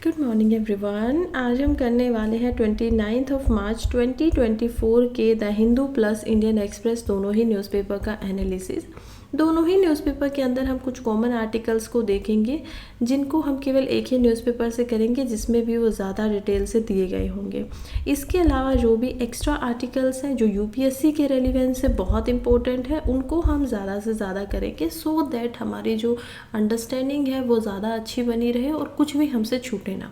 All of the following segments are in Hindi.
Good morning everyone. आज हम करने वाले हैं 29 मार्च 2024 के the Hindu plus Indian express दोनों ही न्यूज़पेपर का एनालिसिस। दोनों ही न्यूज़पेपर के अंदर हम कुछ कॉमन आर्टिकल्स को देखेंगे जिनको हम केवल एक ही न्यूज़पेपर से करेंगे, जिसमें भी वो ज़्यादा डिटेल से दिए गए होंगे। इसके अलावा जो भी एक्स्ट्रा आर्टिकल्स हैं जो यूपीएससी के रेलिवेंस से बहुत इंपॉर्टेंट है, उनको हम ज़्यादा से ज़्यादा करेंगे सो दैट हमारी जो अंडरस्टैंडिंग है वो ज़्यादा अच्छी बनी रहे और कुछ भी हमसे छूटे ना।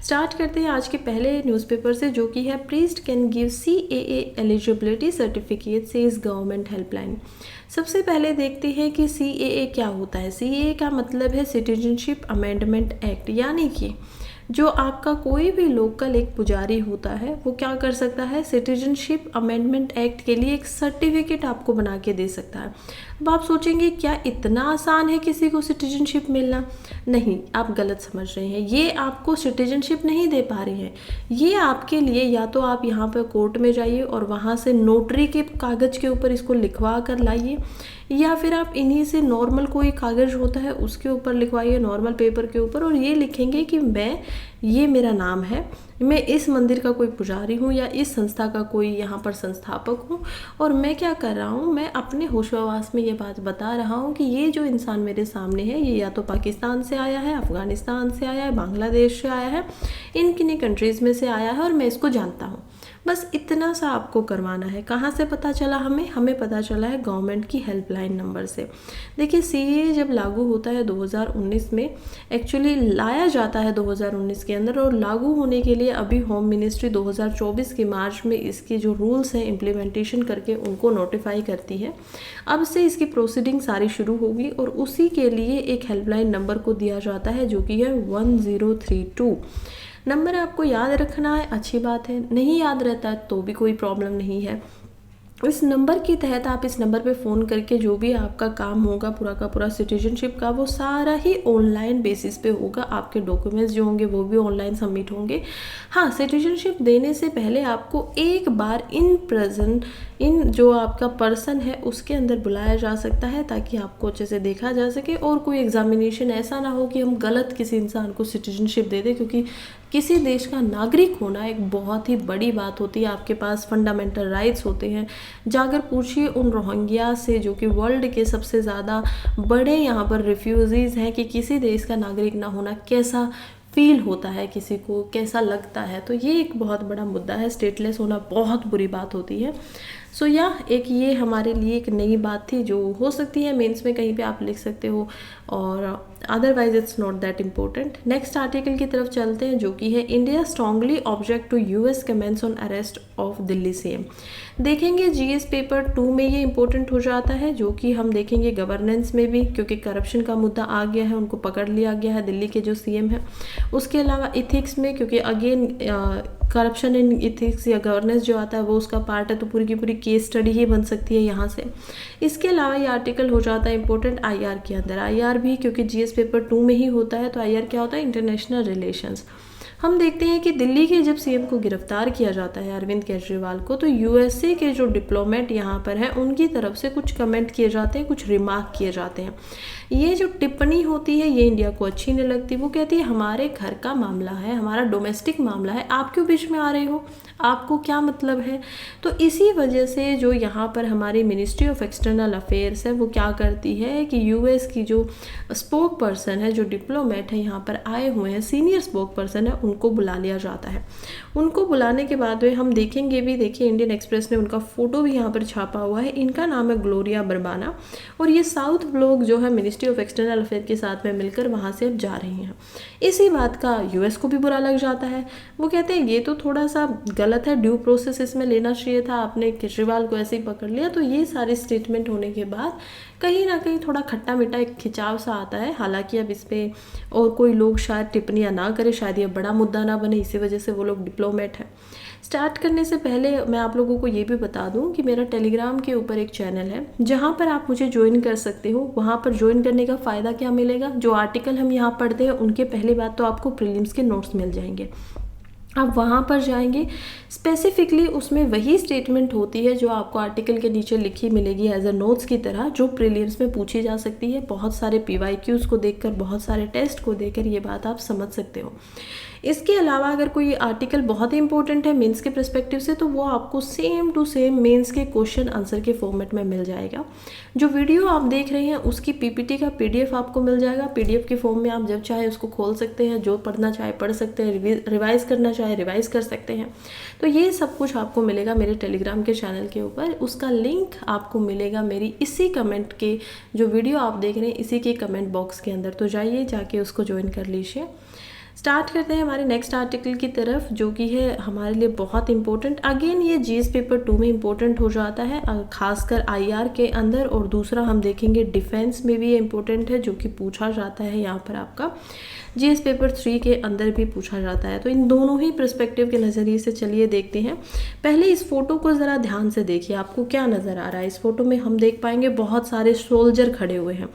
स्टार्ट करते हैं आज के पहले न्यूज़पेपर से, जो कि है priest can give CAA eligibility certificate says government helpline. सबसे पहले देखते हैं कि CAA क्या होता है। CAA का मतलब है सिटीजनशिप अमेंडमेंट एक्ट, यानी कि जो आपका कोई भी लोकल एक पुजारी होता है वो क्या कर सकता है, सिटीजनशिप अमेंडमेंट एक्ट के लिए एक सर्टिफिकेट आपको बना के दे सकता है। अब आप सोचेंगे क्या इतना आसान है किसी को सिटीजनशिप मिलना? नहीं, आप गलत समझ रहे हैं। ये आपको सिटीजनशिप नहीं दे पा रही है। ये आपके लिए या तो आप यहाँ पर कोर्ट में जाइए और वहाँ से नोटरी के कागज़ के ऊपर इसको लिखवा कर लाइए, या फिर आप इन्हीं से नॉर्मल कोई कागज़ होता है उसके ऊपर लिखवाइए, नॉर्मल पेपर के ऊपर, और ये लिखेंगे कि ये मेरा नाम है, मैं इस मंदिर का कोई पुजारी हूँ या इस संस्था का कोई यहाँ पर संस्थापक हूँ, और मैं क्या कर रहा हूँ, मैं अपने होशवास में ये बात बता रहा हूँ कि ये जो इंसान मेरे सामने है ये या तो पाकिस्तान से आया है, अफ़गानिस्तान से आया है, बांग्लादेश से आया है, इन किन्हीं कंट्रीज़ में से आया है और मैं इसको जानता हूँ। बस इतना सा आपको करवाना है। कहाँ से पता चला हमें पता चला है गवर्नमेंट की हेल्पलाइन नंबर से। देखिए, CAA जब लागू होता है 2019 में, एक्चुअली लाया जाता है 2019 के अंदर, और लागू होने के लिए अभी होम मिनिस्ट्री 2024 के मार्च में इसके जो रूल्स हैं इम्प्लीमेंटेशन करके उनको नोटिफाई करती है। अब से इसकी प्रोसीडिंग सारी शुरू होगी और उसी के लिए एक हेल्पलाइन नंबर को दिया जाता है जो कि है 1032। नंबर आपको याद रखना है, अच्छी बात है। नहीं याद रहता है तो भी कोई प्रॉब्लम नहीं है। इस नंबर के तहत आप इस नंबर पे फ़ोन करके जो भी आपका काम होगा पूरा का पूरा सिटीजनशिप का, वो सारा ही ऑनलाइन बेसिस पे होगा। आपके डॉक्यूमेंट्स जो होंगे वो भी ऑनलाइन सबमिट होंगे। हाँ, सिटीजनशिप देने से पहले आपको एक बार इन जो आपका पर्सन है उसके अंदर बुलाया जा सकता है, ताकि आपको अच्छे से देखा जा सके और कोई एग्जामिनेशन ऐसा ना हो कि हम गलत किसी इंसान को सिटीजनशिप दे दें, क्योंकि किसी देश का नागरिक होना एक बहुत ही बड़ी बात होती है। आपके पास फंडामेंटल राइट्स होते हैं। जाकर पूछिए उन रोहिंग्या से, जो कि वर्ल्ड के सबसे ज़्यादा बड़े यहाँ पर रिफ्यूजीज़ हैं, कि किसी देश का नागरिक ना होना कैसा फील होता है, किसी को कैसा लगता है। तो ये एक बहुत बड़ा मुद्दा है। स्टेटलेस होना बहुत बुरी बात होती है। सो एक ये हमारे लिए एक नई बात थी जो हो सकती है मेंस में कहीं पे आप लिख सकते हो, और otherwise it's not that important. Next article की तरफ चलते हैं, जो कि है India strongly object to US comments on arrest of Delhi CM। देखेंगे GS पेपर 2 में ये इंपॉर्टेंट हो जाता है, जो कि हम देखेंगे गवर्नेंस में भी, क्योंकि करप्शन का मुद्दा आ गया है, उनको पकड़ लिया गया है दिल्ली के जो CM है। उसके अलावा इथिक्स में, क्योंकि अगेन करप्शन इन इथिक्स या गवर्नेंस जो आता है वो उसका पार्ट है, तो पूरी की पूरी केस स्टडी ही बन सकती है यहाँ से। इसके अलावा ये आर्टिकल हो जाता है इंपॉर्टेंट IR के अंदर। IR भी क्योंकि GS पेपर 2 में ही होता है, तो IR क्या होता है, इंटरनेशनल रिलेशंस। हम देखते हैं कि दिल्ली के जब CM को गिरफ्तार किया जाता है अरविंद केजरीवाल को, तो USA के जो डिप्लोमेट यहाँ पर हैं उनकी तरफ से कुछ कमेंट किए जाते हैं, कुछ रिमार्क किए जाते हैं। ये जो टिप्पणी होती है ये इंडिया को अच्छी नहीं लगती। वो कहती है हमारे घर का मामला है, हमारा डोमेस्टिक मामला है, आप क्यों बीच में आ रहे हो, आपको क्या मतलब है। तो इसी वजह से जो यहाँ पर हमारी मिनिस्ट्री ऑफ एक्सटर्नल अफेयर्स है वो क्या करती है कि US की जो स्पोक पर्सन है, जो डिप्लोमेट है यहाँ पर आए हुए हैं, सीनियर स्पोक पर्सन है, उनको बुला लिया जाता है। उनको बुलाने के बाद में हम देखेंगे भी, देखिए इंडियन एक्सप्रेस ने उनका फ़ोटो भी यहाँ पर छापा हुआ है। इनका नाम है ग्लोरिया बरबाना, और ये साउथ ब्लॉक जो है मिनिस्ट्री ऑफ एक्सटर्नल अफेयर के साथ में मिलकर वहाँ से अब जा रही हैं। इसी बात का US को भी बुरा लग जाता है। वो कहते हैं ये तो थोड़ा सा गलत है, ड्यू प्रोसेस इसमें लेना चाहिए था, आपने केजरीवाल को ऐसे ही पकड़ लिया। तो ये सारे स्टेटमेंट होने के बाद कहीं ना कहीं थोड़ा खट्टा मीठा एक खिंचाव सा आता है। हालांकि अब इस पर और कोई लोग शायद टिप्पणियाँ ना करें, शायद ये बड़ा मुद्दा ना बने, इसी वजह से वो लोग डिप्लोमेट हैं। स्टार्ट करने से पहले मैं आप लोगों को ये भी बता दूं कि मेरा टेलीग्राम के ऊपर एक चैनल है जहां पर आप मुझे ज्वाइन कर सकते हो। वहां पर ज्वाइन करने का फ़ायदा क्या मिलेगा, जो आर्टिकल हम यहाँ पढ़ते हैं उनके पहली बात तो आपको प्रीलिम्स के नोट्स मिल जाएंगे। आप वहाँ पर जाएंगे, स्पेसिफिकली उसमें वही स्टेटमेंट होती है जो आपको आर्टिकल के नीचे लिखी मिलेगी एज अ नोट्स की तरह, जो प्रीलिम्स में पूछी जा सकती है। बहुत सारे PYQs को देखकर, बहुत सारे टेस्ट को देखकर ये बात आप समझ सकते हो। इसके अलावा अगर कोई आर्टिकल बहुत ही इंपॉर्टेंट है मेंस के पर्सपेक्टिव से, तो वो आपको सेम टू सेम मेंस के क्वेश्चन आंसर के फॉर्मेट में मिल जाएगा। जो वीडियो आप देख रहे हैं उसकी PPT का PDF आपको मिल जाएगा। PDF के फॉर्म में आप जब चाहे उसको खोल सकते हैं, जो पढ़ना चाहे पढ़ सकते हैं, रिवाइज करना चाहे रिवाइज कर सकते हैं। तो ये सब कुछ आपको मिलेगा मेरे टेलीग्राम के चैनल के ऊपर। उसका लिंक आपको मिलेगा मेरी इसी कमेंट के, जो वीडियो आप देख रहे हैं इसी के कमेंट बॉक्स के अंदर। तो जाइए जाके उसको ज्वाइन कर लीजिए। स्टार्ट करते हैं हमारे नेक्स्ट आर्टिकल की तरफ, जो कि है हमारे लिए बहुत इंपॉर्टेंट। अगेन ये GS पेपर 2 में इंपॉर्टेंट हो जाता है, खासकर IR के अंदर। और दूसरा हम देखेंगे डिफेंस में भी ये इंपॉर्टेंट है, जो कि पूछा जाता है यहाँ पर आपका GS पेपर 3 के अंदर भी पूछा जाता है। तो इन दोनों ही पर्सपेक्टिव के नज़रिए से चलिए देखते हैं। पहले इस फोटो को ज़रा ध्यान से देखिए, आपको क्या नज़र आ रहा है। इस फोटो में हम देख पाएंगे बहुत सारे सोल्जर खड़े हुए हैं,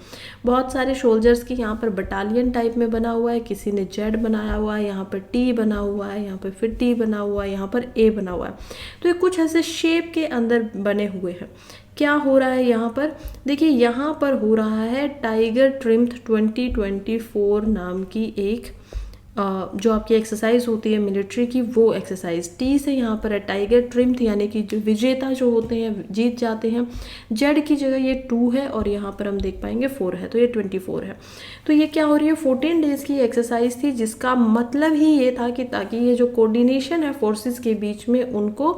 बहुत सारे सोल्जर्स की यहाँ पर बटालियन टाइप में बना हुआ है। किसी ने Z बनाया हुआ है, यहाँ पर T बना हुआ है, यहाँ पर फिर T बना हुआ है, यहाँ पर A बना हुआ है। तो ये कुछ ऐसे शेप के अंदर बने हुए हैं। क्या हो रहा है यहाँ पर, देखिए यहाँ पर हो रहा है टाइगर ट्रिम्थ 2024 नाम की एक जो आपकी एक्सरसाइज होती है मिलिट्री की, वो एक्सरसाइज T से यहाँ पर है टाइगर ट्रिम्थ, यानी कि जो विजेता जो होते हैं जीत जाते हैं। Z की जगह ये 2 है और यहाँ पर हम देख पाएंगे 4 है, तो ये 24 है। तो ये क्या हो रही है, 14 डेज की एक्सरसाइज थी, जिसका मतलब ही ये था कि ताकि ये जो कोऑर्डिनेशन है फोर्सेस के बीच में उनको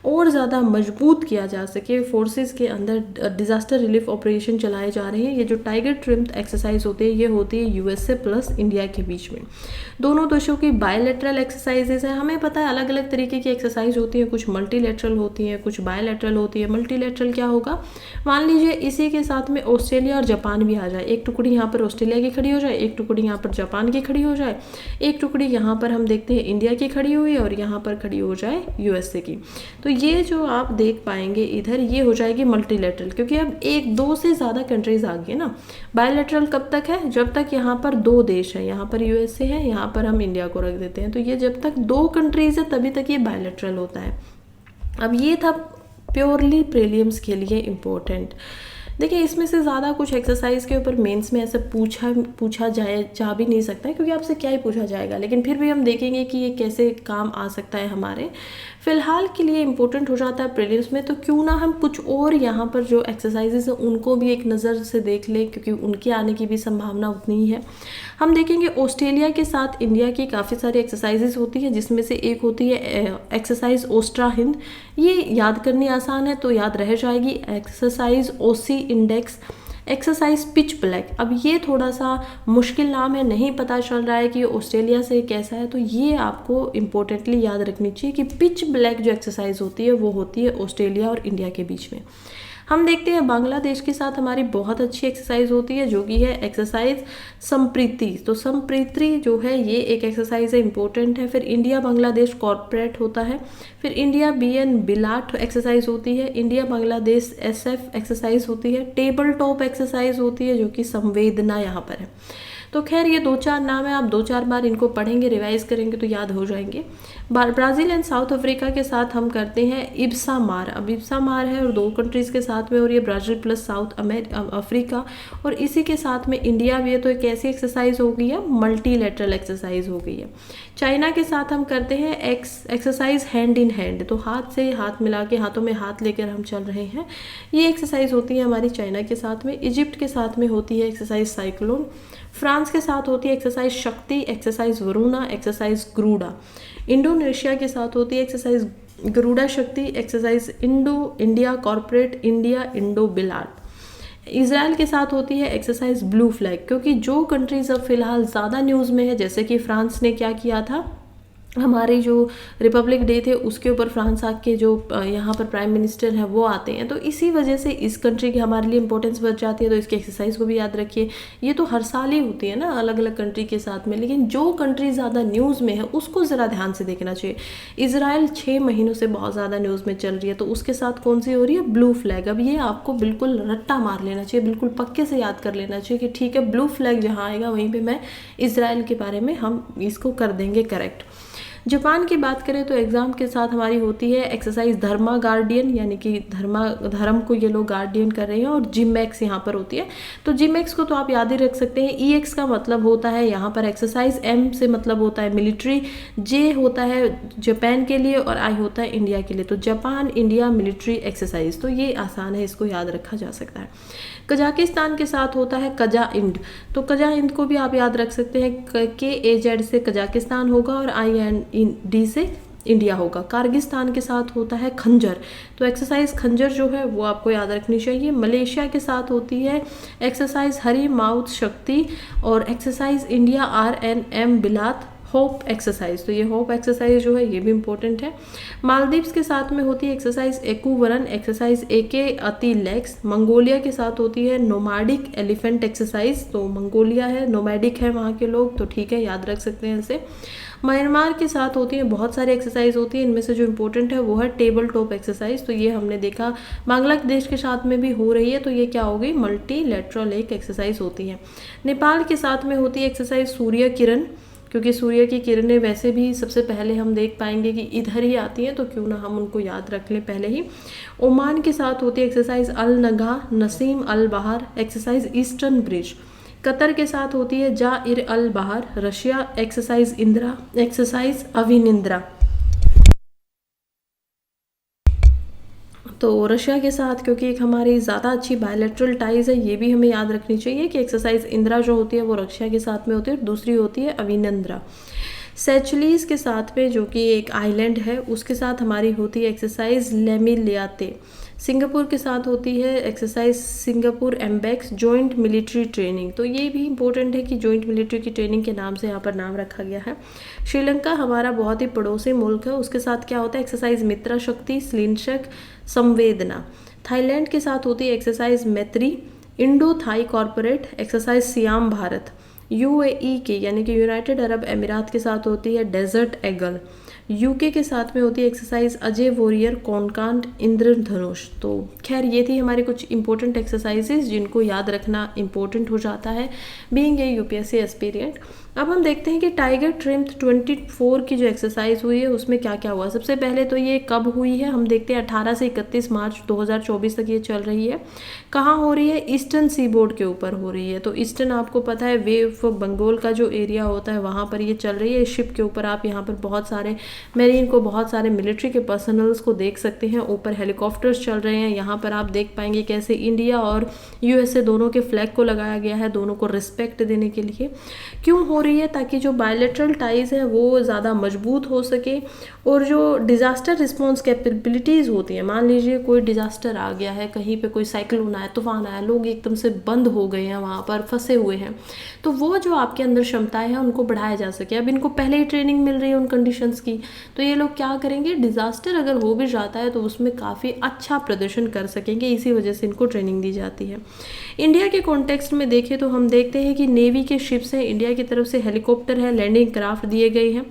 और ज़्यादा मजबूत किया जा सके। फोर्सेस के अंदर डिज़ास्टर रिलीफ ऑपरेशन चलाए जा रहे हैं। ये जो टाइगर ट्रिम्थ एक्सरसाइज होती है ये होती है USA प्लस इंडिया के बीच में। दोनों देशों की बायलैटरल एक्सरसाइजेज है। हमें पता है अलग अलग तरीके की एक्सरसाइज होती है, कुछ मल्टीलैटरल होती हैं, कुछ बायलैटरल होती है। मल्टीलैटरल क्या होगा, मान लीजिए इसी के साथ में ऑस्ट्रेलिया और जापान भी आ जाए। एक टुकड़ी यहाँ पर ऑस्ट्रेलिया की खड़ी हो जाए, एक टुकड़ी यहाँ पर जापान की खड़ी हो जाए, एक टुकड़ी यहाँ पर हम देखते हैं इंडिया की खड़ी हुई है और यहाँ पर खड़ी हो जाए USA की। तो ये जो आप देख पाएंगे इधर, ये हो जाएगी मल्टीलैटरल, क्योंकि अब 1-2 से ज़्यादा कंट्रीज आ गई ना। बायलैटरल कब तक है, जब तक यहाँ पर 2 देश हैं, यहाँ पर USA है, यहाँ पर हम इंडिया को रख देते हैं। तो ये जब तक 2 कंट्रीज है तभी तक ये बायलैटरल होता है। अब ये था प्योरली प्रीलिम्स के लिए इम्पोर्टेंट। देखिए इसमें से ज़्यादा कुछ एक्सरसाइज के ऊपर मेंस में ऐसे पूछा जा भी नहीं सकता है, क्योंकि आपसे क्या ही पूछा जाएगा। लेकिन फिर भी हम देखेंगे कि ये कैसे काम आ सकता है हमारे। फ़िलहाल के लिए इम्पोर्टेंट हो जाता है प्रीलिम्स में, तो क्यों ना हम कुछ और यहाँ पर जो एक्सरसाइजेज हैं उनको भी एक नज़र से देख लें, क्योंकि उनके आने की भी संभावना उतनी ही है। हम देखेंगे ऑस्ट्रेलिया के साथ इंडिया की काफ़ी सारी एक्सरसाइजेज होती है, जिसमें से एक होती है एक्सरसाइज ओस्ट्रा हिंद। ये याद करनी आसान है तो याद रह जाएगी। Exercise OC index, exercise pitch black. अब ये थोड़ा सा मुश्किल नाम है, नहीं पता चल रहा है कि ऑस्ट्रेलिया से कैसा है, तो ये आपको इम्पोर्टेंटली याद रखनी चाहिए कि पिच ब्लैक जो एक्सरसाइज होती है वो होती है ऑस्ट्रेलिया और इंडिया के बीच में। हम देखते हैं बांग्लादेश के साथ हमारी बहुत अच्छी एक्सरसाइज होती है, जो कि है एक्सरसाइज संप्रीति। तो संप्रीति जो है ये एक एक्सरसाइज है, इंपॉर्टेंट है। फिर इंडिया बांग्लादेश कॉर्पोरेट होता है। फिर इंडिया BN बिलाट एक्सरसाइज होती है। इंडिया बांग्लादेश SF एक्सरसाइज होती है। टेबल टॉप एक्सरसाइज होती है, जो कि संवेदना यहाँ पर है। तो खैर ये 2-4 नाम है, आप 2-4 बार इनको पढ़ेंगे, रिवाइज करेंगे तो याद हो जाएंगे। ब्राज़ील एंड साउथ अफ्रीका के साथ हम करते हैं इब्सा मार। अब इब्सा मार है और 2 कंट्रीज़ के साथ में, और ये ब्राज़ील प्लस साउथ अफ्रीका और इसी के साथ में इंडिया भी है। तो एक ऐसी एक्सरसाइज हो गई है, मल्टीलैटरल एक्सरसाइज हो गई है। चाइना के साथ हम करते हैं एक्सरसाइज हैंड इन हैंड। तो हाथ से हाथ मिला के, हाथों में हाथ लेकर हम चल रहे हैं, ये एक्सरसाइज होती है हमारी चाइना के साथ में। इजिप्ट के साथ में होती है एक्सरसाइज साइक्लोन। फ्रांस के साथ होती है exercise Shakti, exercise Varuna, exercise Garuda. Indonesia के साथ होती है exercise Garuda Shakti, exercise India corporate, India Indo बिलाट। इजराइल के साथ होती है एक्सरसाइज ब्लू फ्लैग, क्योंकि जो कंट्रीज अब फिलहाल ज़्यादा न्यूज़ में है, जैसे कि फ्रांस ने क्या किया था, हमारे जो रिपब्लिक डे थे उसके ऊपर फ्रांस के जो यहाँ पर प्राइम मिनिस्टर हैं वो आते हैं, तो इसी वजह से इस कंट्री की हमारे लिए इंपॉर्टेंस बढ़ जाती है। तो इसकी एक्सरसाइज को भी याद रखिए। ये तो हर साल ही होती है ना अलग अलग कंट्री के साथ में, लेकिन जो कंट्री ज़्यादा न्यूज़ में है उसको ज़रा ध्यान से देखना चाहिए। इजराइल 6 महीनों से बहुत ज़्यादा न्यूज़ में चल रही है, तो उसके साथ कौन सी हो रही है, ब्लू फ्लैग। अब ये आपको बिल्कुल रट्टा मार लेना चाहिए, बिल्कुल पक्के से याद कर लेना चाहिए कि ठीक है ब्लू फ्लैग जहाँ आएगा वहीं पर मैं इजराइल के बारे में हम इसको कर देंगे करेक्ट। जापान की बात करें तो एग्ज़ाम के साथ हमारी होती है एक्सरसाइज धर्मा गार्डियन, यानी कि धर्म को ये लोग गार्डियन कर रहे हैं, और जिमैक्स यहाँ पर होती है। तो जिमैक्स को तो आप याद ही रख सकते हैं। EX का मतलब होता है यहाँ पर एक्सरसाइज, M से मतलब होता है मिलिट्री, J होता है जापान के लिए, और I होता है इंडिया के लिए। तो जापान इंडिया मिलिट्री एक्सरसाइज, तो ये आसान है, इसको याद रखा जा सकता है। कजाकिस्तान के साथ होता है कजा इंड, तो कजा इंड को भी आप याद रख सकते हैं। KAZ से कजाकिस्तान होगा और IND से इंडिया होगा। कार्गिस्तान के साथ होता है खंजर, तो एक्सरसाइज खंजर जो है वो आपको याद रखनी चाहिए। मलेशिया के साथ होती है एक्सरसाइज हरी माउथ शक्ति, और एक्सरसाइज इंडिया RNM बिलात होप एक्सरसाइज, तो ये होप एक्सरसाइज जो है ये भी इंपॉर्टेंट है। मालदीव्स के साथ में होती है एक्सरसाइज एकूवरन, एक्सरसाइज AK अति लेग्स। मंगोलिया के साथ होती है नोमैडिक एलिफेंट एक्सरसाइज, तो मंगोलिया है, नोमैडिक है वहाँ के लोग, तो ठीक है, याद रख सकते हैं इसे। म्यांमार के साथ होती है बहुत सारी एक्सरसाइज होती है, इनमें से जो इंपॉर्टेंट है वो है टेबल टॉप एक्सरसाइज, तो ये हमने देखा बांग्लादेश के साथ में भी हो रही है, तो ये क्या हो गई, मल्टीलैटरल एक एक्सरसाइज होती है। नेपाल के साथ में होती है एक्सरसाइज सूर्य किरण, क्योंकि सूर्य की किरणें वैसे भी सबसे पहले हम देख पाएंगे कि इधर ही आती हैं, तो क्यों ना हम उनको याद रख लें पहले ही। ओमान के साथ होती है एक्सरसाइज अल नगा नसीम अल बहार, एक्सरसाइज ईस्टर्न ब्रिज। कतर के साथ होती है Zair al Bahr. Russia exercise Indra, exercise Aviaindra. तो रशिया के साथ क्योंकि एक हमारी ज़्यादा अच्छी बायलैटरल टाइज है, ये भी हमें याद रखनी चाहिए कि एक्सरसाइज इंदिरा जो होती है वो रशिया के साथ में होती है, और दूसरी होती है अविनंद्रा। सेचुलीज के साथ में, जो कि एक आइलैंड है, उसके साथ हमारी होती है एक्सरसाइज लेमिलियाते। सिंगापुर के साथ होती है एक्सरसाइज सिंगापुर एम्बेक्स जॉइंट मिलिट्री ट्रेनिंग, तो ये भी इंपॉर्टेंट है कि जॉइंट मिलिट्री की ट्रेनिंग के नाम से यहाँ पर नाम रखा गया है। श्रीलंका हमारा बहुत ही पड़ोसी मुल्क है, उसके साथ क्या होता है एक्सरसाइज मित्रा शक्ति स्लिनशक संवेदना। थाईलैंड के साथ होती है exercise Maitri. Indo Thai corporate exercise Siam Bharat. UAE के यानी कि यूनाइटेड अरब अमीरात के साथ होती है डेजर्ट एगल। UK के साथ में होती है एक्सरसाइज अजय वॉरियर कॉन्कांट इंद्रधनुष। तो खैर ये थी हमारी कुछ इंपॉर्टेंट एक्सरसाइजेज जिनको याद रखना इंपॉर्टेंट हो जाता है बीइंग ए UPSC एस्पिरेंट। अब हम देखते हैं कि टाइगर ट्रिम्थ 24 की जो एक्सरसाइज हुई है उसमें क्या क्या हुआ। सबसे पहले तो ये कब हुई है, हम देखते हैं 18 से 31 मार्च 2024 तक ये चल रही है। कहाँ हो रही है, ईस्टर्न सी बोर्ड के ऊपर हो रही है। तो ईस्टर्न आपको पता है वे ऑफ बंगाल का जो एरिया होता है वहाँ पर ये चल रही है। इस शिप के ऊपर आप यहाँ पर बहुत सारे मेरीन को, बहुत सारे मिलिट्री के पर्सनल्स को देख सकते हैं। ऊपर हेलीकॉप्टर्स चल रहे हैं। यहाँ पर आप देख पाएंगे कैसे इंडिया और USA दोनों के फ्लैग को लगाया गया है, दोनों को रिस्पेक्ट देने के लिए। क्यों हो रही है, ताकि जो बायलैटरल टाइज है वो ज़्यादा मजबूत हो सके, और जो डिज़ास्टर रिस्पॉन्स कैपेबिलिटीज़ होती हैं, मान लीजिए कोई डिज़ास्टर आ गया है, कहीं पे कोई साइक्लोन आया, तूफान आया, लोग एकदम से बंद हो गए हैं, वहाँ पर फंसे हुए हैं, तो वो जो आपके अंदर क्षमताएं हैं उनको बढ़ाया जा सके। अब इनको पहले ही ट्रेनिंग मिल रही है उन कंडीशंस की, तो ये लोग क्या करेंगे, डिज़ास्टर अगर हो भी जाता है तो उसमें काफ़ी अच्छा प्रदर्शन कर सकेंगे, इसी वजह से इनको ट्रेनिंग दी जाती है। इंडिया के कॉन्टेक्स्ट में देखें तो हम देखते हैं कि नेवी के शिप्स हैं, इंडिया की तरफ से हेलीकॉप्टर है, लैंडिंग क्राफ्ट दिए गए हैं।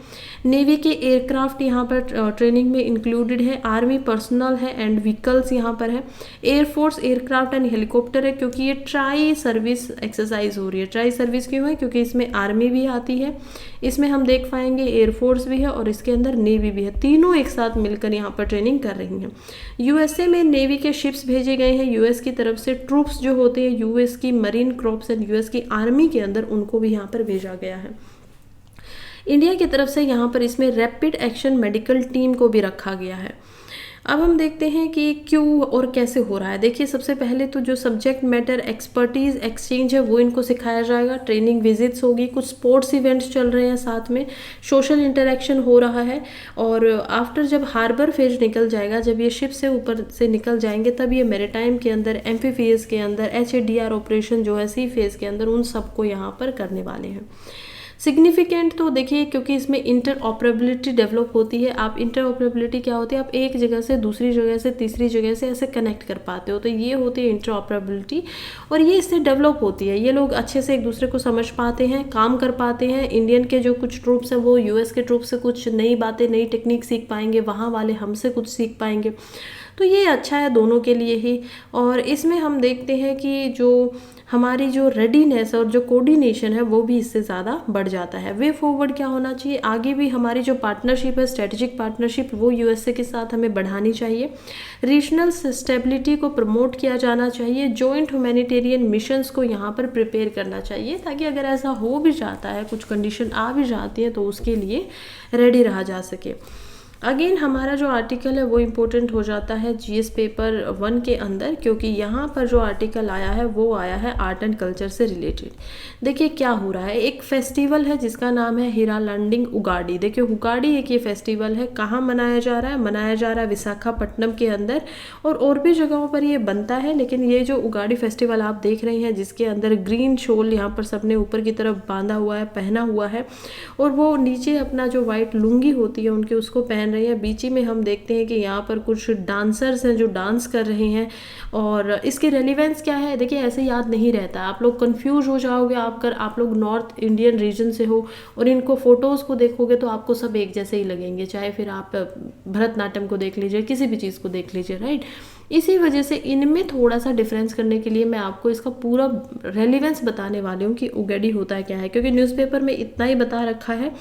नेवी के एयरक्राफ्ट यहाँ पर ट्रेनिंग में इंक्लूडेड है। आर्मी पर्सनल है एंड व्हीकल्स यहाँ पर है। एयरफोर्स एयरक्राफ्ट एंड हेलीकॉप्टर है, क्योंकि ये ट्राई सर्विस एक्सरसाइज हो रही है। ट्राई सर्विस क्यों है, क्योंकि इसमें आर्मी भी आती है, इसमें हम देख पाएंगे एयरफोर्स भी है और इसके अंदर नेवी भी है, तीनों एक साथ मिलकर यहाँ पर ट्रेनिंग कर रही हैं। USA में नेवी के शिप्स भेजे गए हैं। US की तरफ से ट्रूप्स जो होते हैं US की मरीन क्रॉप्स एंड US की आर्मी के अंदर, उनको भी यहाँ पर भेजा गया है। इंडिया की तरफ से यहाँ पर इसमें रैपिड एक्शन मेडिकल टीम को भी रखा गया है। अब हम देखते हैं कि क्यों और कैसे हो रहा है। देखिए सबसे पहले तो जो सब्जेक्ट मैटर एक्सपर्टीज एक्सचेंज है वो इनको सिखाया जाएगा, ट्रेनिंग विजिट्स होगी, कुछ स्पोर्ट्स इवेंट्स चल रहे हैं, साथ में सोशल इंटरेक्शन हो रहा है। और आफ्टर जब हार्बर फेज निकल जाएगा, जब ये शिप से ऊपर से निकल जाएंगे, तब ये मैरीटाइम के अंदर, एम्फीफियस के अंदर, HADR ऑपरेशन जो है सी फेज के अंदर, उन सबको यहाँ पर करने वाले हैं। सिग्निफिकेंट तो देखिए क्योंकि इसमें इंटर ऑपरेबिलिटी डेवलप होती है। आप इंटर ऑपरेबिलिटी क्या होती है, आप एक जगह से दूसरी जगह से तीसरी जगह से ऐसे कनेक्ट कर पाते हो, तो ये होती है इंटर ऑपरेबिलिटी, और ये इससे डेवलप होती है। ये लोग अच्छे से एक दूसरे को समझ पाते हैं, काम कर पाते हैं। इंडियन के जो कुछ ट्रूप्स हैं वो US के ट्रूप से कुछ नई बातें, नई टेक्निक सीख पाएंगे, वहाँ वाले हमसे कुछ सीख पाएंगे। तो ये अच्छा है दोनों के लिए ही। और इसमें हम देखते हैं कि जो हमारी जो रेडीनेस और जो कोऑर्डिनेशन है वो भी इससे ज़्यादा बढ़ जाता है। वे फॉरवर्ड क्या होना चाहिए, आगे भी हमारी जो पार्टनरशिप है, स्ट्रेटेजिक पार्टनरशिप, वो यूएसए के साथ हमें बढ़ानी चाहिए। रीजनल स्टेबिलिटी को प्रमोट किया जाना चाहिए। जॉइंट ह्यूमैनिटेरियन मिशंस को यहाँ पर प्रिपेयर करना चाहिए, ताकि अगर ऐसा हो भी जाता है, कुछ कंडीशन आ भी जाती है, तो उसके लिए रेडी रहा जा सके। अगेन हमारा जो आर्टिकल है वो इम्पोर्टेंट हो जाता है जीएस पेपर 1 के अंदर, क्योंकि यहाँ पर जो आर्टिकल आया है वो आया है आर्ट एंड कल्चर से रिलेटेड। देखिए क्या हो रहा है, एक फेस्टिवल है जिसका नाम है हिरालंडिंग उगाड़ी। देखिए उगाड़ी एक ये फेस्टिवल है, कहाँ मनाया जा रहा है, मनाया जा रहा है विशाखापट्टनम के अंदर, और भी जगहों पर ये बनता है। लेकिन ये जो उगाड़ी फेस्टिवल आप देख रहे हैं, जिसके अंदर ग्रीन शॉल यहाँ पर सबने ऊपर की तरफ बांधा हुआ है, पहना हुआ है, और वो नीचे अपना जो वाइट लुंगी होती है उनके, उसको पहन रही है। बीच में हम देखते हैं कि यहाँ पर कुछ डांसर्स हैं जो डांस कर रहे हैं। और इसकी रेलिवेंस क्या है, देखिए ऐसे याद नहीं रहता, आप लोग कंफ्यूज हो जाओगे। आप लोग नॉर्थ इंडियन रीजन से हो और इनको फोटोज़ को देखोगे तो आपको सब एक जैसे ही लगेंगे, चाहे फिर आप भरतनाट्यम को देख लीजिए, किसी भी चीज़ को देख लीजिए, राइट। इसी वजह से इनमें थोड़ा सा डिफरेंस करने के लिए मैं आपको इसका पूरा रेलिवेंस बताने वाली हूँ कि उगाड़ी होता है क्या है, क्योंकि न्यूज़पेपर में इतना ही बता रखा है।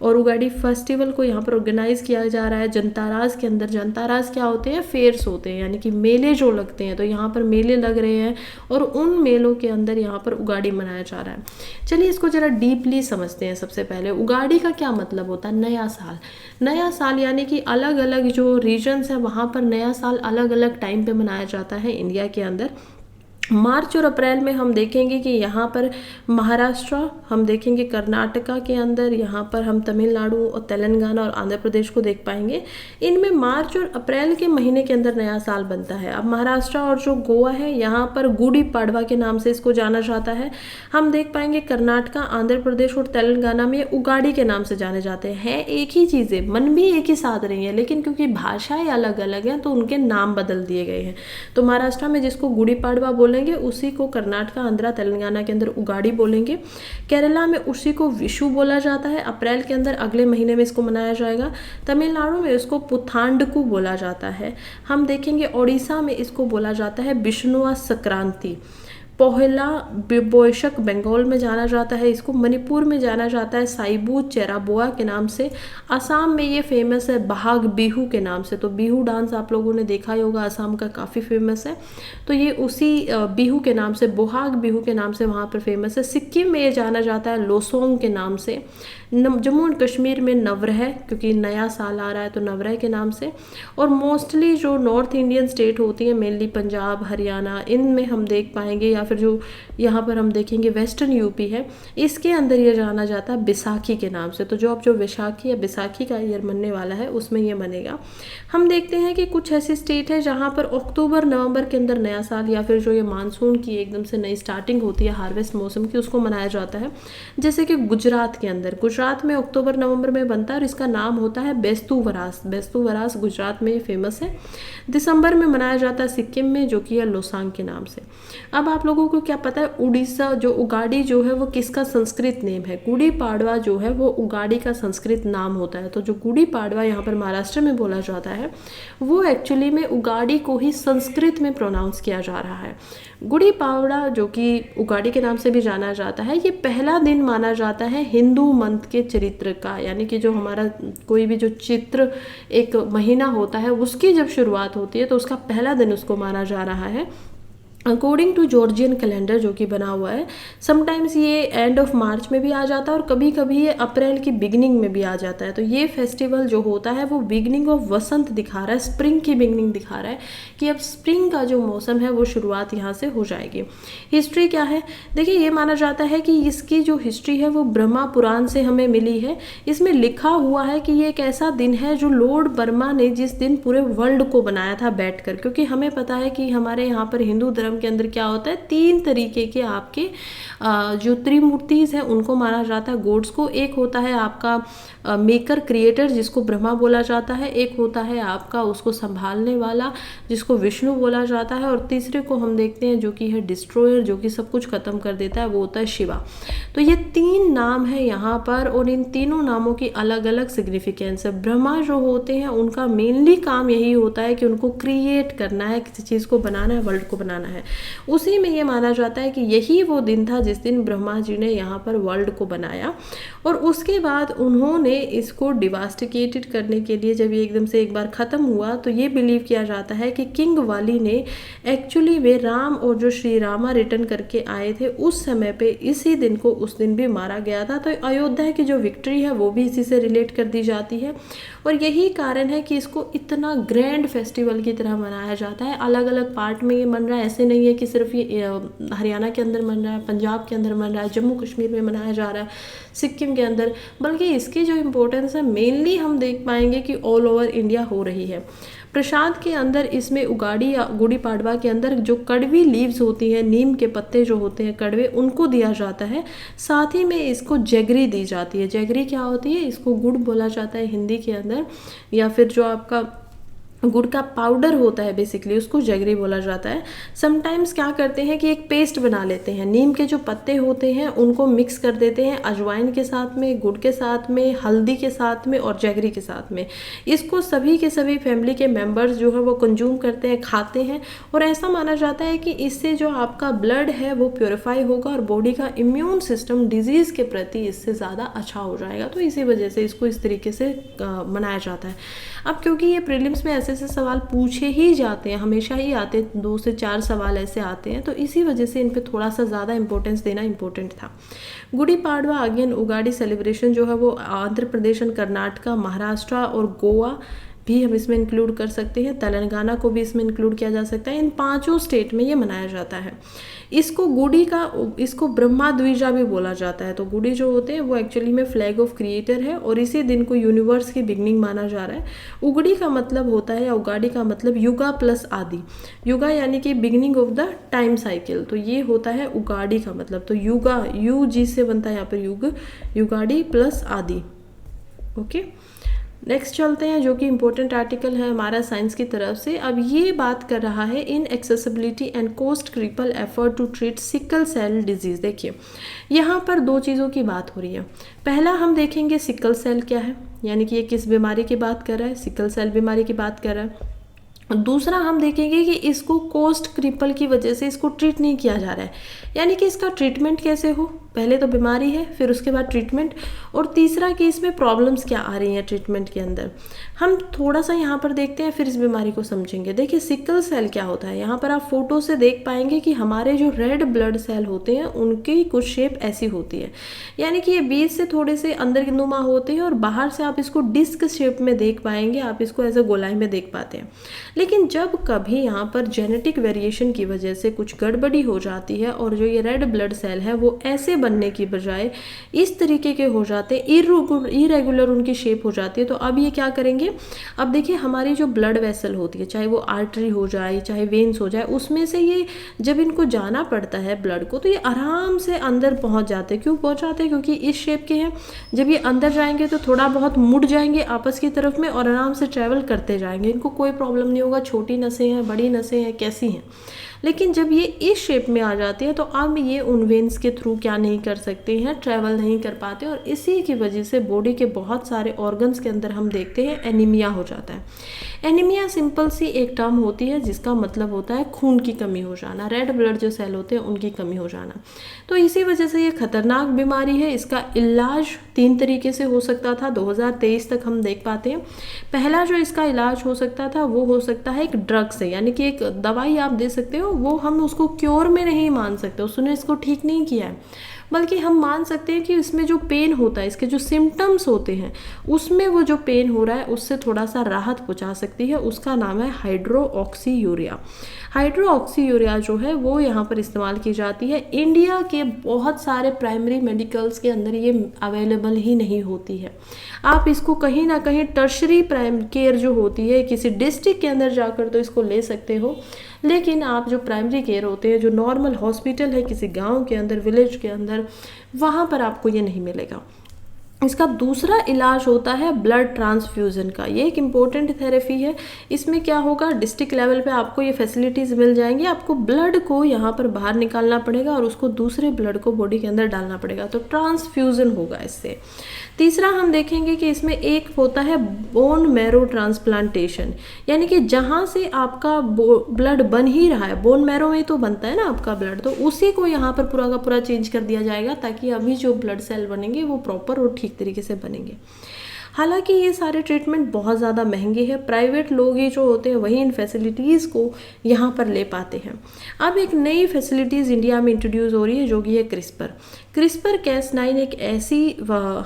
और उगाड़ी फेस्टिवल को यहाँ पर ऑर्गेनाइज किया जा रहा है जनताराज के अंदर। जनताराज क्या होते हैं, फेयर्स होते हैं, यानी कि मेले जो लगते हैं। तो यहाँ पर मेले लग रहे हैं और उन मेलों के अंदर यहाँ पर उगाड़ी मनाया जा रहा है। चलिए इसको जरा डीपली समझते हैं। सबसे पहले उगाड़ी का क्या मतलब होता है, नया साल। नया साल यानी कि अलग अलग जो रीजन्स हैं वहाँ पर नया साल अलग अलग टाइम पे मनाया जाता है इंडिया के अंदर। मार्च और अप्रैल में हम देखेंगे कि यहाँ पर महाराष्ट्र, हम देखेंगे कर्नाटका के अंदर, यहाँ पर हम तमिलनाडु और तेलंगाना और आंध्र प्रदेश को देख पाएंगे। इनमें मार्च और अप्रैल के महीने के अंदर नया साल बनता है। अब महाराष्ट्र और जो गोवा है यहाँ पर गुड़ी पाड़वा के नाम से इसको जाना जाता है। हम देख पाएंगे कर्नाटका, आंध्र प्रदेश और तेलंगाना में उगाड़ी के नाम से जाने जाते हैं। एक ही चीज़ें, मन भी एक ही साथ रही हैं, लेकिन क्योंकि भाषाएं अलग अलग हैं तो उनके नाम बदल दिए गए हैं। तो महाराष्ट्र में जिसको गुड़ी पाड़वा बोलेंगे उसी को कर्नाटका, आंध्रा, तेलंगाना के अंदर उगाड़ी बोलेंगे। केरला में उसी को विशु बोला जाता है, अप्रैल के अंदर अगले महीने में इसको मनाया जाएगा। तमिलनाडु में इसको पुथांडकू बोला जाता है। हम देखेंगे ओडिशा में इसको बोला जाता है विष्णुआ संक्रांति। पहला बोयशक बंगाल में जाना जाता है इसको। मणिपुर में जाना जाता है साइबू चेराबोआ के नाम से। असम में ये फेमस है बहाग बिहू के नाम से। तो बिहू डांस आप लोगों ने देखा ही होगा, असम का काफ़ी फेमस है। तो ये उसी बिहू के नाम से, बोहाग बिहू के नाम से वहाँ पर फेमस है। सिक्किम में ये जाना जाता है लोसोंग के नाम से। जम्मू एंड कश्मीर में नवरह, क्योंकि नया साल आ रहा है तो नवरह के नाम से। और मोस्टली जो नॉर्थ इंडियन स्टेट होती है, मेनली पंजाब, हरियाणा, इनमें हम देख पाएंगे, या फिर जो यहाँ पर हम देखेंगे वेस्टर्न यूपी है, इसके अंदर ये जाना जाता है बैसाखी के नाम से। तो जो अब जो वैशाखी या बैसाखी का ईयर मनने वाला है उसमें ये मनेगा। हम देखते हैं कि कुछ ऐसी स्टेट है जहाँ पर अक्टूबर नवंबर के अंदर नया साल, या फिर जो ये मानसून की एकदम से नई स्टार्टिंग होती है हार्वेस्ट मौसम की, उसको मनाया जाता है। जैसे कि गुजरात के अंदर, गुजरात में अक्टूबर नवंबर में बनता है और इसका नाम होता है बेस्तु वरास। बेस्तु वरास गुजरात में फेमस है। दिसंबर में मनाया जाता है सिक्किम में, जो कि है लोसांग के नाम से। अब आप लोगों को क्या पता है, उड़ीसा जो उगाड़ी जो है वो किसका संस्कृत नेम है? गुड़ी पाड़वा जो है वो उगाड़ी का संस्कृत नाम होता है। तो जो गुड़ी पाड़वा यहाँ पर महाराष्ट्र में बोला जाता है वो एक्चुअली में उगाड़ी को ही संस्कृत में प्रोनाउंस किया जा रहा है। गुड़ी पाड़वा जो कि उगाड़ी के नाम से भी जाना जाता है, ये पहला दिन माना जाता है हिंदू मंथ के चरित्र का, यानी कि जो हमारा कोई भी जो चित्र एक महीना होता है उसकी जब शुरुआत होती है तो उसका पहला दिन उसको माना जा रहा है अकॉर्डिंग टू जॉर्जियन कैलेंडर जो कि बना हुआ है। समटाइम्स ये एंड ऑफ मार्च में भी आ जाता है और कभी कभी ये अप्रैल की बिगनिंग में भी आ जाता है। तो ये फेस्टिवल जो होता है वो बिगनिंग ऑफ वसंत दिखा रहा है, स्प्रिंग की बिगनिंग दिखा रहा है कि अब स्प्रिंग का जो मौसम है वो शुरुआत यहाँ से हो जाएगी। हिस्ट्री क्या है, देखिए ये माना जाता है कि इसकी जो हिस्ट्री है वो ब्रह्मा पुराण से हमें मिली है। इसमें लिखा हुआ है कि ये एक ऐसा दिन है जो लॉर्ड ब्रह्मा ने जिस दिन पूरे वर्ल्ड को बनाया था बैठकर, क्योंकि हमें पता है कि हमारे यहाँ पर हिंदू धर्म धर्म के अंदर क्या होता है, 3 तरीके के आपके जो त्रिमूर्तिज हैं उनको माना जाता है, गॉड्स को। एक होता है आपका मेकर क्रिएटर जिसको ब्रह्मा बोला जाता है, एक होता है आपका उसको संभालने वाला जिसको विष्णु बोला जाता है, और तीसरे को हम देखते हैं जो कि है डिस्ट्रॉयर, जो कि सब कुछ खत्म कर देता है, वो होता है शिवा। तो ये 3 नाम है यहाँ पर, और इन तीनों नामों की अलग अलग सिग्निफिकेंस है। ब्रह्मा जो होते हैं उनका मेनली काम यही होता है कि उनको क्रिएट करना है, किसी चीज़ को बनाना है, वर्ल्ड को बनाना है। उसी में ये माना जाता है कि यही वो दिन था जिस दिन ब्रह्मा जी ने यहाँ पर वर्ल्ड को बनाया, और उसके बाद उन्होंने इसको डिवास्टिकेटेड करने के लिए जब ये एकदम से एक बार ख़त्म हुआ, तो ये बिलीव किया जाता है कि किंग वाली ने एक्चुअली वे राम और जो श्री रामा रिटर्न करके आए थे उस समय पे इसी दिन को उस दिन भी मारा गया था। तो अयोध्या की जो विक्ट्री है वो भी इसी से रिलेट कर दी जाती है, और यही कारण है कि इसको इतना ग्रैंड फेस्टिवल की तरह मनाया जाता है। अलग अलग पार्ट में ये मन रहा है, ऐसे नहीं है कि सिर्फ ये हरियाणा के अंदर मन रहा है, पंजाब के अंदर मन रहा है, जम्मू कश्मीर में मनाया जा रहा है, सिक्किम के अंदर, बल्कि इसकी जो इम्पोर्टेंस है मेनली हम देख पाएंगे कि ऑल ओवर इंडिया हो रही है। प्रसाद के अंदर इसमें उगाड़ी या गुड़ी पाड़वा के अंदर जो कड़वी लीव्स होती हैं, नीम के पत्ते जो होते हैं कड़वे, उनको दिया जाता है। साथ ही में इसको जैगरी दी जाती है। जैगरी क्या होती है, इसको गुड़ बोला जाता है हिंदी के अंदर, या फिर जो आपका गुड़ का पाउडर होता है बेसिकली उसको जैगरी बोला जाता है। समटाइम्स क्या करते हैं कि एक पेस्ट बना लेते हैं, नीम के जो पत्ते होते हैं उनको मिक्स कर देते हैं अजवाइन के साथ में, गुड़ के साथ में, हल्दी के साथ में और जैगरी के साथ में। इसको सभी के सभी फैमिली के मेंबर्स जो है वो कंज्यूम करते हैं, खाते हैं, और ऐसा माना जाता है कि इससे जो आपका ब्लड है वो प्योरीफाई होगा और बॉडी का इम्यून सिस्टम डिजीज़ के प्रति इससे ज़्यादा अच्छा हो जाएगा। तो इसी वजह से इसको इस तरीके से मनाया जाता है। अब क्योंकि ये प्रीलिम्स में ऐसे सवाल पूछे ही जाते हैं, हमेशा ही आते हैं, 2 से 4 सवाल ऐसे आते हैं, तो इसी वजह से इन पे थोड़ा सा ज़्यादा इंपॉर्टेंस देना इम्पोर्टेंट था। गुड़ी पाड़वा अगेन उगाड़ी सेलिब्रेशन जो है वो आंध्र प्रदेश, कर्नाटका, महाराष्ट्र और गोवा भी हम इसमें इंक्लूड कर सकते हैं, तेलंगाना को भी इसमें इंक्लूड किया जा सकता है। इन 5 स्टेट में ये मनाया जाता है। इसको इसको ब्रह्मा द्विजा भी बोला जाता है। तो गुड़ी जो होते हैं वो एक्चुअली में फ्लैग ऑफ क्रिएटर है, और इसी दिन को यूनिवर्स की बिगनिंग माना जा रहा है। उगड़ी का मतलब होता है, या उगाड़ी का मतलब युगा प्लस आदि, युगा यानी कि beginning of the time cycle, तो ये होता है उगाड़ी का मतलब। तो युगा यू जी से बनता है यहाँ पर युग, युगाड़ी प्लस आदि। ओके, नेक्स्ट चलते हैं जो कि इम्पोर्टेंट आर्टिकल है हमारा साइंस की तरफ से। अब ये बात कर रहा है in accessibility and cost cripple effort to treat sickle cell disease. देखिए यहाँ पर 2 चीज़ों की बात हो रही है। पहला हम देखेंगे सिकल सेल क्या है, यानी कि ये किस बीमारी की बात कर रहा है, सिकल सेल बीमारी की बात कर रहा है। दूसरा हम देखेंगे कि इसको कोस्ट क्रिपल की वजह से इसको ट्रीट नहीं किया जा रहा है, यानी कि इसका ट्रीटमेंट कैसे हो। पहले तो बीमारी है, फिर उसके बाद ट्रीटमेंट, और तीसरा कि इसमें प्रॉब्लम्स क्या आ रही हैं ट्रीटमेंट के अंदर। हम थोड़ा सा यहाँ पर देखते हैं, फिर इस बीमारी को समझेंगे। देखिए सिकल सेल क्या होता है, यहाँ पर आप फोटो से देख पाएंगे कि हमारे जो रेड ब्लड सेल होते हैं उनकी कुछ शेप ऐसी होती है, यानी कि ये बीच से थोड़े से अंदर नुमा होते हैं, और बाहर से आप इसको डिस्क शेप में देख पाएंगे, आप इसको एज अ गोलाई में देख पाते हैं। लेकिन जब कभी यहाँ पर जेनेटिक वेरिएशन की वजह से कुछ गड़बड़ी हो जाती है, और जो ये रेड ब्लड सेल है वो ऐसे बनने की बजाय इस तरीके के हो जाते हैं, इरेगुलर उनकी शेप हो जाती है। तो अब ये क्या करेंगे, अब देखिए हमारी जो ब्लड वेसल होती है, चाहे वो आर्टरी हो जाए चाहे वेन्स हो जाए, उसमें से ये जब इनको जाना पड़ता है ब्लड को, तो ये आराम से अंदर पहुंच जाते हैं। क्यों पहुंच जाते हैं, क्योंकि इस शेप के हैं। जब ये अंदर जाएंगे तो थोड़ा बहुत मुड़ जाएंगे आपस की तरफ में, और आराम से ट्रैवल करते जाएंगे, इनको कोई प्रॉब्लम नहीं होगा। छोटी नसें हैं, बड़ी नसें हैं, कैसी हैं। लेकिन जब ये इस शेप में आ जाती है तो अब ये उन वेन्स के थ्रू क्या नहीं कर सकते हैं, ट्रैवल नहीं कर पाते, और इसी की वजह से बॉडी के बहुत सारे ऑर्गन्स के अंदर हम देखते हैं एनीमिया हो जाता है। एनीमिया सिंपल सी एक टर्म होती है जिसका मतलब होता है खून की कमी हो जाना, रेड ब्लड जो सेल होते हैं उनकी कमी हो जाना। तो इसी वजह से ये खतरनाक बीमारी है। इसका इलाज 3 तरीके से हो सकता था, 2023 तक हम देख पाते हैं। पहला जो इसका इलाज हो सकता था वो हो सकता है एक ड्रग से, यानी कि एक दवाई आप दे सकते हो, वो हम उसको क्योर में नहीं मान सकते, उसने इसको ठीक नहीं किया है, बल्कि हम मान सकते हैं कि इसमें जो पेन होता है, इसके जो सिम्टम्स होते हैं उसमें वो जो पेन हो रहा है उससे थोड़ा सा राहत पहुंचा सकती है। उसका नाम है हाइड्रोक्सीयूरिया। हाइड्रोक्सीयूरिया जो है वो यहाँ पर इस्तेमाल की जाती है। इंडिया के बहुत सारे प्राइमरी मेडिकल्स के अंदर ये अवेलेबल ही नहीं होती है। आप इसको कहीं ना कहीं टर्शरी प्राइम केयर जो होती है किसी डिस्ट्रिक्ट के अंदर जाकर तो इसको ले सकते हो, लेकिन आप जो प्राइमरी केयर होते हैं, जो नॉर्मल हॉस्पिटल है किसी गांव के अंदर, विलेज के अंदर, वहाँ पर आपको ये नहीं मिलेगा। इसका दूसरा इलाज होता है ब्लड ट्रांसफ्यूज़न का। ये एक इम्पोर्टेंट थेरेपी है। इसमें क्या होगा, डिस्ट्रिक्ट लेवल पे आपको ये फैसिलिटीज़ मिल जाएंगी। आपको ब्लड को यहाँ पर बाहर निकालना पड़ेगा और उसको दूसरे ब्लड को बॉडी के अंदर डालना पड़ेगा, तो ट्रांसफ्यूज़न होगा इससे। तीसरा हम देखेंगे कि इसमें एक होता है बोन मैरो ट्रांसप्लांटेशन, यानी कि जहाँ से आपका ब्लड बन ही रहा है, बोन मैरो में तो बनता है ना आपका ब्लड, तो उसी को यहाँ पर पूरा का पूरा चेंज कर दिया जाएगा ताकि अभी जो ब्लड सेल बनेंगे वो प्रॉपर और ठीक तरीके से बनेंगे। हालांकि ये सारे ट्रीटमेंट बहुत ज़्यादा महंगे हैं, प्राइवेट लोग ही जो होते हैं वही इन फैसिलिटीज़ को यहाँ पर ले पाते हैं। अब एक नई फैसिलिटीज़ इंडिया में इंट्रोड्यूस हो रही है जो कि है क्रिस्पर Cas9। एक ऐसी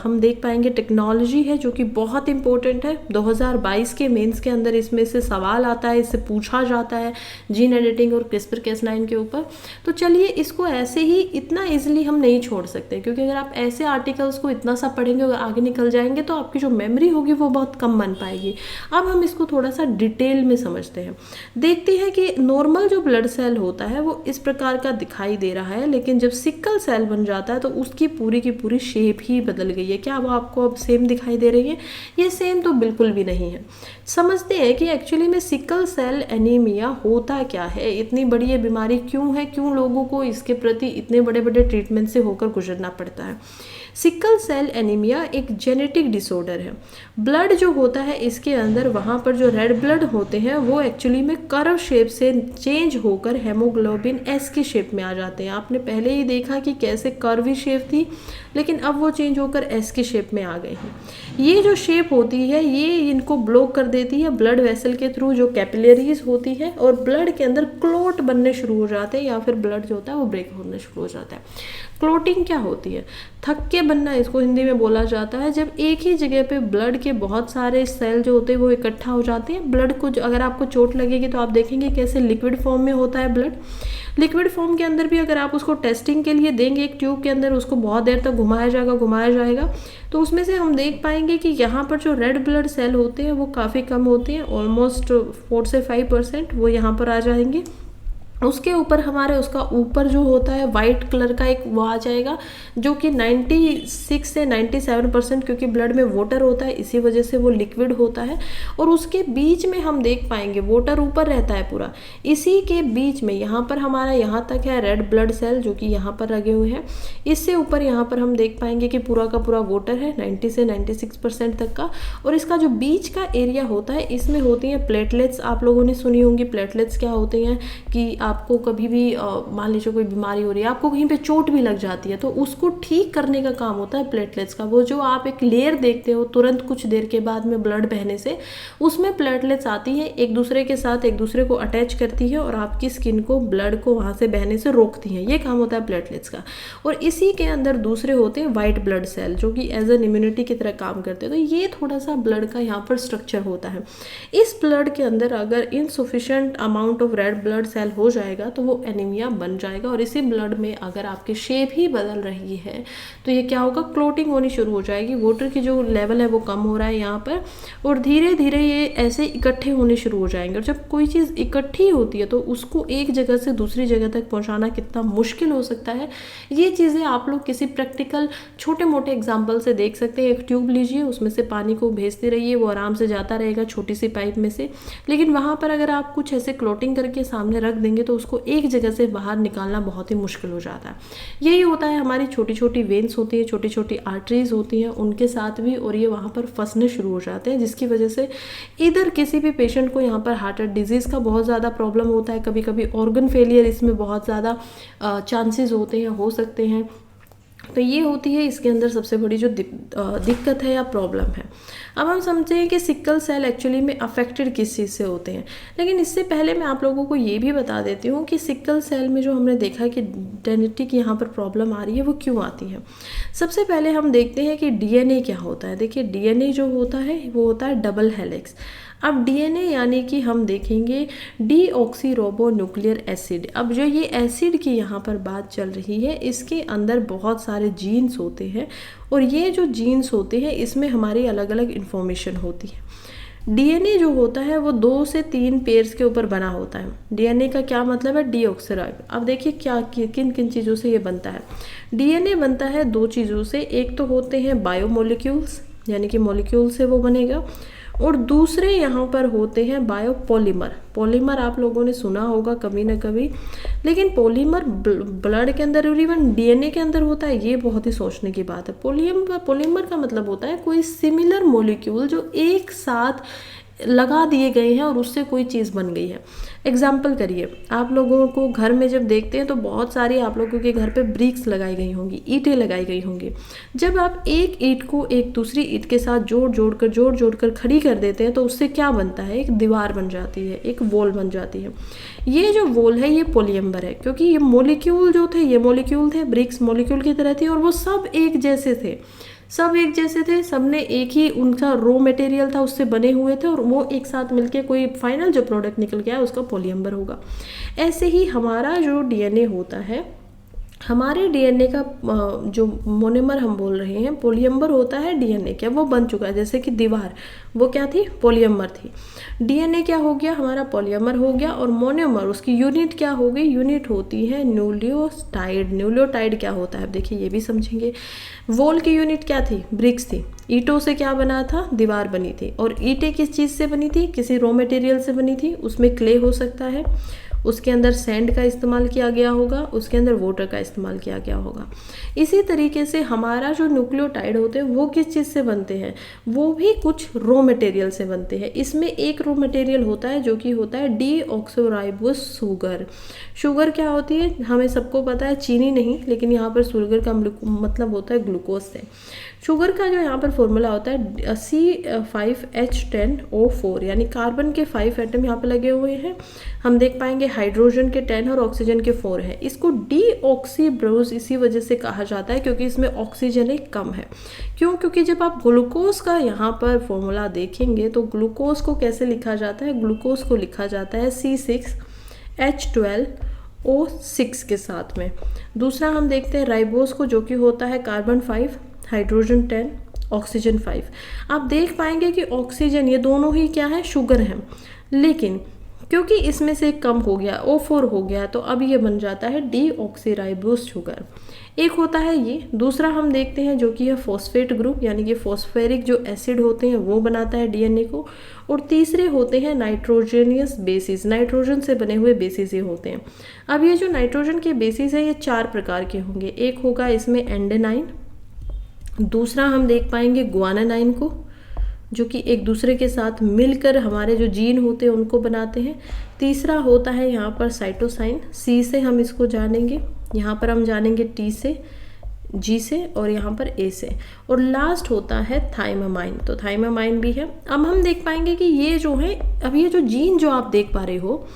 हम देख पाएंगे टेक्नोलॉजी है जो कि बहुत इंपॉर्टेंट है। 2022 के मेंस के अंदर इसमें से सवाल आता है, इससे पूछा जाता है जीन एडिटिंग और क्रिस्पर Cas9 के ऊपर। तो चलिए इसको ऐसे ही इतना ईजिली हम नहीं छोड़ सकते, क्योंकि अगर आप ऐसे आर्टिकल्स को इतना सा पढ़ेंगे और आगे निकल जाएंगे तो आपकी जो मेमोरी होगी वो बहुत कम बन पाएगी। अब हम इसको थोड़ा सा डिटेल में समझते हैं। देखते हैं कि नॉर्मल जो ब्लड सेल होता है वो इस प्रकार का दिखाई दे रहा है, लेकिन जब सिकल सेल बन जाता है तो उसकी पूरी की पूरी शेप ही बदल गई है। क्या वो आपको अब सेम दिखाई दे रही है? ये सेम तो बिल्कुल भी नहीं है। समझते हैं कि एक्चुअली में सिकल सेल एनीमिया होता क्या है, इतनी बड़ी ये बीमारी क्यों है, क्यों लोगों को इसके प्रति इतने बड़े बड़े ट्रीटमेंट से होकर गुजरना पड़ता है। सिकल सेल एनीमिया एक जेनेटिक डिसऑर्डर है। ब्लड जो होता है इसके अंदर, वहाँ पर जो रेड ब्लड होते हैं वो एक्चुअली में कर्व शेप से चेंज होकर हेमोग्लोबिन एस की शेप में आ जाते हैं। आपने पहले ही देखा कि कैसे कर्वी शेप थी, लेकिन अब वो चेंज होकर एस की शेप में आ गए हैं। ये जो शेप होती है ये इनको ब्लॉक कर देती है ब्लड वेसल के थ्रू, जो कैपिलरीज होती है, और ब्लड के अंदर क्लोट बनने शुरू हो जाते हैं, या फिर ब्लड जो होता है वो ब्रेक होने शुरू हो जाता है। क्लोटिंग क्या होती है? थक्के बनना इसको हिंदी में बोला जाता है। जब एक ही जगह पे ब्लड के बहुत सारे सेल जो होते हैं वो इकट्ठा हो जाते हैं। ब्लड को अगर आपको चोट लगेगी तो आप देखेंगे कैसे लिक्विड फॉर्म में होता है ब्लड। लिक्विड फॉर्म के अंदर भी अगर आप उसको टेस्टिंग के लिए देंगे एक ट्यूब के अंदर, उसको बहुत देर तक घुमाया जाएगा, तो उसमें से हम देख पाएंगे कि यहाँ पर जो रेड ब्लड सेल होते हैं वो काफ़ी कम होते हैं, ऑलमोस्ट 4 से 5% वो यहाँ पर आ जाएंगे। उसके ऊपर हमारे उसका ऊपर जो होता है वाइट कलर का एक वो आ जाएगा, जो कि 96 से 97%, क्योंकि ब्लड में वाटर होता है इसी वजह से वो लिक्विड होता है। और उसके बीच में हम देख पाएंगे वाटर ऊपर रहता है पूरा, इसी के बीच में यहाँ पर हमारा यहाँ तक है रेड ब्लड सेल जो कि यहाँ पर लगे हुए हैं। इससे ऊपर यहाँ पर हम देख पाएंगे कि पूरा का पूरा वाटर है 90 से 96% तक का। और इसका जो बीच का एरिया होता है इसमें होती हैं प्लेटलेट्स। आप लोगों ने सुनी होंगी प्लेटलेट्स क्या होते हैं, कि आपको कभी भी मान लीजिए कोई बीमारी हो रही है, आपको कहीं पे चोट भी लग जाती है, तो उसको ठीक करने का काम होता है प्लेटलेट्स का। वो जो आप एक लेयर देखते हो तुरंत कुछ देर के बाद में ब्लड बहने से, उसमें प्लेटलेट्स आती हैं, एक दूसरे के साथ एक दूसरे को अटैच करती है और आपकी स्किन को ब्लड को वहाँ से बहने से रोकती हैं। ये काम होता है प्लेटलेट्स का। और इसी के अंदर दूसरे होते हैं वाइट ब्लड सेल, जो कि एज एन इम्यूनिटी की तरह काम करते हैं। तो ये थोड़ा सा ब्लड का यहाँ पर स्ट्रक्चर होता है। इस ब्लड के अंदर अगर insufficient amount of red blood cell हो जाएगा तो वो एनीमिया बन जाएगा। और इसी ब्लड में अगर आपकी शेप ही बदल रही है तो ये क्या होगा, क्लोटिंग होनी शुरू हो जाएगी। वाटर की जो लेवल है वो कम हो रहा है यहाँ पर, और धीरे धीरे ये ऐसे इकट्ठे होने शुरू हो जाएंगे। और जब कोई चीज़ इकट्ठी होती है तो उसको एक जगह से दूसरी जगह तक पहुँचाना कितना मुश्किल हो सकता है, ये चीज़ें आप लोग किसी प्रैक्टिकल छोटे मोटे एग्जाम्पल से देख सकते हैं। एक ट्यूब लीजिए, उसमें से पानी को भेजते रहिए, वो आराम से जाता रहेगा छोटी सी पाइप में से। लेकिन वहाँ पर अगर आप कुछ ऐसे क्लोटिंग करके सामने रख देंगे तो उसको एक जगह से बाहर निकालना बहुत ही मुश्किल हो जाता है। यही होता है हमारी छोटी छोटी वेन्स होती है, छोटी छोटी आर्टरीज होती हैं, उनके साथ भी, और ये वहाँ पर फंसने शुरू हो जाते हैं, जिसकी वजह से इधर किसी भी पेशेंट को यहाँ पर हार्ट डिजीज़ का बहुत ज़्यादा प्रॉब्लम होता है, कभी कभी ऑर्गन फेलियर इसमें बहुत ज़्यादा चांसेस होते हैं, हो सकते हैं। तो ये होती है इसके अंदर सबसे बड़ी जो दिक्कत है या प्रॉब्लम है। अब हम समझते हैं कि सिकल सेल एक्चुअली में अफेक्टेड किस चीज़ से होते हैं, लेकिन इससे पहले मैं आप लोगों को ये भी बता देती हूँ कि सिकल सेल में जो हमने देखा कि जेनेटिक यहाँ पर प्रॉब्लम आ रही है वो क्यों आती है। सबसे पहले हम देखते हैं कि डीएनए क्या होता है। देखिए डीएनए जो होता है वो होता है डबल हेलिक्स। अब डीएनए यानी कि हम देखेंगे डीऑक्सीराइबोन्यूक्लिक एसिड। अब जो ये एसिड की यहाँ पर बात चल रही है, इसके अंदर बहुत सारे जीन्स होते हैं, और ये जो जीन्स होते हैं इसमें हमारी अलग अलग इन्फॉर्मेशन होती है। डीएनए जो होता है वो 2 से 3 पेयर्स के ऊपर बना होता है। डीएनए का क्या मतलब है? डीऑक्सीराइब। अब देखिए क्या किन किन चीज़ों से ये बनता है। डीएनए बनता है 2 चीज़ों से, एक तो होते हैं बायोमोलिक्यूल्स, यानी कि मॉलिक्यूल से वो बनेगा, और दूसरे यहाँ पर होते हैं बायोपॉलीमर। पॉलीमर आप लोगों ने सुना होगा कभी ना कभी, लेकिन पॉलीमर ब्लड के अंदर और इवन डीएनए के अंदर होता है, ये बहुत ही सोचने की बात है। पॉलीमर का मतलब होता है कोई सिमिलर मॉलिक्यूल जो एक साथ लगा दिए गए हैं और उससे कोई चीज़ बन गई है। एग्जाम्पल करिए, आप लोगों को घर में जब देखते हैं तो बहुत सारी आप लोगों के घर पे ब्रिक्स लगाई गई होंगी, ईंटें लगाई गई होंगी। जब आप एक ईंट को एक दूसरी ईंट के साथ जोड़ जोड़ कर खड़ी कर देते हैं तो उससे क्या बनता है? एक दीवार बन जाती है, एक वॉल बन जाती है। ये जो वॉल है ये पॉलीएम्बर है, क्योंकि ये मॉलिक्यूल जो थे, ये मॉलिक्यूल थे, ब्रिक्स मॉलिक्यूल की तरह थी और वो सब एक जैसे थे, सब ने एक ही उनका रॉ मटेरियल था, उससे बने हुए थे और वो एक साथ मिलके कोई फाइनल जो प्रोडक्ट निकल गया है उसका पॉलीएम्बर होगा। ऐसे ही हमारा जो डीएनए होता है, हमारे डीएनए का जो मोनोमर हम बोल रहे हैं, पॉलीएम्बर होता है डीएनए क्या, वो बन चुका है। जैसे कि दीवार वो क्या थी? पॉलीएम्बर थी। डीएनए क्या हो गया? हमारा पॉलीएमर हो गया। और मोनोमर उसकी यूनिट क्या हो गई? यूनिट होती है न्यूक्लियोटाइड। न्यूक्लियोटाइड क्या होता है? अब देखिए ये भी समझेंगे। वॉल की यूनिट क्या थी? ब्रिक्स थी। ईंटों से क्या बना था? दीवार बनी थी। और ईंटें किस चीज़ से बनी थी? किसी रॉ मटेरियल से बनी थी। उसमें क्ले हो सकता है, उसके अंदर सैंड का इस्तेमाल किया गया होगा, उसके अंदर वाटर का इस्तेमाल किया गया होगा। इसी तरीके से हमारा जो न्यूक्लियोटाइड होते हैं वो किस चीज़ से बनते हैं? वो भी कुछ रॉ मटेरियल से बनते हैं। इसमें एक रॉ मटेरियल होता है जो कि होता है डीऑक्सोराइबोस शुगर। शुगर क्या होती है? हमें सबको पता है, चीनी नहीं, लेकिन यहाँ पर शुगर का मतलब होता है ग्लूकोज से। शुगर का जो यहाँ पर फॉर्मूला होता है C5H10O4, यानी कार्बन के 5 एटम यहाँ पे लगे हुए हैं। हम देख पाएंगे हाइड्रोजन के 10 और ऑक्सीजन के 4 हैं। इसको डीऑक्सीब्रोज इसी वजह से कहा जाता है क्योंकि इसमें ऑक्सीजन एक कम है। क्यों? क्योंकि जब आप ग्लूकोज का यहाँ पर फॉर्मूला देखेंगे तो ग्लूकोज को कैसे लिखा जाता है? ग्लूकोज को लिखा जाता है C6H12O6 के साथ में। दूसरा हम देखते हैं राइबोज को, जो कि होता है कार्बन 5, हाइड्रोजन 10, ऑक्सीजन 5। आप देख पाएंगे कि ऑक्सीजन, ये दोनों ही क्या है? शुगर है। लेकिन क्योंकि इसमें से कम हो गया, O4 हो गया, तो अब ये बन जाता है डीऑक्सीराइबोस शुगर। एक होता है ये। दूसरा हम देखते हैं जो कि है फॉस्फेट ग्रुप, यानी कि फॉस्फेरिक जो एसिड होते हैं वो बनाता है डीएनए को। और तीसरे होते हैं नाइट्रोजनियस बेसिस। नाइट्रोजन से बने हुए बेसिस ये होते हैं। अब ये जो नाइट्रोजन के बेसिस है ये 4 प्रकार के होंगे। एक होगा इसमें एंडेनाइन, दूसरा हम देख पाएंगे ग्वानानाइन को, जो कि एक दूसरे के साथ मिलकर हमारे जो जीन होते हैं उनको बनाते हैं। तीसरा होता है यहाँ पर साइटोसाइन, सी से हम इसको जानेंगे, यहाँ पर हम जानेंगे टी से, जी से, और यहाँ पर ए से। और लास्ट होता है थाइमामाइन, तो थाइमामाइन भी है। अब हम देख पाएंगे कि ये जो है, अब ये जो जीन जो आप देख पा रहे हो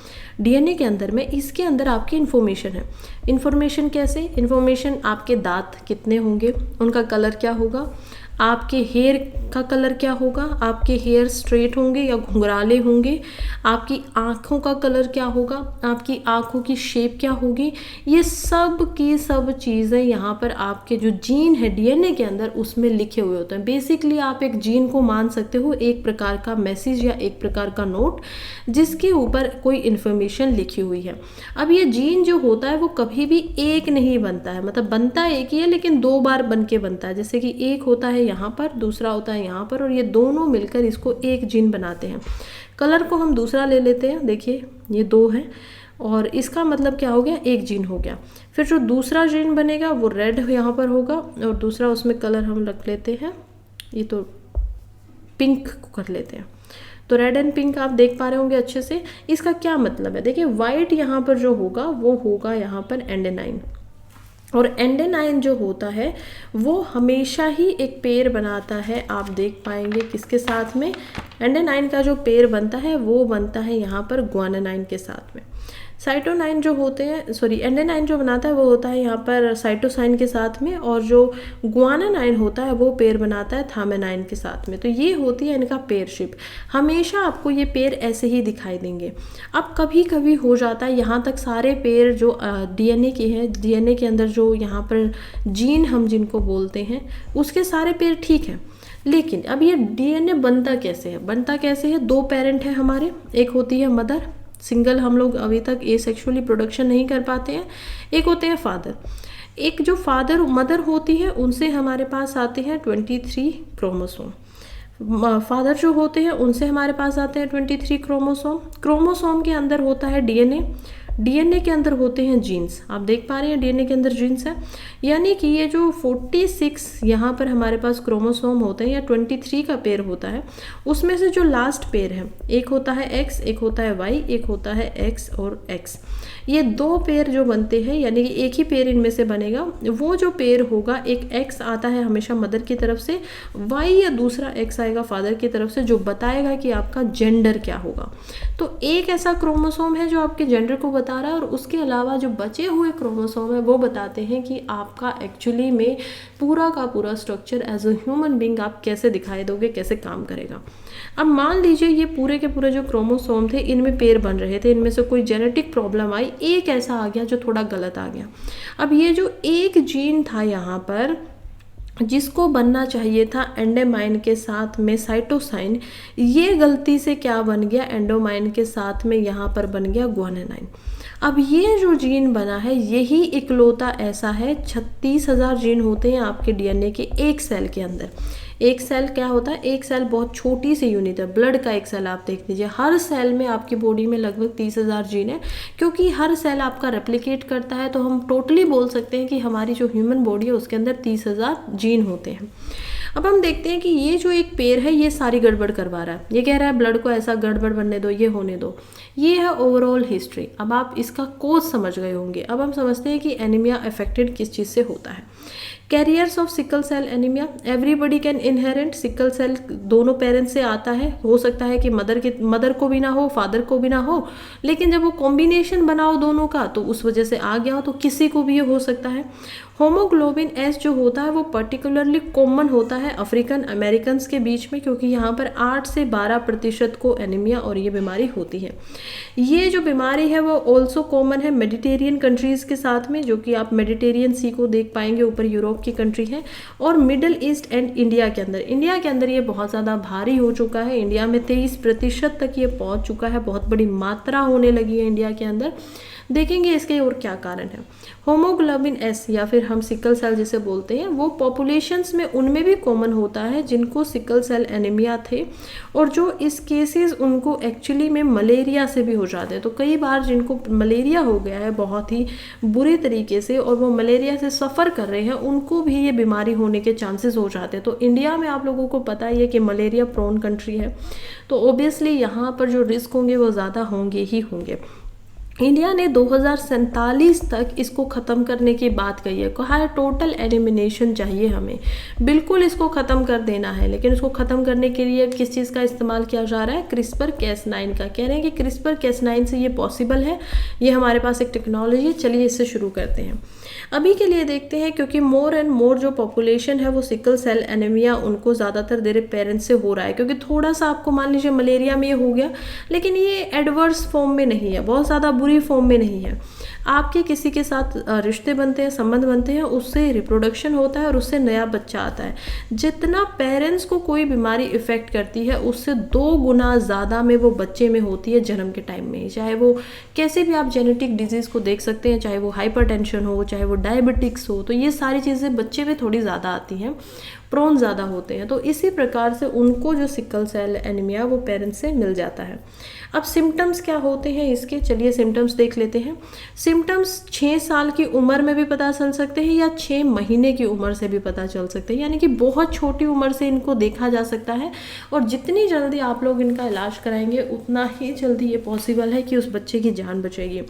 डीएनए के अंदर में, इसके अंदर आपकी इन्फॉर्मेशन है। इन्फॉर्मेशन कैसे? इन्फॉर्मेशन आपके दांत कितने होंगे, उनका कलर क्या होगा, आपके हेयर का कलर क्या होगा, आपके हेयर स्ट्रेट होंगे या घुंघराले होंगे, आपकी आँखों का कलर क्या होगा, आपकी आँखों की शेप क्या होगी, ये सब की सब चीज़ें यहाँ पर आपके जो जीन है डीएनए के अंदर उसमें लिखे हुए होते हैं। बेसिकली आप एक जीन को मान सकते हो एक प्रकार का मैसेज या एक प्रकार का नोट जिसके ऊपर कोई इन्फॉर्मेशन लिखी हुई है। अब ये जीन जो होता है वो कभी भी एक नहीं बनता है, मतलब बनता एक ही है लेकिन 2 बार बन के बनता है। जैसे कि एक होता है यहाँ पर, दूसरा होता है यहाँ पर, और ये दोनों मिलकर इसको एक जीन बनाते हैं। कलर को हम दूसरा ले लेते हैं, देखिए ये 2 है और इसका मतलब क्या हो गया? एक जीन हो गया। फिर जो दूसरा जीन बनेगा वो रेड यहाँ पर होगा और दूसरा उसमें कलर हम रख लेते हैं, ये तो पिंक को कर लेते हैं। तो रेड एंड पिंक आप देख पा रहे होंगे अच्छे से। इसका क्या मतलब है? देखिए वाइट यहाँ पर जो होगा वो होगा यहाँ पर एंडेनाइन, और एंडेनाइन जो होता है वो हमेशा ही एक पेयर बनाता है। आप देख पाएंगे किसके साथ में? एंडेनाइन का जो पेयर बनता है वो बनता है यहाँ पर ग्वानानाइन के साथ में। साइटोनाइन जो होते हैं, सॉरी एंडेनाइन जो बनाता है वो होता है यहाँ पर साइटोसाइन के साथ में, और जो ग्वानानाइन होता है वो पेयर बनाता है थामानाइन के साथ में। तो ये होती है इनका पेयरशिप। हमेशा आपको ये पेयर ऐसे ही दिखाई देंगे। अब कभी कभी हो जाता है यहाँ तक सारे पेयर जो डीएनए के हैं, डीएनए के अंदर जो यहाँ पर जीन हम जिनको बोलते हैं उसके सारे पेयर ठीक हैं, लेकिन अब ये डीएनए बनता कैसे है, दो पेरेंट है हमारे, एक होती है मदर, सिंगल हम लोग अभी तक एसेक्सुअली प्रोडक्शन नहीं कर पाते हैं, एक होते हैं फादर। एक जो फादर मदर होती है उनसे हमारे पास आते हैं 23 क्रोमोसोम, फादर जो होते हैं उनसे हमारे पास आते हैं 23 क्रोमोसोम। क्रोमोसोम के अंदर होता है डीएनए, डीएनए के अंदर होते हैं जीन्स, आप देख पा रहे हैं डीएनए के अंदर जीन्स है। यानी कि ये जो 46 यहाँ पर हमारे पास क्रोमोसोम होते हैं या 23 का पेयर होता है, उसमें से जो लास्ट पेयर है, एक होता है एक्स, एक होता है वाई, एक होता है एक्स और एक्स, ये दो पेयर जो बनते हैं, यानी कि एक ही पेयर इनमें से बनेगा। वो जो पेयर होगा, एक एक्स आता है हमेशा मदर की तरफ से, वाई या दूसरा एक्स आएगा फादर की तरफ से, जो बताएगा कि आपका जेंडर क्या होगा। तो एक ऐसा क्रोमोसोम है जो आपके जेंडर को बता रहा है, और उसके अलावा जो बचे हुए क्रोमोसोम है वो बताते हैं कि आपका एक्चुअली में पूरा का पूरा structure as a human being आप कैसे दिखाई दोगे, कैसे काम करेगा। अब मान लीजिए ये पूरे के पूरे जो क्रोमोसोम थे इनमें पेयर बन रहे थे, इनमें से कोई जेनेटिक प्रॉब्लम आई, एक ऐसा आ गया जो थोड़ा गलत आ गया। अब ये जो एक जीन था यहाँ पर जिसको बनना चाहिए था एंडोमाइन के साथ में साइटोसाइन, ये गलती से क्या बन गया, एंडोमाइन के साथ में यहाँ पर बन गया ग्वानिनाइन। अब ये जो जीन बना है यही इकलौता ऐसा है, 36,000 जीन होते हैं आपके डीएनए के एक सेल के अंदर। एक सेल क्या होता है, एक सेल बहुत छोटी सी यूनिट है, ब्लड का एक सेल आप देख लीजिए, हर सेल में आपकी बॉडी में लगभग 30,000 जीन है, क्योंकि हर सेल आपका रेप्लिकेट करता है, तो हम टोटली बोल सकते हैं कि हमारी जो ह्यूमन बॉडी है उसके अंदर 30,000 जीन होते हैं। अब हम देखते हैं कि ये जो एक पेयर है ये सारी गड़बड़ करवा रहा है, ये कह रहा है ब्लड को ऐसा गड़बड़ बनने दो, ये होने दो। ये है ओवरऑल हिस्ट्री। अब आप इसका कोज समझ गए होंगे। अब हम समझते हैं कि एनीमिया अफेक्टेड किस चीज़ से होता है। Carriers of sickle cell anaemia, everybody can inherit sickle cell, दोनों पेरेंट्स से आता है, हो सकता है कि मदर को भी ना हो, फादर को भी ना हो, लेकिन जब वो कॉम्बिनेशन बनाओ दोनों का तो उस वजह से आ गया हो, तो किसी को भी ये हो सकता है। होमोग्लोबिन एस जो होता है वो पर्टिकुलरली कॉमन होता है अफ्रीकन अमेरिकन के बीच में, क्योंकि यहाँ पर 8 से 12% को एनीमिया और ये बीमारी होती है। ये जो बीमारी है वो ऑल्सो कॉमन है मेडिटेरियन कंट्रीज़ के साथ में, जो कि आप मेडिटेरियन सी को देख पाएंगे, ऊपर यूरोप की कंट्री है, और मिडिल ईस्ट एंड इंडिया के अंदर। इंडिया के अंदर ये बहुत ज़्यादा भारी हो चुका है, इंडिया में 23% तक ये पहुँच चुका है, बहुत बड़ी मात्रा होने लगी है इंडिया के अंदर। देखेंगे इसके और क्या कारण है। होमोग्लोबिन एस या फिर हम सिकल सेल जिसे बोलते हैं, वो पॉपुलेशंस में उनमें भी कॉमन होता है जिनको सिकल सेल एनीमिया थे, और जो इस केसेस उनको एक्चुअली में मलेरिया से भी हो जाते हैं। तो कई बार जिनको मलेरिया हो गया है बहुत ही बुरी तरीके से और वो मलेरिया से सफ़र कर रहे हैं, उनको भी ये बीमारी होने के चांसेस हो जाते हैं। तो इंडिया में आप लोगों को पता ही है कि मलेरिया प्रोन कंट्री है, तो ओबियसली यहाँ पर जो रिस्क होंगे वो ज़्यादा होंगे ही होंगे। इंडिया ने 2047 तक इसको ख़त्म करने की बात कही है, कहा है टोटल एलिमिनेशन चाहिए हमें, बिल्कुल इसको ख़त्म कर देना है। लेकिन इसको ख़त्म करने के लिए किस चीज़ का इस्तेमाल किया जा रहा है, CRISPR-Cas9 का। कह रहे हैं कि CRISPR-Cas9 से ये पॉसिबल है, ये हमारे पास एक टेक्नोलॉजी है। चलिए इससे शुरू करते हैं। अभी के लिए देखते हैं, क्योंकि मोर एंड मोर जो पॉपुलेशन है वो सिकल सेल एनीमिया उनको ज़्यादातर देर पेरेंट्स से हो रहा है, क्योंकि थोड़ा सा आपको मान लीजिए मलेरिया में ये हो गया, लेकिन ये एडवर्स फॉर्म में नहीं है, बहुत ज़्यादा बुरी फॉर्म में नहीं है। आपके किसी के साथ रिश्ते बनते हैं, संबंध बनते हैं, उससे रिप्रोडक्शन होता है और उससे नया बच्चा आता है। जितना पेरेंट्स को कोई बीमारी इफेक्ट करती है उससे 2 गुना ज़्यादा में वो बच्चे में होती है जन्म के टाइम में। चाहे वो कैसे भी आप जेनेटिक डिजीज़ को देख सकते हैं, चाहे वो हाइपरटेंशन हो, चाहे वो डायबिटिक्स हो, तो ये सारी चीज़ें बच्चे में थोड़ी ज़्यादा आती हैं, प्रोन ज़्यादा होते हैं। तो इसी प्रकार से उनको जो सिकल सेल एनीमिया वो पेरेंट्स से मिल जाता है। अब सिम्टम्स क्या होते हैं इसके, चलिए सिम्टम्स देख लेते हैं। सिम्टम्स 6 साल की उम्र में भी पता चल सकते हैं या 6 महीने की उम्र से भी पता चल सकते हैं, यानी कि बहुत छोटी उम्र से इनको देखा जा सकता है। और जितनी जल्दी आप लोग इनका इलाज कराएंगे उतना ही जल्दी ये पॉसिबल है कि उस बच्चे की जान बचेगी।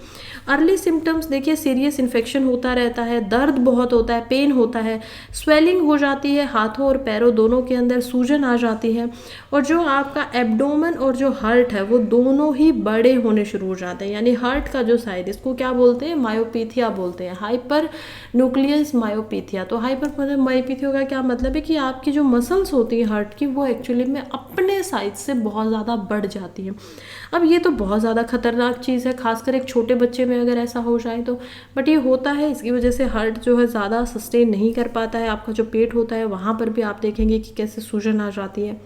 अर्ली सिम्टम्स देखिए, सीरियस इन्फेक्शन होता रहता है, दर्द बहुत होता है, पेन होता है, स्वेलिंग हो जाती है हाथों और पैरों दोनों के अंदर, सूजन आ जाती है, और जो आपका एब्डोमेन और जो हार्ट है वो दोनों ही बड़े होने शुरू हो जाते हैं। यानी हार्ट का जो साइज, इसको क्या बोलते हैं, मायोपीथिया बोलते हैं, हाइपर न्यूक्लियस मायोपीथिया। तो हाइपर मायोपीथिया का क्या मतलब है कि आपकी जो मसल्स होती हैं हार्ट की वो एक्चुअली में अपने साइज से बहुत ज़्यादा बढ़ जाती हैं। अब ये तो बहुत ज़्यादा खतरनाक चीज़ है, खासकर एक छोटे बच्चे में अगर ऐसा हो जाए तो। बट ये होता है, इसकी वजह से हार्ट जो है ज़्यादा सस्टेन नहीं कर पाता है, आपका जो पेट होता है वहाँ यहाँ पर भी आप देखेंगे कि कैसे सूजन आ जाती है।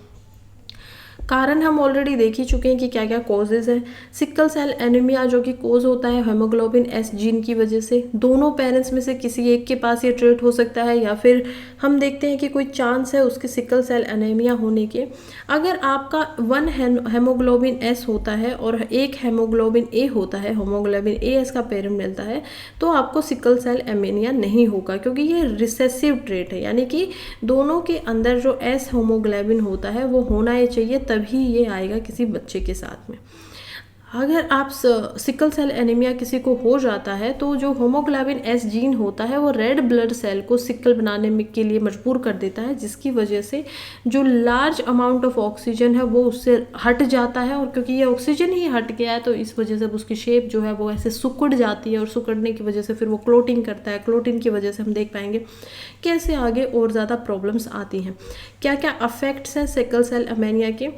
कारण हम ऑलरेडी देख ही चुके हैं कि क्या क्या कॉजेज़ हैं। सिकल सेल एनीमिया जो कि कोज होता है हेमोग्लोबिन एस जीन की वजह से। दोनों पेरेंट्स में से किसी एक के पास ये ट्रेट हो सकता है, या फिर हम देखते हैं कि कोई चांस है उसके सिकल सेल एनीमिया होने के। अगर आपका वन हेमोग्लोबिन एस होता है और एक हेमोग्लोबिन ए होता है, हेमोग्लोबिन ए एस का पेरेंट मिलता है, तो आपको सिकल सेल एनीमिया नहीं होगा, क्योंकि ये रिसेसिव ट्रेट है, यानी कि दोनों के अंदर जो एस हेमोग्लोबिन होता है वो होना ही चाहिए, तभी ये आएगा किसी बच्चे के साथ में। अगर आप सिकल सेल एनीमिया किसी को हो जाता है तो जो होमोग्लोबिन एस जीन होता है वो रेड ब्लड सेल को सिकल बनाने में के लिए मजबूर कर देता है, जिसकी वजह से जो लार्ज अमाउंट ऑफ ऑक्सीजन है वो उससे हट जाता है, और क्योंकि ये ऑक्सीजन ही हट गया है तो इस वजह से उसकी शेप जो है वो ऐसे सिकुड़ जाती है, और सिकुड़ने की वजह से फिर वो क्लोटिंग करता है। क्लोटिंग की वजह से हम देख पाएंगे कैसे आगे और ज़्यादा प्रॉब्लम्स आती हैं। क्या क्या अफेक्ट्स हैं सिकल सेल एनीमिया के?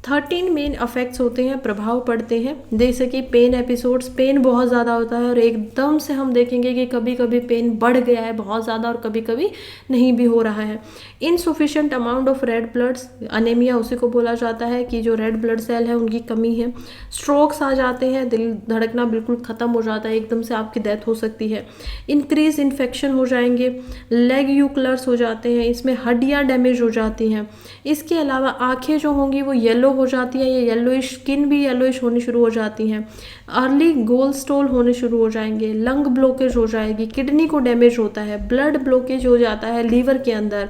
13 मेन अफेक्ट्स होते हैं, प्रभाव पड़ते हैं, जैसे कि पेन एपिसोड्स, पेन बहुत ज़्यादा होता है और एकदम से हम देखेंगे कि कभी कभी पेन बढ़ गया है बहुत ज़्यादा और कभी कभी नहीं भी हो रहा है। Insufficient amount of red bloods, anaemia उसी को बोला जाता है कि जो रेड ब्लड सेल है उनकी कमी है। स्ट्रोक्स आ जाते हैं, दिल धड़कना बिल्कुल ख़त्म हो जाता है, एकदम से आपकी डेथ हो सकती है। इंक्रीज इन्फेक्शन हो जाएंगे, लेग यूक्लर्स हो जाते हैं, इसमें हड्डियाँ डैमेज हो जाती हैं। इसके अलावा आँखें जो होंगी वो येलो हो जाती है, ये येलोइश, स्किन भी येलोइश होनी शुरू हो जाती हैं। अर्ली गोल स्टोल होने शुरू हो जाएंगे, लंग ब्लॉकेज हो जाएगी, किडनी को डैमेज होता है, ब्लड ब्लॉकेज हो जाता है लीवर के अंदर,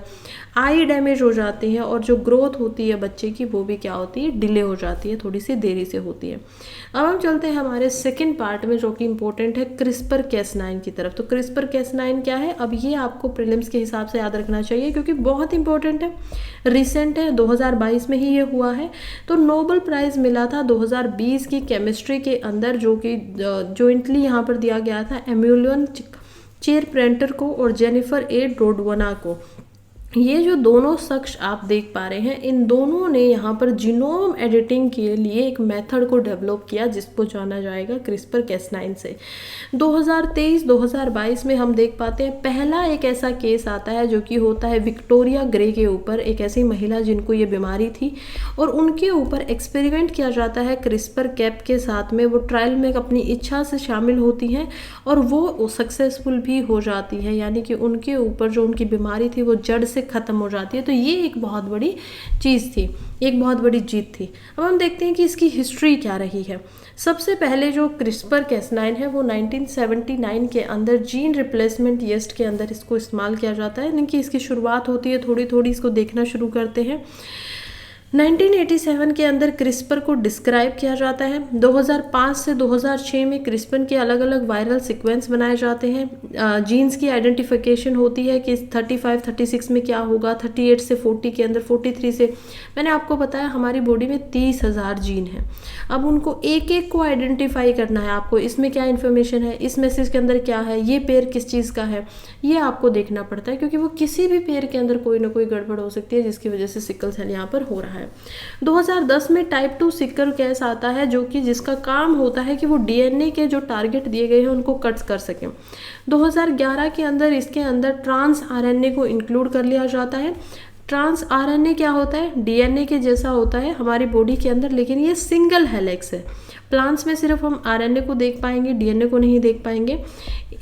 आई डैमेज हो जाती है, और जो ग्रोथ होती है बच्चे की वो भी क्या होती है, डिले हो जाती है, थोड़ी सी देरी से होती है। अब हम चलते हैं हमारे सेकंड पार्ट में जो कि इम्पोर्टेंट है, क्रिस्पर कैस9 की तरफ। तो क्रिस्पर कैस9 क्या है, अब ये आपको प्रीलिम्स के हिसाब से याद रखना चाहिए क्योंकि बहुत इंपॉर्टेंट है, रिसेंट है, 2022 में ही ये हुआ है। तो नोबेल प्राइज़ मिला था 2020 की केमिस्ट्री के अंदर, जो कि जॉइंटली यहाँ पर दिया गया था एम्यूलियन चेरप्रेंटर को और जेनिफर ए डोडवना को। ये जो दोनों शख्स आप देख पा रहे हैं, इन दोनों ने यहाँ पर जीनोम एडिटिंग के लिए एक मेथड को डेवलप किया जिसको जाना जाएगा क्रिस्पर कैस9 से। 2023-2022 में हम देख पाते हैं पहला एक ऐसा केस आता है जो कि होता है विक्टोरिया ग्रे के ऊपर, एक ऐसी महिला जिनको ये बीमारी थी और उनके ऊपर एक्सपेरिमेंट किया जाता है क्रिस्पर कैप के साथ में। वो ट्रायल में अपनी इच्छा से शामिल होती हैं और वो सक्सेसफुल भी हो जाती है, यानी कि उनके ऊपर जो उनकी बीमारी थी वो जड़ से खत्म हो जाती है। तो ये एक बहुत बड़ी चीज़ थी, एक बहुत बड़ी जीत थी। अब हम देखते हैं कि इसकी हिस्ट्री क्या रही है। सबसे पहले जो क्रिस्पर कैस9 है वो 1979 के अंदर जीन रिप्लेसमेंट येस्ट के अंदर इसको इस्तेमाल किया जाता है, यानी कि इसकी शुरुआत होती है, थोड़ी थोड़ी इसको देखना शुरू करते हैं। 1987 के अंदर क्रिस्पर को डिस्क्राइब किया जाता है। 2005 से 2006 में क्रिस्पर के अलग अलग वायरल सीक्वेंस बनाए जाते हैं। जीन्स की आइडेंटिफिकेशन होती है कि 35, 36 में क्या होगा, 38 से 40 के अंदर, 43 से, मैंने आपको बताया हमारी बॉडी में 30,000 जीन हैं। अब उनको एक एक को आइडेंटिफाई करना है आपको, इसमें क्या इन्फॉर्मेशन है, इस मैसेज के अंदर क्या है, ये पेयर किस चीज़ का है, ये आपको देखना पड़ता है, क्योंकि वो किसी भी पेयर के अंदर कोई ना कोई गड़बड़ हो सकती है जिसकी वजह से सिकल सेल यहाँ पर हो रहा है। 2010 में टाइप 2 सिकल कैस आता है जो कि जिसका काम होता है कि वो डीएनए के जो टारगेट दिए गए हैं उनको कट कर सकें। 2011 के अंदर इसके अंदर ट्रांस आरएनए को इंक्लूड कर लिया जाता है। ट्रांस आरएनए क्या होता है, डीएनए के जैसा होता है हमारी बॉडी के अंदर, लेकिन ये सिंगल हेलिक्स है। प्लांट्स में सिर्फ हम आरएनए को देख पाएंगे, डीएनए को नहीं देख पाएंगे।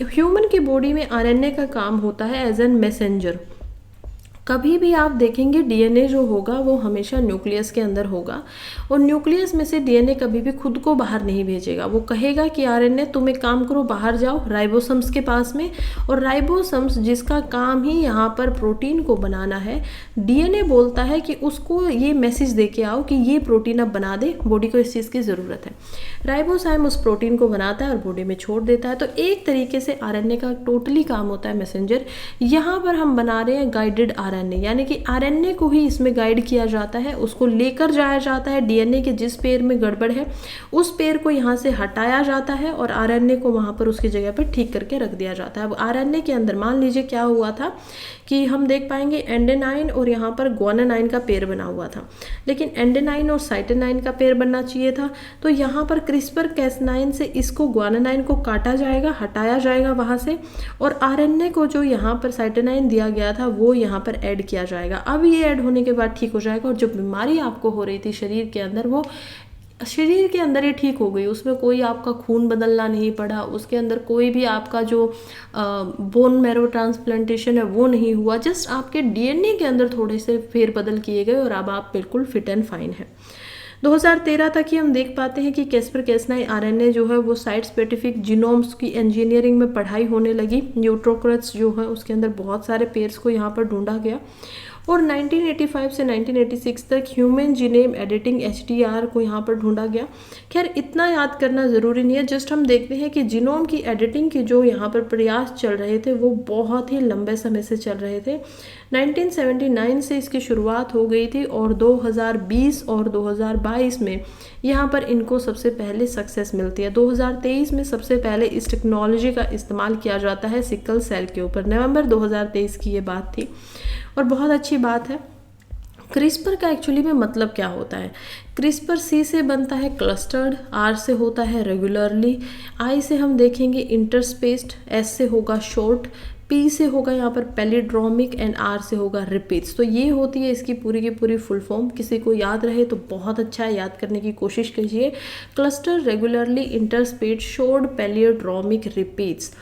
ह्यूमन की बॉडी में आरएनए का काम होता है एज एन मैसेंजर। कभी भी आप देखेंगे डीएनए जो होगा वो हमेशा न्यूक्लियस के अंदर होगा और न्यूक्लियस में से डीएनए कभी भी खुद को बाहर नहीं भेजेगा। वो कहेगा कि आरएनए तुम एक काम करो, बाहर जाओ राइबोसम्स के पास में, और राइबोसम्स जिसका काम ही यहाँ पर प्रोटीन को बनाना है, डीएनए बोलता है कि उसको ये मैसेज दे के आओ कि ये प्रोटीन अब बना दे, बॉडी को इस चीज़ की ज़रूरत है। राइबोसोम उस प्रोटीन को बनाता है और बॉडी में छोड़ देता है। तो एक तरीके से आरएनए का टोटली काम होता है मैसेंजर। यहाँ पर हम बना रहे हैं गाइडेड आरएनए, यानी कि आरएनए को ही इसमें गाइड किया जाता है, उसको लेकर जाया जाता है। डीएनए के जिस पेयर में गड़बड़ है उस पेयर को यहाँ से हटाया जाता है और आरएनए को वहाँ पर उसकी जगह पर ठीक करके रख दिया जाता है। अब आरएनए के अंदर मान लीजिए क्या हुआ था कि हम देख पाएंगे एंडेनाइन और यहाँ पर ग्वानानाइन का पेयर बना हुआ था, लेकिन एंडेनाइन और साइटोनाइन का पेयर बनना चाहिए था। तो यहाँ पर क्रिस्पर कैस9 से इसको ग्वानानाइन को काटा जाएगा, हटाया जाएगा वहाँ से, और आरएनए को जो यहाँ पर साइटोनाइन दिया गया था वो यहाँ पर ऐड किया जाएगा। अब ये ऐड होने के बाद ठीक हो जाएगा, और जो बीमारी आपको हो रही थी शरीर के अंदर, वो शरीर के अंदर ही ठीक हो गई। उसमें कोई आपका खून बदलना नहीं पड़ा, उसके अंदर कोई भी आपका जो बोन मैरो ट्रांसप्लांटेशन है वो नहीं हुआ, जस्ट आपके डीएनए के अंदर थोड़े से फेरबदल किए गए और अब आप बिल्कुल फिट एंड फाइन हैं। 2013 तक ही हम देख पाते हैं कि कैस्पर कैसनाई आरएनए जो है वो साइट स्पेसिफिक जीनोम्स की इंजीनियरिंग में पढ़ाई होने लगी। न्यूट्रोक्रट्स जो है उसके अंदर बहुत सारे पेयर्स को यहाँ पर ढूंढा गया, और 1985 से 1986 तक ह्यूमन जीनेम एडिटिंग HDR को यहाँ पर ढूंढा गया। खैर इतना याद करना ज़रूरी नहीं है, जस्ट हम देखते हैं कि जीनोम की एडिटिंग की जो यहाँ पर प्रयास चल रहे थे वो बहुत ही लंबे समय से चल रहे थे। 1979 से इसकी शुरुआत हो गई थी, और 2020 और 2022 में यहाँ पर इनको सबसे पहले सक्सेस मिलती है। 2023 में सबसे पहले इस टेक्नोलॉजी का इस्तेमाल किया जाता है सिकल सेल के ऊपर। नवंबर 2023 की ये बात थी, और बहुत अच्छी बात है। क्रिस्पर का एक्चुअली में मतलब क्या होता है? क्रिस्पर C से बनता है क्लस्टर्ड, R से होता है रेगुलरली, I से हम देखेंगे इंटरस्पेस्ड, S से होगा शॉर्ट, P से होगा यहाँ पर पैलिड्रोमिक, एंड R से होगा रिपीट्स। तो ये होती है इसकी पूरी की पूरी फुल फॉर्म। किसी को याद रहे तो बहुत अच्छा है, याद करने की कोशिश कीजिए। Cluster, regularly, interspaced, short, palindromic, repeats.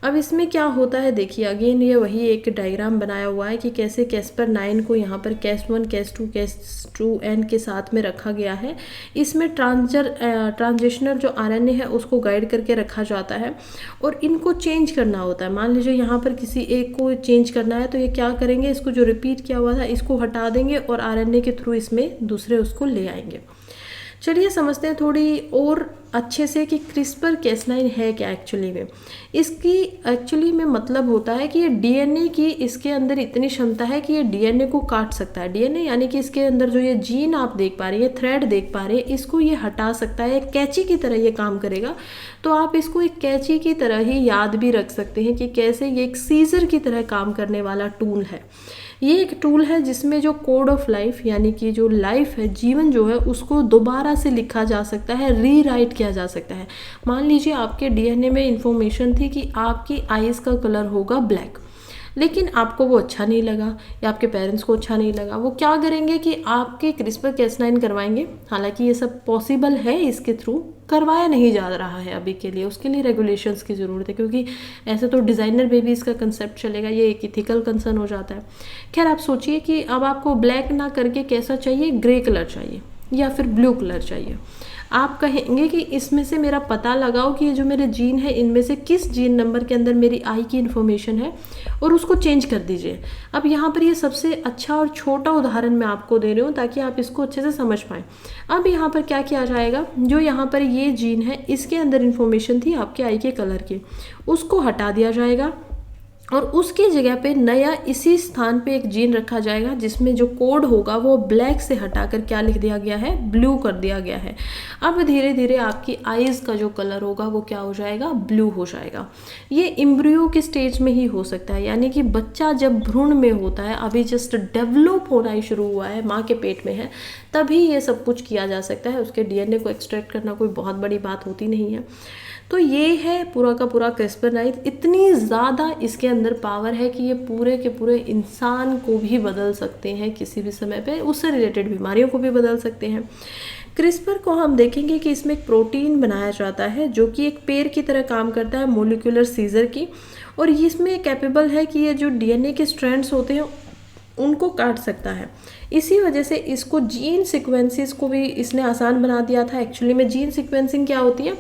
अब इसमें क्या होता है देखिए, अगेन ये वही एक डायग्राम बनाया हुआ है कि कैसे कैस्पर 9 को यहाँ पर cas1, cas2, cas2n के साथ में रखा गया है। इसमें ट्रांजिशनर जो आरएनए है उसको गाइड करके रखा जाता है, और इनको चेंज करना होता है। मान लीजिए यहाँ पर किसी एक को चेंज करना है तो ये क्या करेंगे, इसको जो रिपीट किया हुआ था इसको हटा देंगे और आरएनए के थ्रू इसमें दूसरे उसको ले आएंगे। चलिए समझते हैं थोड़ी और अच्छे से कि क्रिस्पर कैसनाइन है क्या एक्चुअली में। इसकी एक्चुअली में मतलब होता है कि ये डीएनए की इसके अंदर इतनी क्षमता है कि ये डीएनए को काट सकता है। डीएनए यानी कि इसके अंदर जो ये जीन आप देख पा रहे हैं, थ्रेड देख पा रहे हैं, इसको ये हटा सकता है। कैंची की तरह ये काम करेगा, तो आप इसको एक कैंची की तरह ही याद भी रख सकते हैं कि कैसे ये एक सीजर की तरह काम करने वाला टूल है। ये एक टूल है जिसमें जो कोड ऑफ लाइफ यानी कि जो लाइफ है, जीवन जो है, उसको दोबारा से लिखा जा सकता है, रीराइट किया जा सकता है। मान लीजिए आपके डीएनए में इंफॉर्मेशन थी कि आपकी आईज का कलर होगा ब्लैक, लेकिन आपको वो अच्छा नहीं लगा या आपके पेरेंट्स को अच्छा नहीं लगा। वो क्या करेंगे कि आपके क्रिस्पर कैसनाइन करवाएंगे। हालांकि ये सब पॉसिबल है, इसके थ्रू करवाया नहीं जा रहा है अभी के लिए, उसके लिए रेगुलेशंस की ज़रूरत है, क्योंकि ऐसे तो डिज़ाइनर बेबीज़ का कंसेप्ट चलेगा, ये एक इथिकल कंसर्न हो जाता है। खैर आप सोचिए कि अब आपको ब्लैक ना करके कैसा चाहिए, ग्रे कलर चाहिए या फिर ब्लू कलर चाहिए। आप कहेंगे कि इसमें से मेरा पता लगाओ कि ये जो मेरे जीन है इनमें से किस जीन नंबर के अंदर मेरी आई की इन्फॉर्मेशन है, और उसको चेंज कर दीजिए। अब यहाँ पर ये सबसे अच्छा और छोटा उदाहरण मैं आपको दे रही हूँ ताकि आप इसको अच्छे से समझ पाएँ। अब यहाँ पर क्या किया जाएगा, जो यहाँ पर ये जीन है इसके अंदर इन्फॉर्मेशन थी आपके आई के कलर की, उसको हटा दिया जाएगा, और उसकी जगह पे नया इसी स्थान पे एक जीन रखा जाएगा जिसमें जो कोड होगा वो ब्लैक से हटाकर क्या लिख दिया गया है, ब्लू कर दिया गया है। अब धीरे धीरे आपकी आईज का जो कलर होगा वो क्या हो जाएगा, ब्लू हो जाएगा। ये एम्ब्रियो के स्टेज में ही हो सकता है, यानी कि बच्चा जब भ्रूण में होता है, अभी जस्ट डेवलप होना ही शुरू हुआ है, माँ के पेट में है, तभी ये सब कुछ किया जा सकता है। उसके डीएनए को एक्सट्रैक्ट करना कोई बहुत बड़ी बात होती नहीं है। तो ये है पूरा का पूरा क्रिस्पर 9। इतनी ज़्यादा इसके अंदर पावर है कि ये पूरे के पूरे इंसान को भी बदल सकते हैं किसी भी समय पे, उससे रिलेटेड बीमारियों को भी बदल सकते हैं। क्रिस्पर को हम देखेंगे कि इसमें एक प्रोटीन बनाया जाता है जो कि एक पेड़ की तरह काम करता है, मोलिकुलर सीजर की, और इसमें कैपेबल है कि ये जो डीएनए के स्ट्रैंड्स होते हैं उनको काट सकता है। इसी वजह से इसको जीन सीक्वेंसेस को भी इसने आसान बना दिया था। एक्चुअली में जीन सीक्वेंसिंग क्या होती है,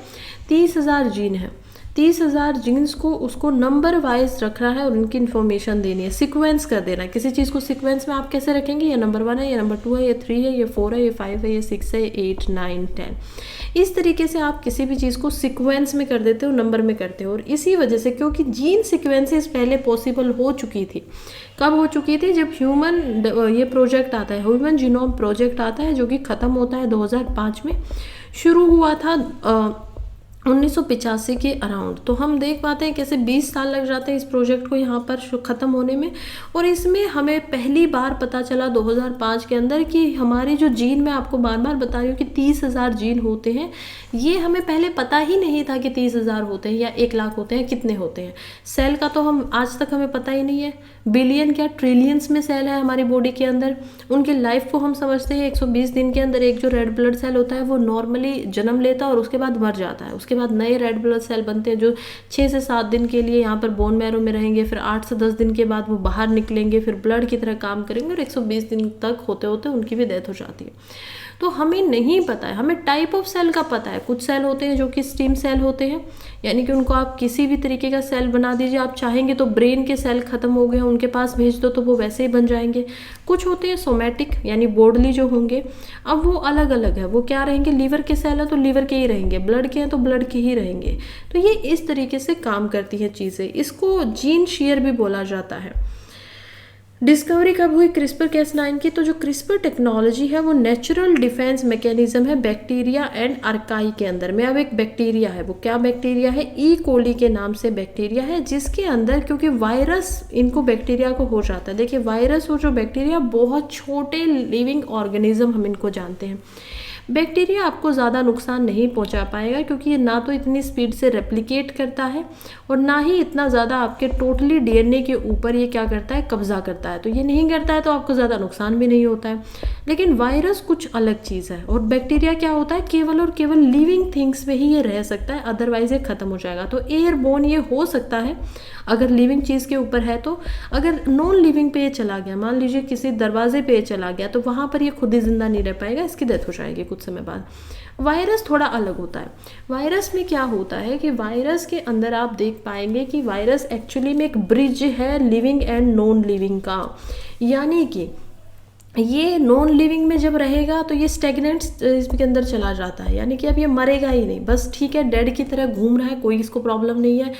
30,000 जीन है, 30,000 जीन्स को उसको नंबर वाइज रखना है और उनकी इन्फॉर्मेशन देनी है, सीक्वेंस कर देना है। किसी चीज़ को सीक्वेंस में आप कैसे रखेंगे, ये नंबर 1 है, ये नंबर 2 है, ये 3 है, ये 4 है, ये 5 है, ये 6 है, 8, 9, 10। इस तरीके से आप किसी भी चीज़ को सीक्वेंस में कर देते हो, नंबर में करते हो। और इसी वजह से, क्योंकि जीन सीक्वेंसेस पहले पॉसिबल हो चुकी थी, कब हो चुकी थी, जब ह्यूमन ये प्रोजेक्ट आता है, ह्यूमन जीनोम प्रोजेक्ट आता है, जो कि ख़त्म होता है 2005 में। शुरू हुआ था 1985 के अराउंड। तो हम देख पाते हैं कैसे 20 साल लग जाते हैं इस प्रोजेक्ट को यहाँ पर ख़त्म होने में। और इसमें हमें पहली बार पता चला 2005 के अंदर कि हमारे जो जीन, मैं आपको बार बार बता रही हूँ कि 30,000 जीन होते हैं। ये हमें पहले पता ही नहीं था कि 30,000 होते हैं या 1,00,000 होते हैं, कितने होते हैं। सेल का तो हम आज तक हमें पता ही नहीं है, बिलियन क्या ट्रिलियंस में सेल है हमारी बॉडी के अंदर। उनकी लाइफ को हम समझते हैं 120 दिन के अंदर एक जो रेड ब्लड सेल होता है वो नॉर्मली जन्म लेता है और उसके बाद मर जाता है। उसके बाद नए रेड ब्लड सेल बनते हैं जो 6 से 7 दिन के लिए यहाँ पर बोन मैरो में रहेंगे, फिर 8 से 10 दिन के बाद वो बाहर निकलेंगे, फिर ब्लड की तरह काम करेंगे और 120 दिन तक होते होते उनकी भी डेथ हो जाती है। तो हमें नहीं पता है, हमें टाइप ऑफ सेल का पता है। कुछ सेल होते हैं जो कि स्टीम सेल होते हैं, यानी कि उनको आप किसी भी तरीके का सेल बना दीजिए, आप चाहेंगे तो ब्रेन के सेल खत्म हो गए उनके पास भेज दो तो वो वैसे ही बन जाएंगे। कुछ होते हैं सोमैटिक यानी बॉडली जो होंगे, अब वो अलग अलग है। वो क्या रहेंगे, लीवर के सेल है तो लीवर के ही रहेंगे, ब्लड के हैं तो ब्लड के ही रहेंगे। तो ये इस तरीके से काम करती है चीज़ें। इसको जीन शेयर भी बोला जाता है। डिस्कवरी कब हुई क्रिस्पर Cas9 की? तो जो क्रिस्पर टेक्नोलॉजी है वो नेचुरल डिफेंस मैकेनिज्म है बैक्टीरिया एंड अर्काई के अंदर में। अब एक बैक्टीरिया है, वो क्या बैक्टीरिया है, ई कोली के नाम से बैक्टीरिया है, जिसके अंदर क्योंकि वायरस इनको बैक्टीरिया को हो जाता है। देखिए वायरस और जो बैक्टीरिया बहुत छोटे लिविंग ऑर्गेनिज्म हम इनको जानते हैं। बैक्टीरिया आपको ज़्यादा नुकसान नहीं पहुंचा पाएगा क्योंकि ये ना तो इतनी स्पीड से रेप्लिकेट करता है और ना ही इतना ज़्यादा आपके टोटली डीएनए के ऊपर ये क्या करता है, कब्जा करता है। तो ये नहीं करता है तो आपको ज़्यादा नुकसान भी नहीं होता है। लेकिन वायरस कुछ अलग चीज़ है और बैक्टीरिया क्या होता है, केवल और केवल लिविंग थिंग्स में ही ये रह सकता है, अदरवाइज ये ख़त्म हो जाएगा। तो एयरबोर्न ये हो सकता है अगर लिविंग चीज़ के ऊपर है तो। अगर नॉन लिविंग पे ये चला गया, मान लीजिए किसी दरवाजे पे ये चला गया, तो वहाँ पर ये खुद ही जिंदा नहीं रह पाएगा, इसकी डेथ हो जाएगी कुछ समय बाद। वायरस थोड़ा अलग होता है। वायरस में क्या होता है कि वायरस के अंदर आप देख पाएंगे कि वायरस एक्चुअली में एक ब्रिज है लिविंग एंड नॉन लिविंग का। यानी कि ये नॉन लिविंग में जब रहेगा तो ये स्टेगनेंट इसके अंदर चला जाता है, यानी कि अब ये मरेगा ही नहीं, बस ठीक है डेड की तरह घूम रहा है, कोई इसको प्रॉब्लम नहीं है,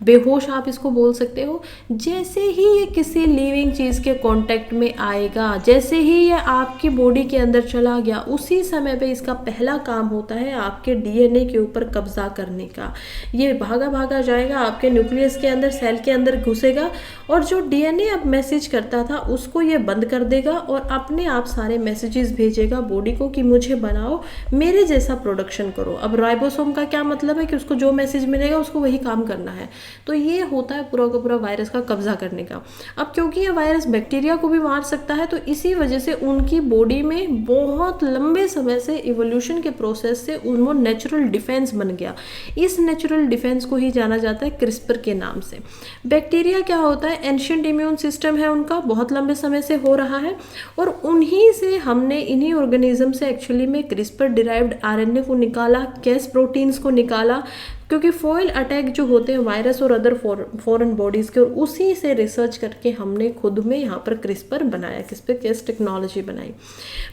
बेहोश आप इसको बोल सकते हो। जैसे ही ये किसी लिविंग चीज़ के कांटेक्ट में आएगा, जैसे ही ये आपकी बॉडी के अंदर चला गया, उसी समय पे इसका पहला काम होता है आपके डीएनए के ऊपर कब्जा करने का। ये भागा भागा जाएगा आपके न्यूक्लियस के अंदर, सेल के अंदर घुसेगा और जो डीएनए अब मैसेज करता था उसको ये बंद कर देगा और अपने आप सारे मैसेजेस भेजेगा बॉडी को कि मुझे बनाओ, मेरे जैसा प्रोडक्शन करो। अब राइबोसोम का क्या मतलब है कि उसको जो मैसेज मिलेगा उसको वही काम करना है। तो ये होता है पूरा का पूरा वायरस का कब्जा करने का। अब क्योंकि ये वायरस बैक्टीरिया को भी मार सकता है तो इसी वजह से उनकी बॉडी में बहुत लंबे समय से इवोल्यूशन के प्रोसेस से उनको नेचुरल डिफेंस बन गया। इस नेचुरल डिफेंस को ही जाना जाता है क्रिस्पर के नाम से। बैक्टीरिया क्या होता है, एंशिएंट इम्यून सिस्टम है उनका, बहुत लंबे समय से हो रहा है और उन्हीं से हमने इन्हीं ऑर्गेनिज्म से एक्चुअली में क्रिस्पर डिराइव्ड आरएनए को निकाला, कैस प्रोटीन्स को निकाला, क्योंकि फॉइल अटैक जो होते हैं वायरस और अदर फॉरेन बॉडीज़ के, और उसी से रिसर्च करके हमने खुद में यहाँ पर क्रिस्पर बनाया, क्रिस्पर केस टेक्नोलॉजी बनाई।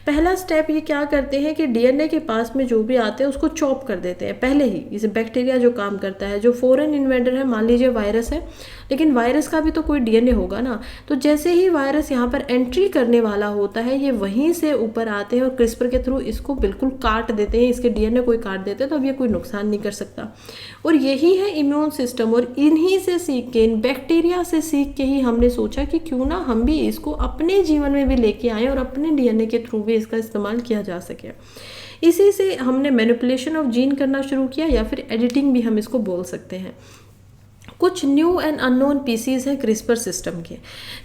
पहला स्टेप ये क्या करते हैं कि डीएनए के पास में जो भी आते हैं उसको चॉप कर देते हैं पहले ही। इसे बैक्टीरिया जो काम करता है, जो फॉरेन इन्वेडर है, मान लीजिए वायरस है, लेकिन वायरस का भी तो कोई डीएनए होगा ना, तो जैसे ही वायरस यहाँ पर एंट्री करने वाला होता है ये वहीं से ऊपर आते हैं और क्रिस्पर के थ्रू इसको बिल्कुल काट देते हैं, इसके डीएनए को काट देते हैं, तो अब ये कोई नुकसान नहीं कर सकता। और यही है इम्यून सिस्टम, और इन्हीं से सीख के, इन बैक्टीरिया से सीख के ही हमने सोचा कि क्यों ना हम भी इसको अपने जीवन में भी लेके आएँ और अपने डीएनए के थ्रू भी इसका इस्तेमाल किया जा सके। इसी से हमने मैनिपुलेशन ऑफ जीन करना शुरू किया, या फिर एडिटिंग भी हम इसको बोल सकते हैं। कुछ न्यू एंड अननोन पीसीज हैं क्रिस्पर सिस्टम के।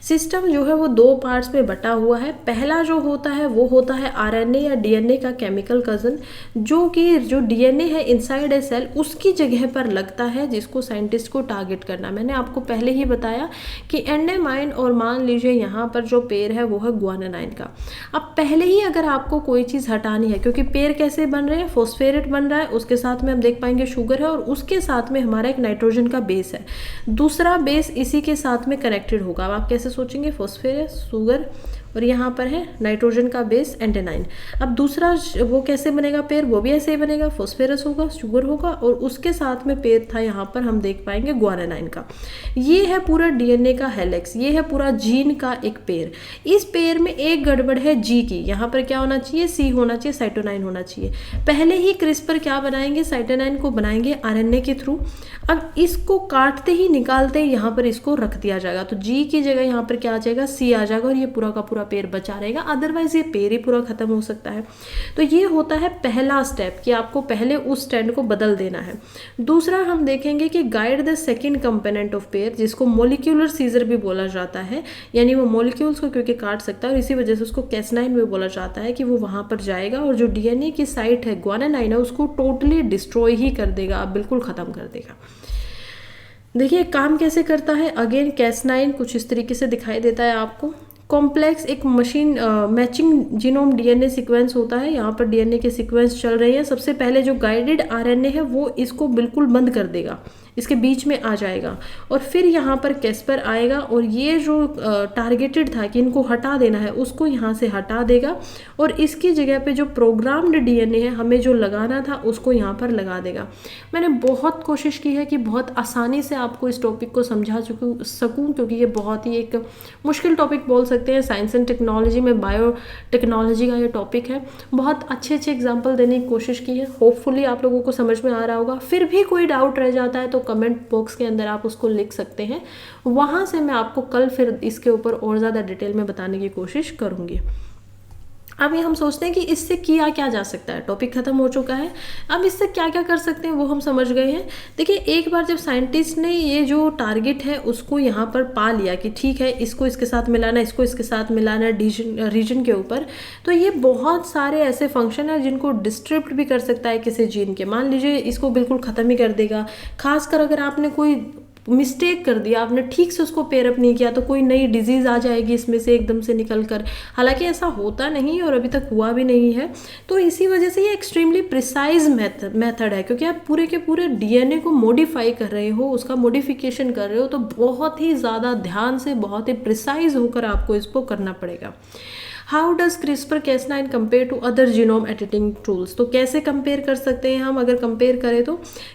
सिस्टम जो है वो दो पार्ट्स में बटा हुआ है। पहला जो होता है वो होता है आरएनए या डीएनए का केमिकल कज़न, जो कि जो डीएनए है इनसाइड ए सेल उसकी जगह पर लगता है, जिसको साइंटिस्ट को टारगेट करना। मैंने आपको पहले ही बताया कि एंडेमाइन, और मान लीजिए यहाँ पर जो पेड़ है वो है ग्वानानाइन का। अब पहले ही अगर आपको कोई चीज़ हटानी है, क्योंकि पेड़ कैसे बन रहे हैं, फॉस्फेरेट बन रहा है, उसके साथ में हम देख पाएंगे शुगर है, और उसके साथ में हमारा एक नाइट्रोजन का बेस है, दूसरा बेस इसी के साथ में कनेक्टेड होगा। अब आप कैसे सोचेंगे, फॉस्फेरस, शुगर और यहाँ पर है नाइट्रोजन का बेस एंटेनाइन। अब दूसरा वो कैसे बनेगा पेयर, वो भी ऐसे ही बनेगा, फॉस्फेरस होगा, शुगर होगा, और उसके साथ में पेयर था यहाँ पर हम देख पाएंगे ग्वानिनाइन का। ये है पूरा डीएनए का हेलिक्स, ये है पूरा जीन का एक पेयर। इस पेयर में एक गड़बड़ है जी की, यहाँ पर क्या होना चाहिए, सी होना चाहिए, साइटोनाइन होना चाहिए। पहले ही क्रिस्पर क्या बनाएंगे, साइटोनाइन को बनाएंगे आरएनए के थ्रू। अब इसको काटते ही निकालते ही यहाँ पर इसको रख दिया जाएगा, तो जी की जगह यहाँ पर क्या आ जाएगा, सी आ जाएगा, और ये पूरा का पूरा पेयर बचा रहेगा, अदरवाइज ये पेयर ही पूरा खत्म हो सकता है। तो ये होता है पहला स्टेप कि आपको पहले उस स्टैंड को बदल देना है। दूसरा हम देखेंगे कि guide the second component of pair, जिसको मोलिक्यूलर सीजर भी बोला जाता है, यानी वो मोलिक्यूल्स को क्योंकि काट सकता है और इसी वजह से उसको कैसनाइन भी बोला जाता है, कि वो वहां पर जाएगा और जो डीएनए की साइट है ग्वानिनाइन है उसको टोटली डिस्ट्रॉय ही कर देगा, बिल्कुल खत्म कर देगा। देखिए काम कैसे करता है, अगेन कैसनाइन कुछ इस तरीके से दिखाई देता है आपको। कॉम्प्लेक्स एक machine matching genome DNA sequence होता है, यहाँ पर डीएनए के सीक्वेंस चल रहे हैं। सबसे पहले जो गाइडेड आरएनए है वो इसको बिल्कुल बंद कर देगा, इसके बीच में आ जाएगा, और फिर यहाँ पर कैस्पर आएगा और ये जो टारगेटेड था कि इनको हटा देना है उसको यहाँ से हटा देगा, और इसकी जगह पे जो प्रोग्राम्ड डीएनए है हमें जो लगाना था उसको यहाँ पर लगा देगा। मैंने बहुत कोशिश की है कि बहुत आसानी से आपको इस टॉपिक को समझा सकूँ, क्योंकि ये बहुत ही एक मुश्किल टॉपिक बोल सकते हैं। साइंस एंड टेक्नोलॉजी में बायो टेक्नोलॉजी का ये टॉपिक है। बहुत अच्छे अच्छे एग्जाम्पल देने की कोशिश की है, होपफुली आप लोगों को समझ में आ रहा होगा। फिर भी कोई डाउट रह जाता है तो कमेंट बॉक्स के अंदर आप उसको लिख सकते हैं, वहां से मैं आपको कल फिर इसके ऊपर और ज़्यादा डिटेल में बताने की कोशिश करूंगी। अब ये हम सोचते हैं कि इससे किया क्या जा सकता है, टॉपिक खत्म हो चुका है, अब इससे क्या क्या कर सकते हैं वो हम समझ गए हैं। देखिए एक बार जब साइंटिस्ट ने ये जो टारगेट है उसको यहाँ पर पा लिया कि ठीक है इसको इसके साथ मिलाना, इसको इसके साथ मिलाना रीजन के ऊपर, तो ये बहुत सारे ऐसे फंक्शन है जिनको डिस्ट्रिब्यूट भी कर सकता है किसी जीन के। मान लीजिए इसको बिल्कुल ख़त्म ही कर देगा, खासकर अगर आपने कोई मिस्टेक कर दिया, आपने ठीक से उसको पेयर अप नहीं किया तो कोई नई डिजीज आ जाएगी इसमें से एकदम से निकल कर। हालांकि ऐसा होता नहीं और अभी तक हुआ भी नहीं है, तो इसी वजह से ये एक्सट्रीमली प्रिसाइज मेथड है, क्योंकि आप पूरे के पूरे डीएनए को मॉडिफाई कर रहे हो, उसका मॉडिफिकेशन कर रहे हो, तो बहुत ही ज़्यादा ध्यान से बहुत ही प्रिसाइज होकर आपको इसको करना पड़ेगा। How does CRISPR cas nine compare to other genome editing tools, तो कैसे कंपेयर कर सकते हैं हम, अगर कंपेयर करें तो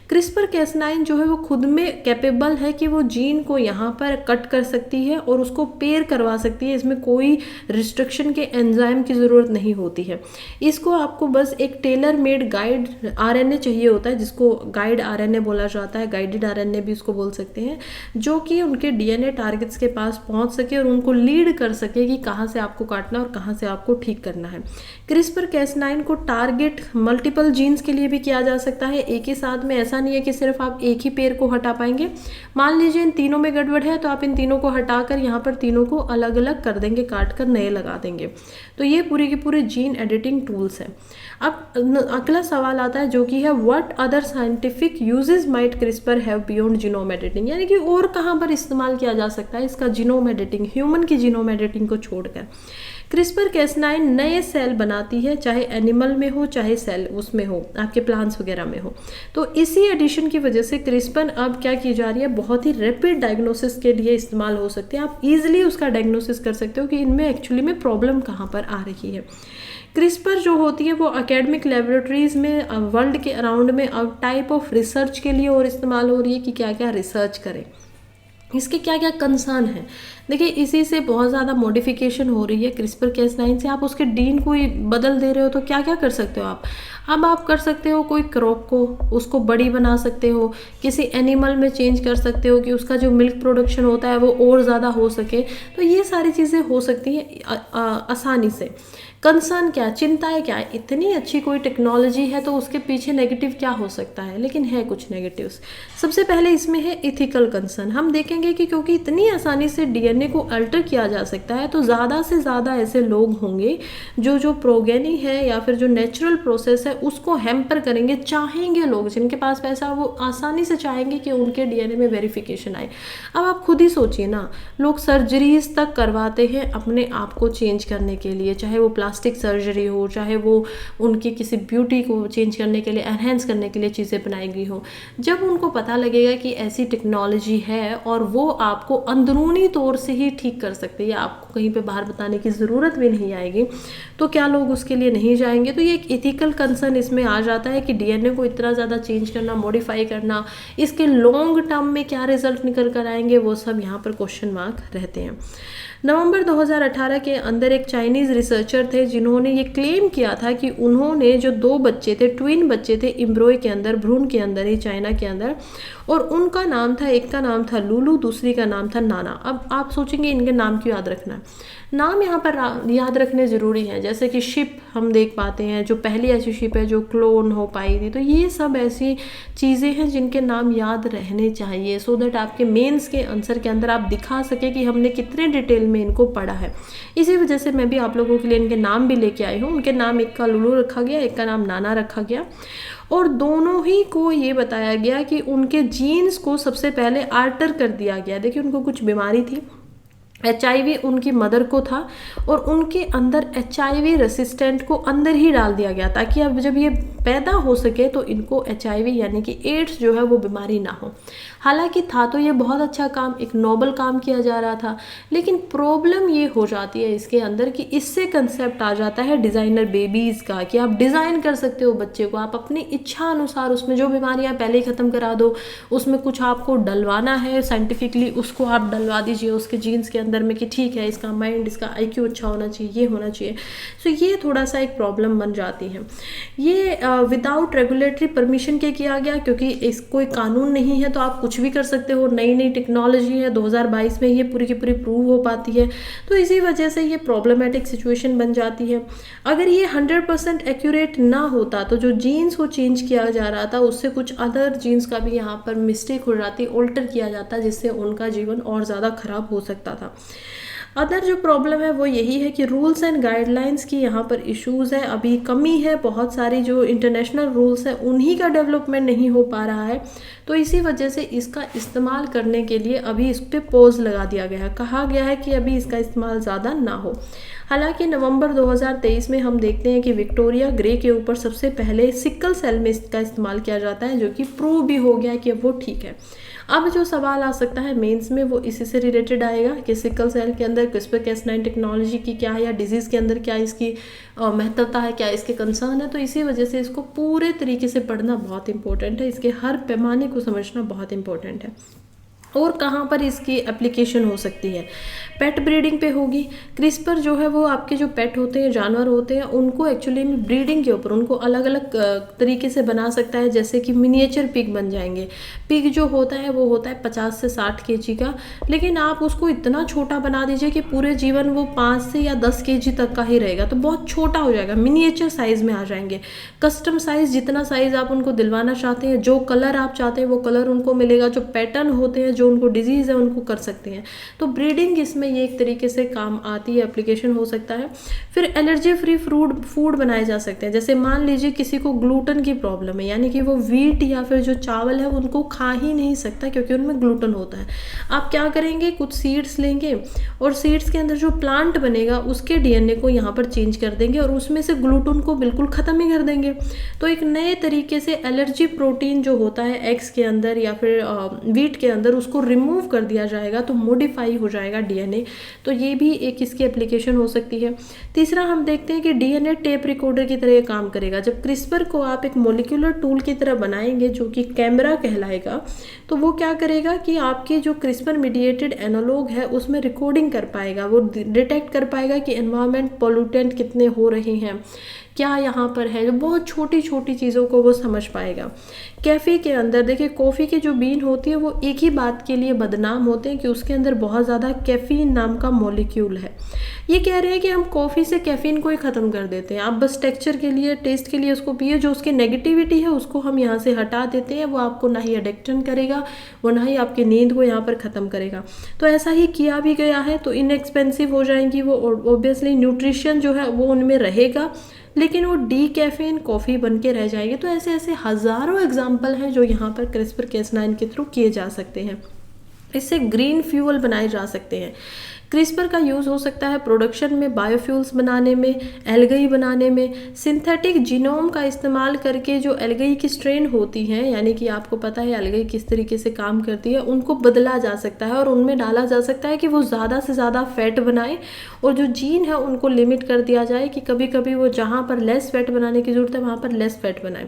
क्रिस्पर कैसनाइन जो है वो खुद में कैपेबल है कि वो जीन को यहाँ पर कट कर सकती है और उसको पेयर करवा सकती है, इसमें कोई रिस्ट्रिक्शन के एंजाइम की ज़रूरत नहीं होती है। इसको आपको बस एक टेलर मेड गाइड आरएनए चाहिए होता है, जिसको गाइड आरएनए बोला जाता है, गाइडेड आरएनए भी उसको बोल सकते हैं, जो कि उनके डीएनए टारगेट्स के पास पहुँच सके और उनको लीड कर सके कि कहाँ से आपको काटना और कहाँ से आपको ठीक करना है। क्रिस्पर कैसनाइन को टारगेट मल्टीपल जीन्स के लिए भी किया जा सकता है एक ही साथ में, ऐसा नहीं है कि सिर्फ आप एक ही पेयर को हटा पाएंगे। मान लीजिए इन तीनों में गड़बड़ है तो आप इन तीनों को हटाकर यहाँ पर तीनों को अलग अलग कर देंगे, काट कर नए लगा देंगे। तो ये पूरी की पूरी जीन एडिटिंग टूल्स हैं। अब अगला सवाल आता है जो कि है what other scientific uses might CRISPR have beyond genome editing, यानी कि और कहाँ पर इस्तेमाल किया जा सकता है इसका जीनोम एडिटिंग, ह्यूमन की जीनोम एडिटिंग को छोड़कर। क्रिस्पर कैसनाइन नए सेल बनाती है, चाहे एनिमल में हो चाहे सेल उसमें हो, आपके प्लांट्स वगैरह में हो। तो इसी एडिशन की वजह से क्रिस्पर अब क्या की जा रही है, बहुत ही रैपिड डायग्नोसिस के लिए इस्तेमाल हो सकती है। आप इजीली उसका डायग्नोसिस कर सकते हो कि इनमें एक्चुअली में प्रॉब्लम कहाँ पर आ रही है। क्रिस्पर जो होती है वो एकेडमिक लेबोरेटरीज में वर्ल्ड के अराउंड में अब टाइप ऑफ रिसर्च के लिए और इस्तेमाल हो रही है कि क्या क्या रिसर्च करें, इसके क्या क्या कंसर्न है। देखिए इसी से बहुत ज़्यादा मॉडिफिकेशन हो रही है क्रिस्पर कैसनाइन से। आप उसके डीन को ही बदल दे रहे हो तो क्या क्या कर सकते हो आप। अब आप कर सकते हो कोई क्रॉप को उसको बड़ी बना सकते हो, किसी एनिमल में चेंज कर सकते हो कि उसका जो मिल्क प्रोडक्शन होता है वो और ज़्यादा हो सके। तो ये सारी चीज़ें हो सकती हैं आसानी से। कंसर्न क्या, चिंताएं क्या है, इतनी अच्छी कोई टेक्नोलॉजी है तो उसके पीछे नेगेटिव क्या हो सकता है, लेकिन है कुछ नेगेटिव्स। सबसे पहले इसमें है इथिकल कंसर्न। हम देखेंगे कि क्योंकि इतनी आसानी से डीएनए को अल्टर किया जा सकता है तो ज़्यादा से ज़्यादा ऐसे लोग होंगे जो प्रोगेनी है या फिर जो नेचुरल प्रोसेस है उसको हैम्पर करेंगे। चाहेंगे लोग जिनके पास पैसा वो आसानी से चाहेंगे कि उनके डीएनए में वेरिफिकेशन आए। अब आप खुद ही सोचिए ना, लोग सर्जरीज तक करवाते हैं अपने आप को चेंज करने के लिए, चाहे वो प्लास्टिक सर्जरी हो, चाहे वो उनकी किसी ब्यूटी को चेंज करने के लिए, एनहेंस करने के लिए चीज़ें बनाई गई हो, जब उनको पता लगेगा कि ऐसी टेक्नोलॉजी है और वो आपको अंदरूनी तौर से ही ठीक कर सकती है, आपको कहीं पे बाहर बताने की ज़रूरत भी नहीं आएगी, तो क्या लोग उसके लिए नहीं जाएंगे? तो ये एक एथिकल कंसर्न इसमें आ जाता है कि डीएनए को इतना ज़्यादा चेंज करना, मॉडिफाई करना, इसके लॉन्ग टर्म में क्या रिजल्ट निकल कर आएंगे, वो सब यहाँ पर क्वेश्चन मार्क रहते हैं। नवंबर 2018 के अंदर एक चाइनीज़ रिसर्चर थे जिन्होंने ये क्लेम किया था कि उन्होंने जो 2 बच्चे थे, ट्विन बच्चे थे एम्ब्रॉय के अंदर, भ्रूण के अंदर ही, चाइना के अंदर, और उनका नाम था, एक का नाम था लुलू, दूसरी का नाम था नाना। अब आप सोचेंगे इनके नाम क्यों याद रखना है? नाम यहाँ पर याद रखने ज़रूरी हैं, जैसे कि शिप हम देख पाते हैं, जो पहली ऐसी शिप है जो क्लोन हो पाई थी, तो ये सब ऐसी चीज़ें हैं जिनके नाम याद रहने चाहिए, सो दैट आपके मेंस के आंसर के अंदर आप दिखा सके कि हमने कितने डिटेल में इनको पढ़ा है। इसी वजह से मैं भी आप लोगों के लिए इनके नाम भी लेके आई हूँ। उनके नाम, एक का लुलू रखा गया, एक का नाम नाना रखा गया, और दोनों ही को ये बताया गया कि उनके जीन्स को सबसे पहले आल्टर कर दिया गया। देखिए, उनको कुछ बीमारी थी, HIV उनकी मदर को था, और उनके अंदर HIV रेसिस्टेंट को अंदर ही डाल दिया गया ताकि अब जब ये पैदा हो सके तो इनको HIV यानी कि एड्स जो है वो बीमारी ना हो। हालांकि था तो ये बहुत अच्छा काम, एक नोबल काम किया जा रहा था, लेकिन प्रॉब्लम ये हो जाती है इसके अंदर कि इससे कंसेप्ट आ जाता है डिज़ाइनर बेबीज़ का, कि आप डिज़ाइन कर सकते हो बच्चे को, आप अपनी इच्छा अनुसार उसमें जो बीमारियां पहले ही ख़त्म करा दो, उसमें कुछ आपको डलवाना है साइंटिफिकली, उसको आप डलवा दीजिए उसके जीन्स के अंदर में कि ठीक है, इसका माइंड, इसका IQ अच्छा होना चाहिए, ये होना चाहिए। सो ये थोड़ा सा एक प्रॉब्लम बन जाती है। ये विदाउट रेगुलेटरी परमिशन के किया गया, क्योंकि इस कोई कानून नहीं है तो आप कुछ भी कर सकते हो, नई नई टेक्नोलॉजी है, 2022 में ये पूरी की पूरी प्रूव हो पाती है, तो इसी वजह से ये प्रॉब्लमेटिक सिचुएशन बन जाती है। अगर ये 100% एक्यूरेट ना होता तो जो जीन्स को चेंज किया जा रहा था उससे कुछ अदर जीन्स का भी यहाँ पर मिस्टेक हो जाती, ऑल्टर किया जाता, जिससे उनका जीवन और ज़्यादा खराब हो सकता था। अदर जो प्रॉब्लम है वो यही है कि रूल्स एंड गाइडलाइंस की यहाँ पर इश्यूज़ है, अभी कमी है, बहुत सारी जो इंटरनेशनल रूल्स है उन्हीं का डेवलपमेंट नहीं हो पा रहा है, तो इसी वजह से इसका इस्तेमाल करने के लिए अभी इस पर पॉज लगा दिया गया है। कहा गया है कि अभी इसका इस्तेमाल ज़्यादा ना हो। हालांकि नवंबर 2023 में हम देखते हैं कि विक्टोरिया ग्रे के ऊपर सबसे पहले सिकल सेल में इसका इस्तेमाल किया जाता है, जो कि प्रूव भी हो गया कि वो ठीक है। अब जो सवाल आ सकता है मेंस में वो इसी से रिलेटेड आएगा कि सिकल सेल के अंदर CRISPR-Cas9 टेक्नोलॉजी की क्या है, या डिजीज़ के अंदर क्या इसकी महत्वता है, क्या इसके कंसर्न है। तो इसी वजह से इसको पूरे तरीके से पढ़ना बहुत इंपॉर्टेंट है, इसके हर पैमाने को समझना बहुत इंपॉर्टेंट है। और कहाँ पर इसकी एप्लीकेशन हो सकती है? पेट ब्रीडिंग पे होगी। क्रिस्पर जो है वो आपके जो पेट होते हैं, जानवर होते हैं, उनको एक्चुअली में ब्रीडिंग के ऊपर उनको अलग अलग तरीके से बना सकता है, जैसे कि मिनिएचर पिग बन जाएंगे। पिग जो होता है वो होता है 50 से 60 kg का, लेकिन आप उसको इतना छोटा बना दीजिए कि पूरे जीवन वो 5 से या 10 kg तक का ही रहेगा, तो बहुत छोटा हो जाएगा, मिनिएचर साइज़ में आ जाएंगे। कस्टम साइज़, जितना साइज़ आप उनको दिलवाना चाहते हैं, जो कलर आप चाहते हैं वो कलर उनको मिलेगा, जो पैटर्न होते हैं, जो उनको डिजीज़ है उनको कर सकते हैं। तो ब्रीडिंग इसमें ये एक तरीके से काम आती है, एप्लीकेशन हो सकता है। फिर एलर्जी फ्री फूड बनाए जा सकते हैं, जैसे मान लीजिए किसी को ग्लूटन की प्रॉब्लम है, यानी कि वो व्हीट या फिर जो चावल है उनको खा ही नहीं सकता क्योंकि उनमें ग्लूटन होता है। आप क्या करेंगे, कुछ सीड्स लेंगे और सीड्स के अंदर जो प्लांट बनेगा उसके DNA को यहाँ पर चेंज कर देंगे और उसमें से ग्लूटन को बिल्कुल ख़त्म ही कर देंगे। तो एक नए तरीके से एलर्जी प्रोटीन जो होता है एग्स के अंदर या फिर व्हीट के अंदर, उसको रिमूव कर दिया जाएगा, तो मॉडिफाई हो जाएगा DNA। तो ये भी एक इसकी एप्लीकेशन हो सकती है। तीसरा हम देखते हैं कि DNA टेप रिकॉर्डर की तरह काम करेगा। जब क्रिस्पर को आप एक मोलिकुलर टूल की तरह बनाएंगे जो कि कैमरा कहलाएगा, तो वो क्या करेगा कि आपकी जो क्रिस्पर मीडिएटेड एनालॉग है उसमें रिकॉर्डिंग कर पाएगा, वो डिटेक्ट कर पाएगा कि एनवायरमेंट पोल्यूटेंट कितने हो रहे हैं, क्या यहाँ पर है, बहुत छोटी छोटी चीज़ों को वो समझ पाएगा। कैफ़े के अंदर देखिए, कॉफ़ी की जो बीन होती है वो एक ही बात के लिए बदनाम होते हैं कि उसके अंदर बहुत ज़्यादा कैफ़ीन नाम का मॉलिक्यूल है। ये कह रहे हैं कि हम कॉफ़ी से कैफ़ीन को ही ख़त्म कर देते हैं, आप बस टेक्सचर के लिए, टेस्ट के लिए उसको पिए, जो उसकी नेगेटिविटी है उसको हम यहाँ से हटा देते हैं, वो आपको ना ही एडिक्शन करेगा, वो ना ही आपकी नींद को यहाँ पर ख़त्म करेगा। तो ऐसा ही किया भी गया है, तो इनएक्सपेंसिव हो जाएंगी वो, ऑब्वियसली न्यूट्रिशन जो है वो उनमें रहेगा, लेकिन वो डीकैफीन कॉफ़ी बन के रह जाएगी। तो ऐसे ऐसे हज़ारों एग्जाम्पल हैं जो यहाँ पर CRISPR-Cas9 के थ्रू किए जा सकते हैं। इससे ग्रीन फ्यूल बनाए जा सकते हैं। क्रिस्पर का यूज़ हो सकता है प्रोडक्शन में, बायोफ्यूल्स बनाने में, एल्गई बनाने में। सिंथेटिक जीनोम का इस्तेमाल करके जो एल्गई की स्ट्रेन होती हैं, यानी कि आपको पता है एल्गई किस तरीके से काम करती है, उनको बदला जा सकता है और उनमें डाला जा सकता है कि वो ज़्यादा से ज़्यादा फैट बनाए, और जो जीन है उनको लिमिट कर दिया जाए कि कभी कभी वो जहाँ पर लेस फैट बनाने की ज़रूरत है वहाँ पर लेस फैट बनाए।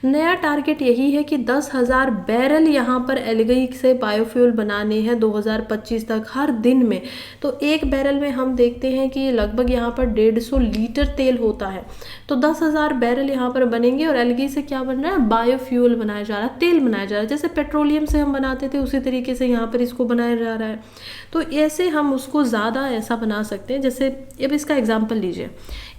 नया टारगेट यही है कि 10,000 बैरल यहाँ पर एल्गई से बायोफ्यूल बनाने हैं 2025 तक हर दिन में। तो एक बैरल में हम देखते हैं कि लगभग यहाँ पर 150 लीटर तेल होता है, तो 10,000 बैरल यहाँ पर बनेंगे और एल्गी से क्या बन रहा है, बायोफ्यूल बनाया जा रहा है, तेल बनाया जा रहा है। जैसे पेट्रोलियम से हम बनाते थे उसी तरीके से यहाँ पर इसको बनाया जा रहा है। तो ऐसे हम उसको ज़्यादा ऐसा बना सकते हैं। जैसे अब इसका एग्जाम्पल लीजिए,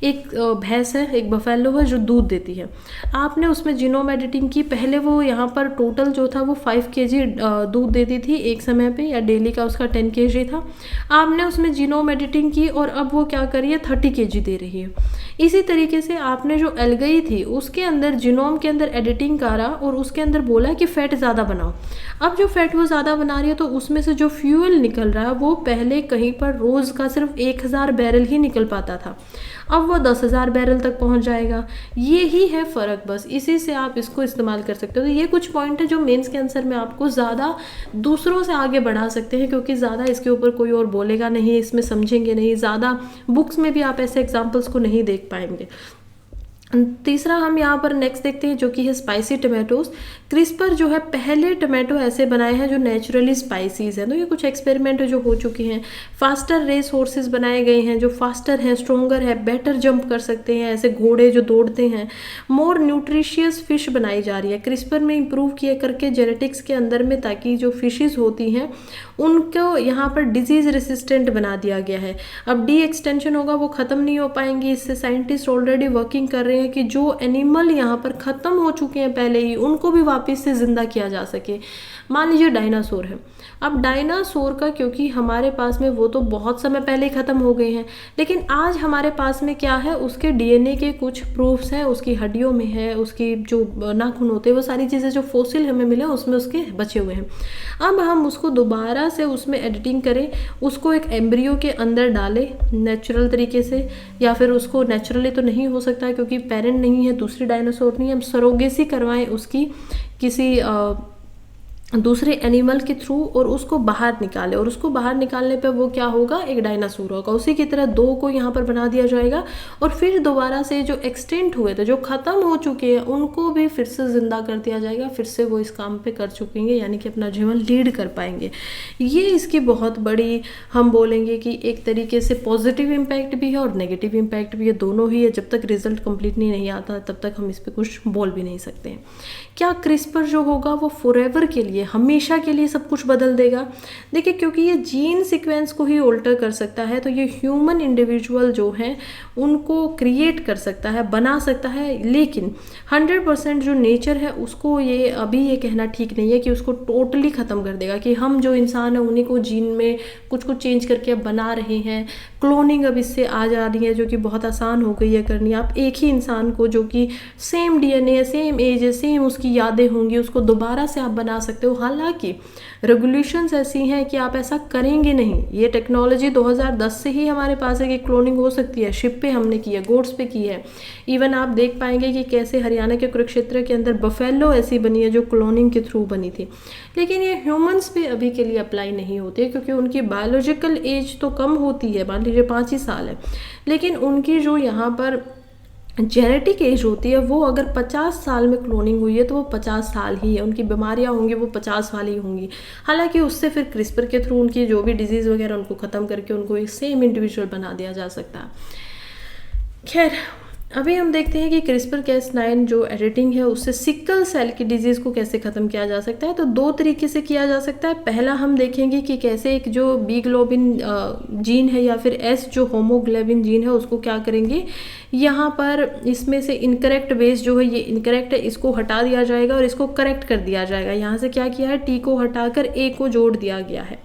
एक भैंस है, एक बफेलो है जो दूध देती है। आपने उसमें जीनोम एडिटिंग की, पहले वो यहाँ पर टोटल जो था वो 5 kg दूध देती थी एक समय पे, या डेली का उसका 10 kg था। आपने उसमें जीनोम एडिटिंग की और अब वो क्या करी है, 30 kg दे रही है। इसी तरीके से आपने जो एल्गई थी उसके अंदर जीनोम के अंदर एडिटिंग करा और उसके अंदर बोला कि फ़ैट ज़्यादा बनाओ। अब जो फैट वो ज़्यादा बना रही है तो उसमें से जो फ्यूल निकल रहा है वो पहले कहीं पर रोज़ का सिर्फ 1,000 बैरल ही निकल पाता था, अब वो 10,000 बैरल तक पहुंच जाएगा। ये ही है फ़र्क, बस इसी से आप इसको इस्तेमाल कर सकते हो। तो ये कुछ पॉइंट है जो मेंस के आंसर में आपको ज़्यादा दूसरों से आगे बढ़ा सकते हैं, क्योंकि ज़्यादा इसके ऊपर कोई और बोलेगा नहीं, इसमें समझेंगे नहीं, ज़्यादा बुक्स में भी आप ऐसे एग्जाम्पल्स को नहीं देख पाएंगे। तीसरा हम यहाँ पर नेक्स्ट देखते हैं जो कि है स्पाइसी टमाटोज। क्रिस्पर जो है पहले टमाटो ऐसे बनाए हैं जो नेचुरली स्पाइसीज हैं। तो ये कुछ एक्सपेरिमेंट जो हो चुके हैं। फास्टर रेस हॉर्सेस बनाए गए हैं जो फास्टर हैं, स्ट्रोंगर है, बेटर जंप कर सकते हैं, ऐसे घोड़े जो दौड़ते हैं। मोर न्यूट्रिशियस फिश बनाई जा रही है क्रिस्पर में इम्प्रूव किए करके जेनेटिक्स के अंदर में, ताकि जो फिशेज होती हैं उनको यहाँ पर डिजीज रेसिस्टेंट बना दिया गया है। अब डी एक्सटेंशन होगा, वो ख़त्म नहीं हो पाएंगी। इससे साइंटिस्ट ऑलरेडी वर्किंग कर रहे हैं कि जो एनिमल यहाँ पर ख़त्म हो चुके हैं पहले ही, उनको भी वापस से ज़िंदा किया जा सके। मान लीजिए डायनासोर है, अब डायनासोर का, क्योंकि हमारे पास में वो तो बहुत समय पहले ही ख़त्म हो गए हैं, लेकिन आज हमारे पास में क्या है, उसके डीएनए के कुछ प्रूफ्स हैं, उसकी हड्डियों में है, उसकी जो नाखून होते हैं, वो सारी चीज़ें जो फॉसिल हमें मिले उसमें उसके बचे हुए हैं। अब हम उसको दोबारा से उसमें एडिटिंग करें, उसको एक एम्ब्रियो के अंदर डालें नेचुरल तरीके से, या फिर उसको नेचुरली तो नहीं हो सकता क्योंकि पेरेंट नहीं है, दूसरी डायनासोर नहीं है, हम सरोगेसी करवाएं उसकी किसी दूसरे एनिमल के थ्रू और उसको बाहर निकाले, और उसको बाहर निकालने पे वो क्या होगा, एक डायनासोर होगा। उसी की तरह दो को यहाँ पर बना दिया जाएगा और फिर दोबारा से जो एक्सटेंट हुए थे, जो ख़त्म हो चुके हैं, उनको भी फिर से ज़िंदा कर दिया जाएगा। फिर से वो इस काम पे कर चुकेंगे, यानी कि अपना जीवन लीड कर पाएंगे। ये इसकी बहुत बड़ी, हम बोलेंगे कि एक तरीके से पॉजिटिव इम्पैक्ट भी है और नेगेटिव इम्पैक्ट भी है, दोनों ही है। जब तक रिजल्ट कम्प्लीटली नहीं आता तब तक हम इस पर कुछ बोल भी नहीं सकते हैं। क्या क्रिस्पर जो होगा वो फॉरएवर के लिए, हमेशा के लिए सब कुछ बदल देगा? देखिए, क्योंकि ये जीन सीक्वेंस को ही ऑल्टर कर सकता है, तो ये ह्यूमन इंडिविजुअल जो हैं उनको क्रिएट कर सकता है, बना सकता है, लेकिन 100% जो नेचर है उसको ये अभी ये कहना ठीक नहीं है कि उसको टोटली ख़त्म कर देगा, कि हम जो इंसान है उन्हीं को जीन में कुछ कुछ चेंज करके अब बना रहे हैं। क्लोनिंग अब इससे आ जा रही है जो कि बहुत आसान हो गई है करनी। आप एक ही इंसान को जो कि सेम डीएनए है, सेम एज है, सेम उसकी यादें होंगी, उसको दोबारा से आप बना सकते हो। हालांकि रेगुलेशंस ऐसी हैं कि आप ऐसा करेंगे नहीं। ये टेक्नोलॉजी 2010 से ही हमारे पास है कि क्लोनिंग हो सकती है। शिप पे हमने की है, गोट्स पे की है। इवन आप देख पाएंगे कि कैसे हरियाणा के कुरुक्षेत्र के अंदर बफेलो ऐसी बनी है जो क्लोनिंग के थ्रू बनी थी। लेकिन ये ह्यूमंस पे अभी के लिए अप्लाई नहीं होती है, क्योंकि उनकी बायोलॉजिकल एज तो कम होती है, मान लीजिए 5 ही साल है, लेकिन उनकी जो यहाँ पर जेनेटिक एज होती है वो अगर 50 साल में क्लोनिंग हुई है तो वो 50 साल ही है। उनकी बीमारियां होंगी वो 50 वाली होंगी। हालांकि उससे फिर क्रिस्पर के थ्रू उनकी जो भी डिजीज़ वगैरह उनको ख़त्म करके उनको एक सेम इंडिविजुअल बना दिया जा सकता है। खैर, अभी हम देखते हैं कि क्रिस्पर-Cas9 जो एडिटिंग है उससे सिकल सेल की डिजीज़ को कैसे ख़त्म किया जा सकता है। तो 2 तरीके से किया जा सकता है। पहला हम देखेंगे कि कैसे एक जो बी ग्लोबिन जीन है या फिर एस जो होमोग्लोबिन जीन है उसको क्या करेंगे, यहाँ पर इसमें से इनकरेक्ट बेस जो है ये इनकरेक्ट है, इसको हटा दिया जाएगा और इसको करेक्ट कर दिया जाएगा। यहाँ से क्या किया है, टी को हटाकर ए को जोड़ दिया गया है।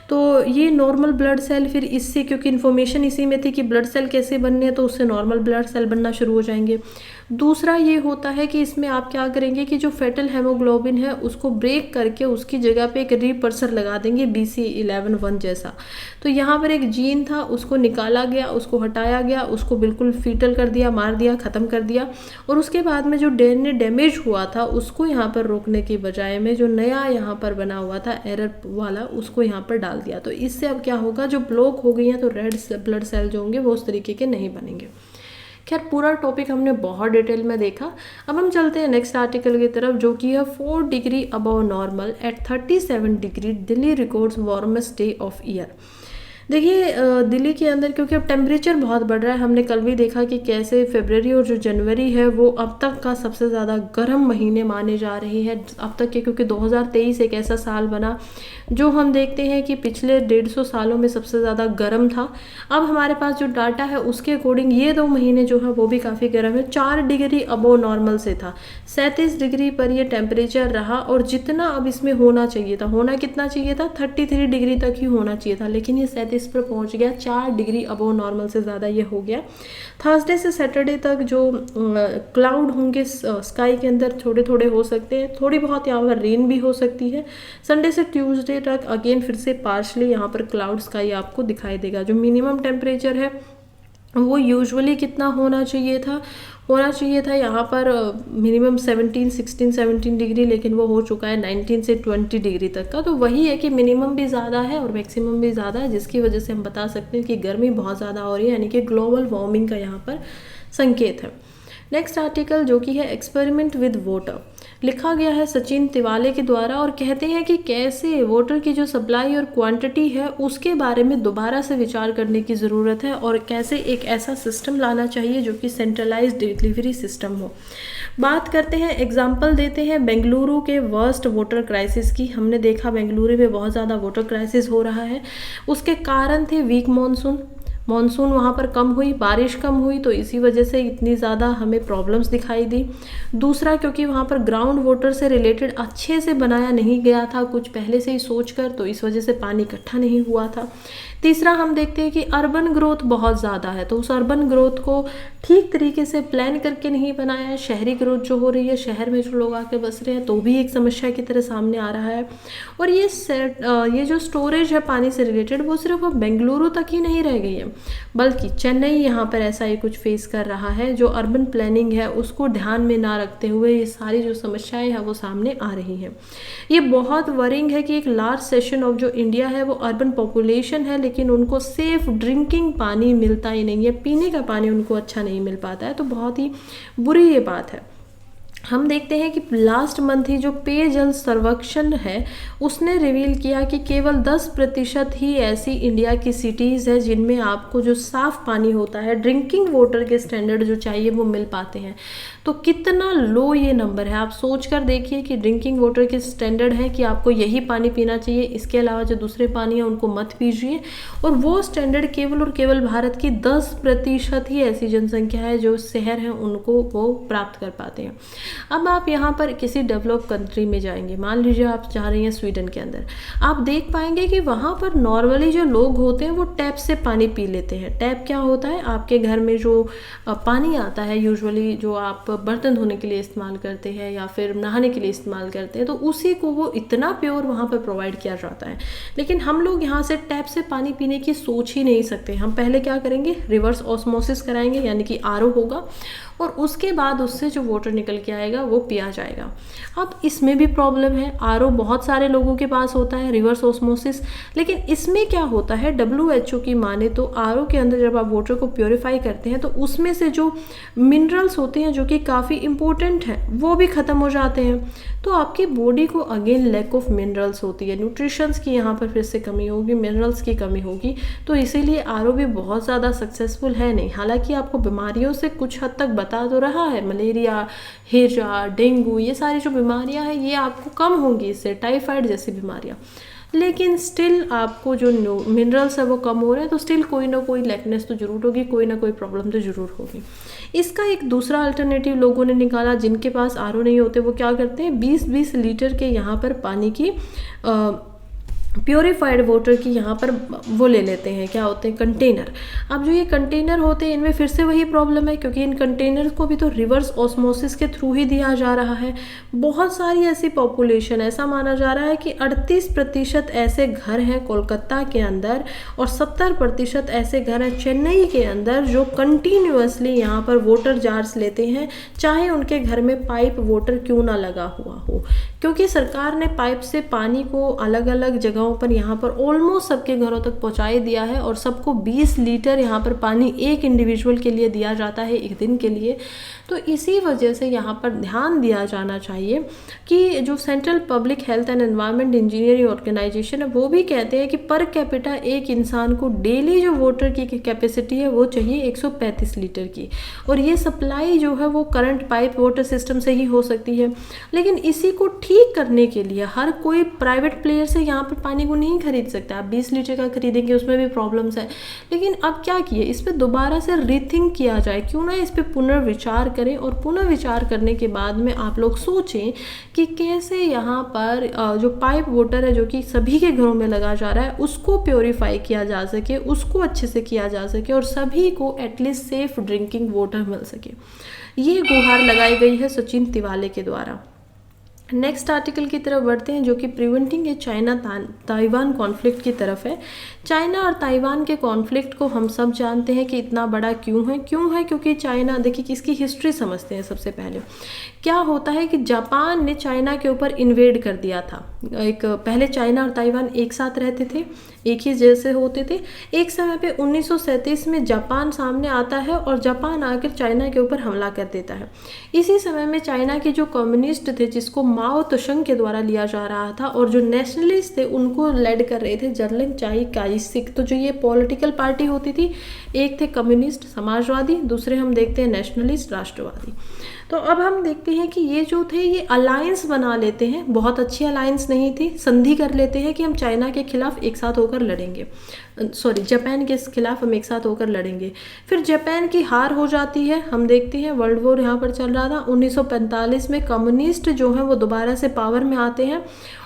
तो ये नॉर्मल ब्लड सेल, फिर इससे क्योंकि इन्फॉर्मेशन इसी में थी कि ब्लड सेल कैसे बनने हैं, तो उससे नॉर्मल ब्लड सेल बनना शुरू हो जाएंगे। दूसरा ये होता है कि इसमें आप क्या करेंगे कि जो फेटल हेमोग्लोबिन है उसको ब्रेक करके उसकी जगह पे एक रिपर्सर लगा देंगे BC11 जैसा। तो यहाँ पर एक जीन था, उसको निकाला गया, उसको हटाया गया, उसको बिल्कुल फीटल कर दिया, मार दिया, ख़त्म कर दिया। और उसके बाद में जो डीएनए डैमेज हुआ था उसको यहाँ पर रोकने की बजाय में जो नया यहाँ पर बना हुआ था एरर वाला उसको यहाँ पर डाल दिया। तो इससे अब क्या होगा, जो ब्लॉक हो गई हैं तो रेड ब्लड सेल जो होंगे वो उस तरीके के नहीं बनेंगे। खैर पूरा टॉपिक हमने बहुत डिटेल में देखा। अब हम चलते हैं नेक्स्ट आर्टिकल की तरफ, जो कि है 4 degree above normal at 37 degree Delhi records warmest day of year. देखिए दिल्ली के अंदर क्योंकि अब टेम्परेचर बहुत बढ़ रहा है, हमने कल भी देखा कि कैसे फरवरी और जो जनवरी है वो अब तक का सबसे ज़्यादा गर्म महीने माने जा रहे हैं अब तक के, क्योंकि 2023 एक ऐसा साल बना जो हम देखते हैं कि पिछले 150 सालों में सबसे ज़्यादा गर्म था। अब हमारे पास जो डाटा है उसके अकॉर्डिंग ये 2 महीने जो है वो भी काफ़ी गर्म है। 4 डिग्री अबव नॉर्मल से था, 37 डिग्री पर ये टेम्परेचर रहा। और जितना अब इसमें होना चाहिए था, होना कितना चाहिए था, 33 डिग्री तक ही होना चाहिए था, लेकिन ये 37 पर पहुंच गया। 4 डिग्री अबव नॉर्मल से ज़्यादा ये हो गया। थर्सडे से सैटरडे तक जो क्लाउड होंगे स्काई के अंदर थोड़े थोड़े हो सकते हैं, थोड़ी बहुत यहाँ पर रेन भी हो सकती है। संडे से ट्यूसडे तक अगेन फिर से पार्शली यहाँ पर क्लाउड स्काई आपको दिखाई देगा। जो मिनिमम टेम्परेचर है वो यूजुअली कितना होना चाहिए था यहाँ पर मिनिमम 17 डिग्री, लेकिन वो हो चुका है 19 से 20 डिग्री तक का। तो वही है कि मिनिमम भी ज़्यादा है और मैक्सिमम भी ज़्यादा है, जिसकी वजह से हम बता सकते हैं कि गर्मी बहुत ज़्यादा हो रही है, यानी कि ग्लोबल वार्मिंग का यहाँ पर संकेत है। नेक्स्ट आर्टिकल जो कि है एक्सपेरिमेंट विद वाटर, लिखा गया है सचिन तिवाले के द्वारा, और कहते हैं कि कैसे वाटर की जो सप्लाई और क्वांटिटी है उसके बारे में दोबारा से विचार करने की ज़रूरत है, और कैसे एक ऐसा सिस्टम लाना चाहिए जो कि सेंट्रलाइज्ड डिलीवरी सिस्टम हो। बात करते हैं, एग्जाम्पल देते हैं बेंगलुरु के वर्स्ट वाटर क्राइसिस की। हमने देखा बेंगलुरु में बहुत ज़्यादा वाटर क्राइसिस हो रहा है। उसके कारण थे वीक मानसून वहाँ पर कम हुई, बारिश कम हुई, तो इसी वजह से इतनी ज़्यादा हमें प्रॉब्लम्स दिखाई दी। दूसरा, क्योंकि वहाँ पर ग्राउंड वाटर से रिलेटेड अच्छे से बनाया नहीं गया था कुछ पहले से ही सोचकर, तो इस वजह से पानी इकट्ठा नहीं हुआ था। तीसरा, हम देखते हैं कि अर्बन ग्रोथ बहुत ज़्यादा है, तो उस अर्बन ग्रोथ को ठीक तरीके से प्लान करके नहीं बनाया है। शहरी ग्रोथ जो हो रही है, शहर में जो लोग आके बस रहे हैं, तो भी एक समस्या की तरह सामने आ रहा है। और ये जो स्टोरेज है पानी से रिलेटेड, वो सिर्फ अब बेंगलुरु तक ही नहीं रह गई है, बल्कि चेन्नई यहाँ पर ऐसा ही कुछ फेस कर रहा है। जो अर्बन प्लानिंग है उसको ध्यान में ना रखते हुए ये सारी जो समस्याएं हैं वो सामने आ रही हैं। ये बहुत वरिंग है कि एक लार्ज सेक्शन ऑफ जो इंडिया है वो अर्बन पॉपुलेशन है, लेकिन उनको सेफ ड्रिंकिंग पानी मिलता ही नहीं है, पीने का पानी उनको अच्छा नहीं मिल पाता है। तो बहुत ही बुरी ये बात है। हम देखते हैं कि लास्ट मंथ ही जो पेयजल सर्वेक्षण है उसने रिवील किया कि केवल 10% ही ऐसी इंडिया की सिटीज़ है जिनमें आपको जो साफ़ पानी होता है, ड्रिंकिंग वाटर के स्टैंडर्ड जो चाहिए वो मिल पाते हैं। तो कितना लो ये नंबर है, आप सोच कर देखिए कि ड्रिंकिंग वाटर के स्टैंडर्ड है कि आपको यही पानी पीना चाहिए, इसके अलावा जो दूसरे पानी है उनको मत पीजिए, और वो स्टैंडर्ड केवल और केवल भारत की 10% ही ऐसी जनसंख्या है जो शहर हैं उनको वो प्राप्त कर पाते हैं। अब आप यहाँ पर किसी डेवलप कंट्री में जाएंगे, मान लीजिए आप जा रही हैं स्वीडन के अंदर, आप देख पाएंगे कि वहाँ पर नॉर्मली जो लोग होते हैं वो टैप से पानी पी लेते हैं। टैप क्या होता है, आपके घर में जो पानी आता है यूजुअली जो आप बर्तन धोने के लिए इस्तेमाल करते हैं या फिर नहाने के लिए इस्तेमाल करते हैं, तो उसी को वो इतना प्योर वहाँ पर प्रोवाइड किया जाता है। लेकिन हम लोग यहाँ से टैप से पानी पीने की सोच ही नहीं सकते। हम पहले क्या करेंगे, रिवर्स ऑस्मोसिस कराएंगे, यानी कि आरओ होगा, और उसके बाद उससे जो वाटर निकल के आएगा वो पिया जाएगा। अब इसमें भी प्रॉब्लम है, आरओ बहुत सारे लोगों के पास होता है, रिवर्स ऑस्मोसिस, लेकिन इसमें क्या होता है, WHO की माने तो आरओ के अंदर जब आप वाटर को प्योरीफाई करते हैं तो उसमें से जो मिनरल्स होते हैं जो कि काफ़ी इंपॉर्टेंट हैं वो भी ख़त्म हो जाते हैं। तो आपकी बॉडी को अगेन लैक ऑफ मिनरल्स होती है, न्यूट्रिशंस की यहाँ पर फिर से कमी होगी, मिनरल्स की कमी होगी। तो इसीलिए आरओ भी बहुत ज़्यादा सक्सेसफुल है नहीं। हालांकि आपको बीमारियों से कुछ हद तक बता तो रहा है, मलेरिया, हेजा, डेंगू, ये सारी जो बीमारियां हैं ये आपको कम होंगी इससे, टाइफाइड जैसी बीमारियां, लेकिन स्टिल आपको जो मिनरल्स है वो कम हो रहे हैं, तो स्टिल कोई ना कोई लैकनेस तो जरूर होगी, कोई ना कोई प्रॉब्लम तो जरूर होगी। इसका एक दूसरा अल्टरनेटिव लोगों ने निकाला, जिनके पास आरओ नहीं होते वो क्या करते हैं, 20-20 लीटर के यहाँ पर पानी की प्योरीफाइड वाटर की यहाँ पर वो ले लेते हैं, क्या होते हैं, कंटेनर। अब जो ये कंटेनर होते हैं इनमें फिर से वही प्रॉब्लम है, क्योंकि इन कंटेनर को भी तो रिवर्स ऑस्मोसिस के थ्रू ही दिया जा रहा है। बहुत सारी ऐसी पॉपुलेशन, ऐसा माना जा रहा है कि 38% ऐसे घर हैं कोलकाता के अंदर और 70% ऐसे घर हैं चेन्नई के अंदर जो कंटिन्यूअसली यहाँ पर वाटर जार्स लेते हैं, चाहे उनके घर में पाइप वाटर क्यों ना लगा हुआ हो। क्योंकि सरकार ने पाइप से पानी को अलग अलग जगहों पर यहाँ पर ऑलमोस्ट सबके घरों तक पहुँचाई दिया है और सबको 20 लीटर यहाँ पर पानी एक इंडिविजुअल के लिए दिया जाता है एक दिन के लिए। तो इसी वजह से यहाँ पर ध्यान दिया जाना चाहिए कि जो central public health and environment engineering organisation है वो भी कहते हैं कि पर कैपिटा एक इंसान को डेली जो वाटर की कैपेसिटी है वो चाहिए 135 लीटर की, और ये सप्लाई जो है वो करंट पाइप वाटर सिस्टम से ही हो सकती है। लेकिन इसी को ठीक करने के लिए हर कोई प्राइवेट प्लेयर से यहाँ पर पानी को नहीं खरीद सकता। आप 20 लीटर का खरीदेंगे उसमें भी प्रॉब्लम्स है। लेकिन अब क्या किए, इस पर दोबारा से रीथिंक किया जाए, क्यों ना इस पर पुनर्विचार करें और पुनर्विचार करने के बाद में आप लोग सोचें कि कैसे यहाँ पर जो पाइप वाटर है जो कि सभी के घरों में लगा जा रहा है उसको प्योरीफाई किया जा सके, उसको अच्छे से किया जा सके और सभी को एटलीस्ट सेफ ड्रिंकिंग वाटर मिल सके। ये गुहार लगाई गई है सचिन तिवाले के द्वारा। नेक्स्ट आर्टिकल की तरफ बढ़ते हैं जो कि preventing A China Taiwan conflict की तरफ है। चाइना और ताइवान के कॉन्फ्लिक्ट को हम सब जानते हैं कि इतना बड़ा क्यों है क्योंकि चाइना, देखिए किसकी हिस्ट्री समझते हैं। सबसे पहले क्या होता है कि जापान ने चाइना के ऊपर इन्वेड कर दिया था। पहले चाइना और ताइवान एक साथ रहते थे, एक ही जैसे होते थे। एक समय पे 1937 में जापान सामने आता है और जापान आकर चाइना के ऊपर हमला कर देता है। इसी समय में चाइना के जो कम्युनिस्ट थे जिसको माओ त्सोंग के द्वारा लिया जा रहा था और जो नेशनलिस्ट थे उनको लेड कर रहे थे जर्लिंग चाई काइशिक। तो जो ये पॉलिटिकल पार्टी होती थी, एक थे कम्युनिस्ट समाजवादी, दूसरे हम देखते हैं नेशनलिस्ट राष्ट्रवादी। तो अब हम देखते हैं कि ये जो थे ये अलायंस बना लेते हैं, बहुत अच्छी अलायंस नहीं थी, संधि कर लेते हैं कि हम चाइना के खिलाफ एक साथ होकर लड़ेंगे, जापान के खिलाफ हम एक साथ होकर लड़ेंगे। फिर जापान की हार हो जाती है, हम देखते हैं वर्ल्ड वॉर यहाँ पर चल रहा था। 1945 में कम्युनिस्ट जो हैं वो दोबारा से पावर में आते हैं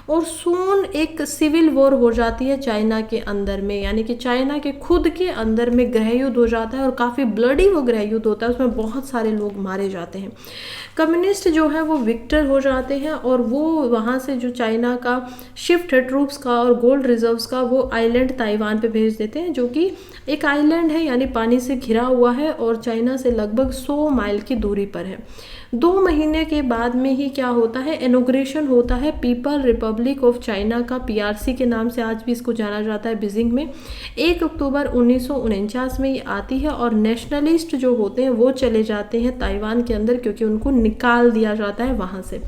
और सून एक सिविल वॉर हो जाती है चाइना के अंदर में, यानी कि चाइना के खुद के अंदर में गृह युद्ध हो जाता है और काफ़ी ब्लडी वो गृह युद्ध होता है, उसमें बहुत सारे लोग मारे जाते हैं। कम्युनिस्ट जो है वो विक्टर हो जाते हैं और वो वहाँ से जो चाइना का शिफ्ट है ट्रूप्स का और गोल्ड रिजर्व्स का वो आइलैंड ताइवान पे भेज देते हैं, जो कि एक आइलैंड है यानी पानी से घिरा हुआ है और चाइना से लगभग 100 माइल की दूरी पर है। 2 महीने के बाद में ही क्या होता है, इनॉग्रेशन होता है पीपल रिपब्लिक ऑफ चाइना का, पीआरसी के नाम से आज भी इसको जाना जाता है बीजिंग में। 1 अक्टूबर 1949 में ये आती है और नेशनलिस्ट जो होते हैं वो चले जाते हैं ताइवान के अंदर, क्योंकि उनको निकाल दिया जाता है वहाँ से।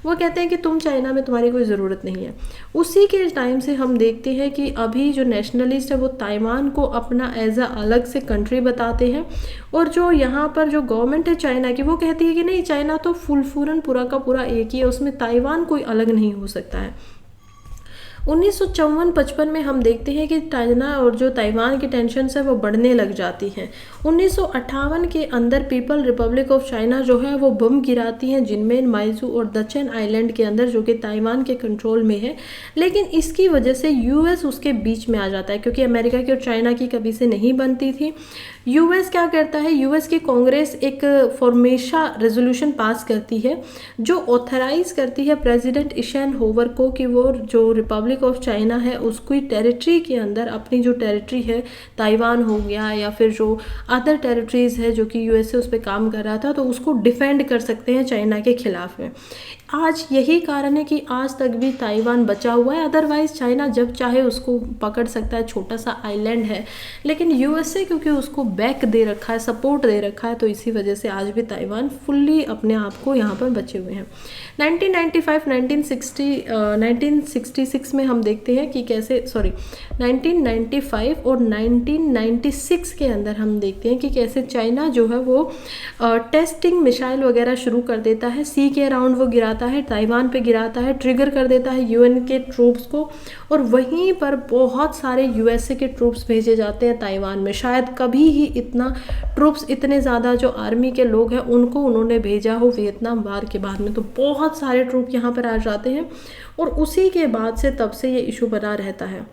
वो कहते हैं कि तुम चाइना में तुम्हारी कोई ज़रूरत नहीं है। उसी के टाइम से हम देखते हैं कि अभी जो नेशनलिस्ट है वो ताइवान को अपना एज अ अलग से कंट्री बताते हैं और जो यहाँ पर जो गवर्नमेंट है चाइना की वो कहती है कि नहीं, चाइना तो फुलफूरन पूरा का पूरा एक ही है, उसमें ताइवान कोई अलग नहीं हो सकता है। 1954-55 में हम देखते हैं कि चाइना और जो ताइवान की टेंशन है वो बढ़ने लग जाती हैं। 1958 के अंदर पीपल रिपब्लिक ऑफ चाइना जो है वो बम गिराती हैं जिनमेन, माइजू और दचन आइलैंड के अंदर, जो कि ताइवान के कंट्रोल में है। लेकिन इसकी वजह से यूएस उसके बीच में आ जाता है, क्योंकि अमेरिका की और चाइना की कभी से नहीं बनती थी। यूएस क्या करता है, यूएस की कांग्रेस एक फॉर्मेशा रेजोल्यूशन पास करती है जो ऑथराइज करती है प्रेसिडेंट इशेनहोवर को कि वो जो रिपब्लिक ऑफ चाइना है उसकी टेरिटरी के अंदर अपनी जो टेरिटरी है, ताइवान हो गया या फिर जो अदर टेरिटरीज है जो कि यूएसए उस पर काम कर रहा था, तो उसको डिफेंड कर सकते हैं चाइना के खिलाफ में। आज यही कारण है कि आज तक भी ताइवान बचा हुआ है, अदरवाइज चाइना जब चाहे उसको पकड़ सकता है, छोटा सा आइलैंड है। लेकिन यूएसए क्योंकि उसको बैक दे रखा है, सपोर्ट दे रखा है, तो इसी वजह से आज भी ताइवान फुल्ली अपने आप को यहाँ पर बचे हुए हैं। 1966 में हम देखते हैं कि कैसे 1995 और 1996 के अंदर हम देखते हैं कि कैसे चाइना जो है वो टेस्टिंग मिसाइल वगैरह शुरू कर देता है, सी के अराउंड वो गिराता है, ताइवान पे गिराता है, ट्रिगर कर देता है यूएन के ट्रूप्स को, और वहीं पर बहुत सारे यूएसए के ट्रूप्स भेजे जाते हैं ताइवान में। शायद कभी ही इतना ट्रूप्स, इतने ज़्यादा जो आर्मी के लोग हैं उनको उन्होंने भेजा हो वियतनाम वार के बाद में, तो बहुत सारे ट्रूप यहाँ पर आ जाते हैं। और उसी के बाद से तब से ये इशू बना रहता है।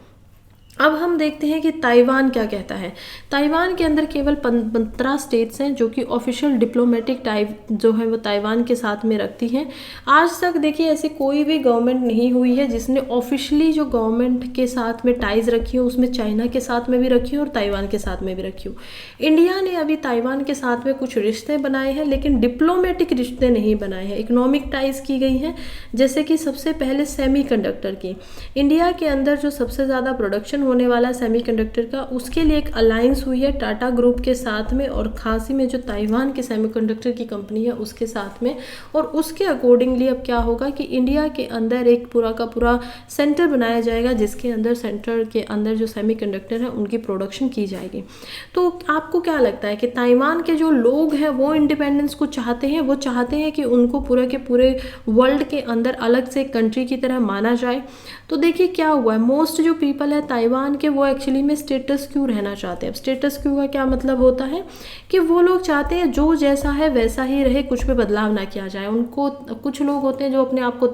अब हम देखते हैं कि ताइवान क्या कहता है। ताइवान के अंदर केवल 15 स्टेट्स हैं जो कि ऑफिशियल डिप्लोमेटिक टाइप जो है वो ताइवान के साथ में रखती हैं। आज तक देखिए ऐसी कोई भी गवर्नमेंट नहीं हुई है जिसने ऑफिशियली जो गवर्नमेंट के साथ में टाइज रखी हो, उसमें चाइना के साथ में भी रखी हो और ताइवान के साथ में भी रखी हो। इंडिया ने अभी ताइवान के साथ में कुछ रिश्ते बनाए हैं, लेकिन डिप्लोमेटिक रिश्ते नहीं बनाए हैं, इकोनॉमिक टाइज की गई हैं। जैसे कि सबसे पहले सेमीकंडक्टर की, इंडिया के अंदर जो सबसे ज़्यादा प्रोडक्शन होने वाला सेमीकंडक्टर का, उसके लिए एक अलायंस हुई है टाटा ग्रुप के साथ में और खासी में जो ताइवान के सेमीकंडक्टर की कंपनी है उसके साथ में। और उसके अकॉर्डिंगली अब क्या होगा कि इंडिया के अंदर एक पूरा का पूरा सेंटर बनाया जाएगा जिसके अंदर सेंटर के अंदर जो सेमीकंडक्टर है उनकी प्रोडक्शन की जाएगी। तो आपको क्या लगता है कि ताइवान के जो लोग हैं वो इंडिपेंडेंस को चाहते हैं, वो चाहते हैं कि उनको पूरे के पूरे वर्ल्ड के अंदर अलग से एक कंट्री की तरह माना जाए? तो देखिए क्या हुआ है, मोस्ट जो पीपल है ताइवान के वो एक्चुअली में स्टेटस क्यू रहना चाहते हैं। अब स्टेटस क्यू का क्या मतलब होता है कि वो लोग चाहते हैं जो जैसा है वैसा ही रहे, कुछ भी बदलाव ना किया जाए। उनको कुछ लोग होते हैं जो अपने आप को